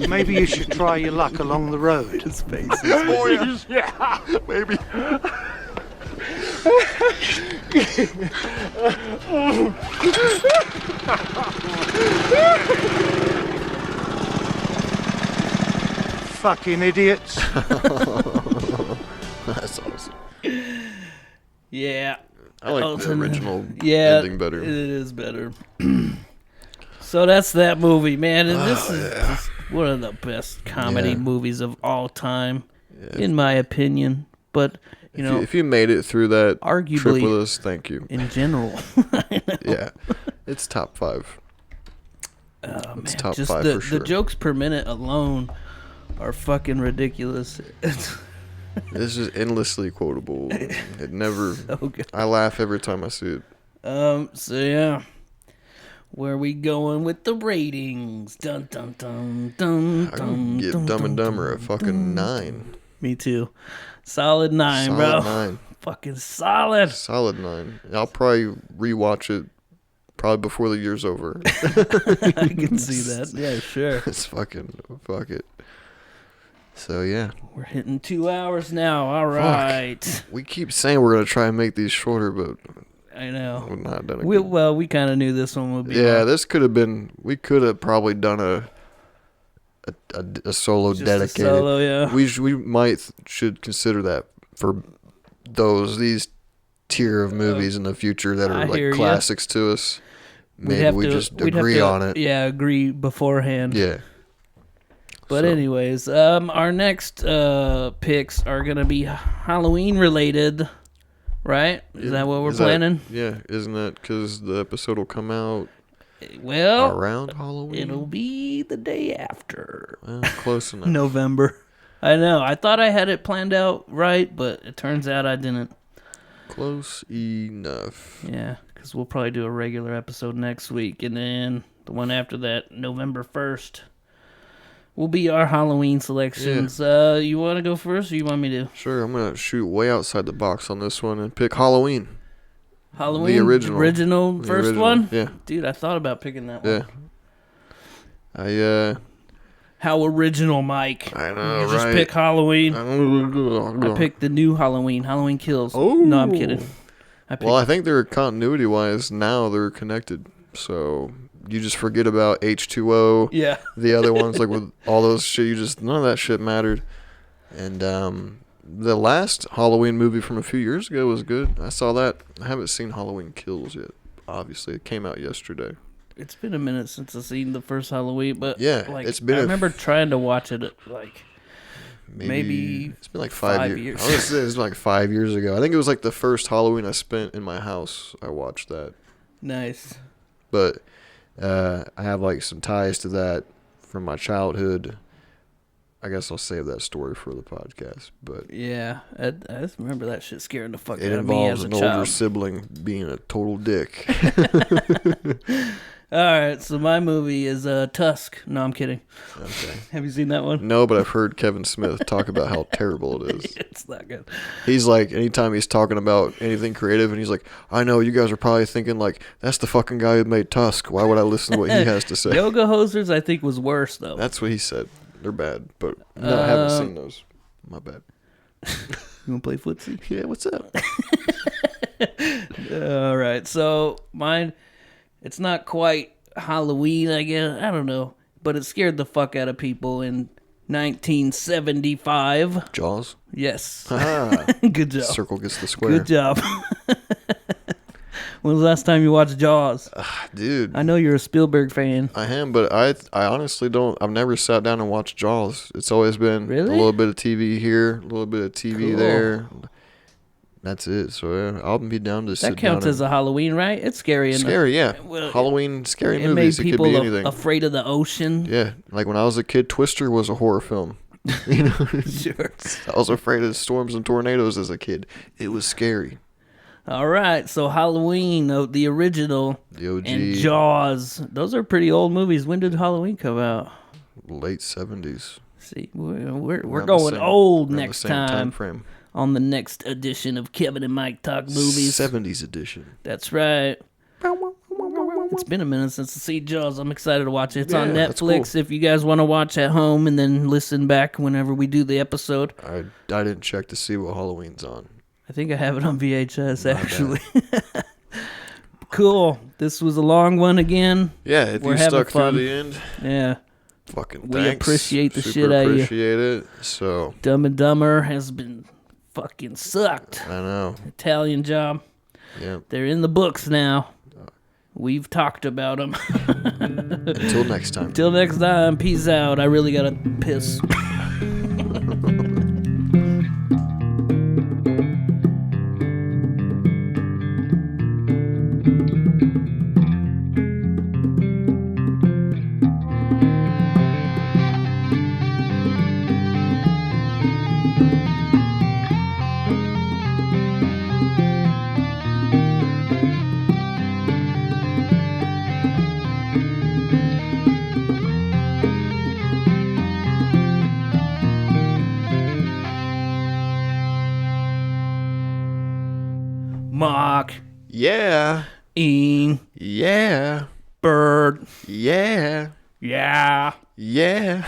maybe you should try your luck along the road.
His face.
Oh, yeah. Maybe.
Fucking idiots.
That's awesome.
Yeah.
I like the original
yeah,
ending better.
It is better. So that's that movie, man. And this is just one of the best comedy movies of all time, in my opinion. But, you know,
if you made it through that
arguably,
trip with us, thank you.
In general.
Yeah. It's top 5. It's top
just
5 for sure.
The jokes per minute alone are fucking ridiculous.
This is endlessly quotable. It never.
So good.
I laugh every time I see it.
So yeah, where we going with the ratings? Dun dun dun dun
I
dun.
can get
dun,
Dumb and
dun,
Dumber a fucking 9.
Me too. Solid 9,
Solid
bro.
9.
Fucking solid.
Solid 9. I'll probably rewatch it probably before the year's over.
I can see that. Yeah, sure.
It's fuck it. So yeah,
we're hitting 2 hours now. All right.
Fuck. We keep saying we're gonna try and make these shorter, but
I know
we're not done.
We kind of knew this one would be.
Yeah,
long.
this could have been. We could have probably done a solo
Just
dedicated.
A solo, yeah.
We should consider that for these tier of movies in the future that are like classics to us. Maybe we just agree on it.
Yeah, agree beforehand.
Yeah.
But anyways, our next picks are gonna be Halloween related, right? Is that what we're planning?
Yeah, isn't that because the episode will come out?
Well,
around Halloween.
It'll be the day after.
Well, close enough.
November. I know. I thought I had it planned out right, but it turns out I didn't.
Close enough.
Yeah, because we'll probably do a regular episode next week, and then the one after that, November 1st. Will be our Halloween selections.
Yeah.
You want to go first, or you want me to?
Sure, I'm going to shoot way outside the box on this one and pick Halloween.
Halloween?
The original.
The first one?
Yeah.
Dude, I thought about picking that one.
Yeah.
How original, Mike.
I know,
you just pick Halloween.
I
picked the new Halloween. Halloween Kills.
Oh.
No, I'm kidding.
I think they're continuity-wise now they're connected. So you just forget about H2O.
Yeah.
The other ones, like with all those shit, none of that shit mattered. And the last Halloween movie from a few years ago was good. I saw that. I haven't seen Halloween Kills yet. Obviously, it came out yesterday.
It's been a minute since I've seen the first Halloween, but
yeah, it's been.
I remember trying to watch it maybe
it's been like 5 years. I was saying it's like 5 years ago. I think it was like the first Halloween I spent in my house. I watched that.
Nice.
But I have like some ties to that from my childhood. I guess I'll save that story for the podcast. But
yeah, I just remember that shit scaring the fuck out
it
of me as
involves
a
an
child.
older sibling being a total dick.
All right, so my movie is Tusk. No, I'm kidding.
Okay.
Have you seen that one?
No, but I've heard Kevin Smith talk about how terrible it is.
It's not good.
He's like, anytime he's talking about anything creative, and he's like, I know you guys are probably thinking like, that's the fucking guy who made Tusk. Why would I listen to what he has to say?
Yoga Hosers, I think, was worse though.
That's what he said. They're bad, but no, I haven't seen those. My bad.
You want to play footsie?
Yeah, what's up?
All right, so mine, it's not quite Halloween, I guess. I don't know, but it scared the fuck out of people in 1975.
Jaws?
Yes.
Ah,
good job.
Circle gets the square.
Good job. When was the last time you watched Jaws?
Dude.
I know you're a Spielberg fan.
I am, but I honestly don't. I've never sat down and watched Jaws. It's always been a little bit of TV here, a little bit of TV there. That's it. So yeah, I'll be down to sit down.
That counts as a Halloween, right? It's scary.
Scary, yeah.
Well,
Halloween scary
it
movies.
Made
it could be anything.
people afraid of the ocean.
Yeah, like when I was a kid, Twister was a horror film. You know,
sure.
I was afraid of storms and tornadoes as a kid. It was scary.
All right, so Halloween, the original,
the OG,
and Jaws. Those are pretty old movies. When did Halloween come out?
Late 70s.
See, we're going old next time
frame.
On the next edition of Kevin and Mike Talk Movies.
70s edition.
That's right. It's been a minute since I seen Jaws. I'm excited to watch it. It's on
Yeah, that's
Netflix
cool.
if you guys want to watch at home and then listen back whenever we do the episode.
I didn't check to see what Halloween's on.
I think I have it on VHS, actually. Cool. This was a long one again.
Yeah, if
We're
you
having
stuck
fun.
through the end,
Yeah.
fucking
We
thanks.
appreciate the
Super
shit out of you.
appreciate it. So,
Dumb and Dumber has been fucking sucked.
I know.
Italian Job.
Yeah.
They're in the books now. We've talked about them.
Until next time.
Till next time, peace out. I really gotta piss. Mark.
Yeah.
Ing.
Yeah.
Bird.
Yeah.
Yeah.
Yeah.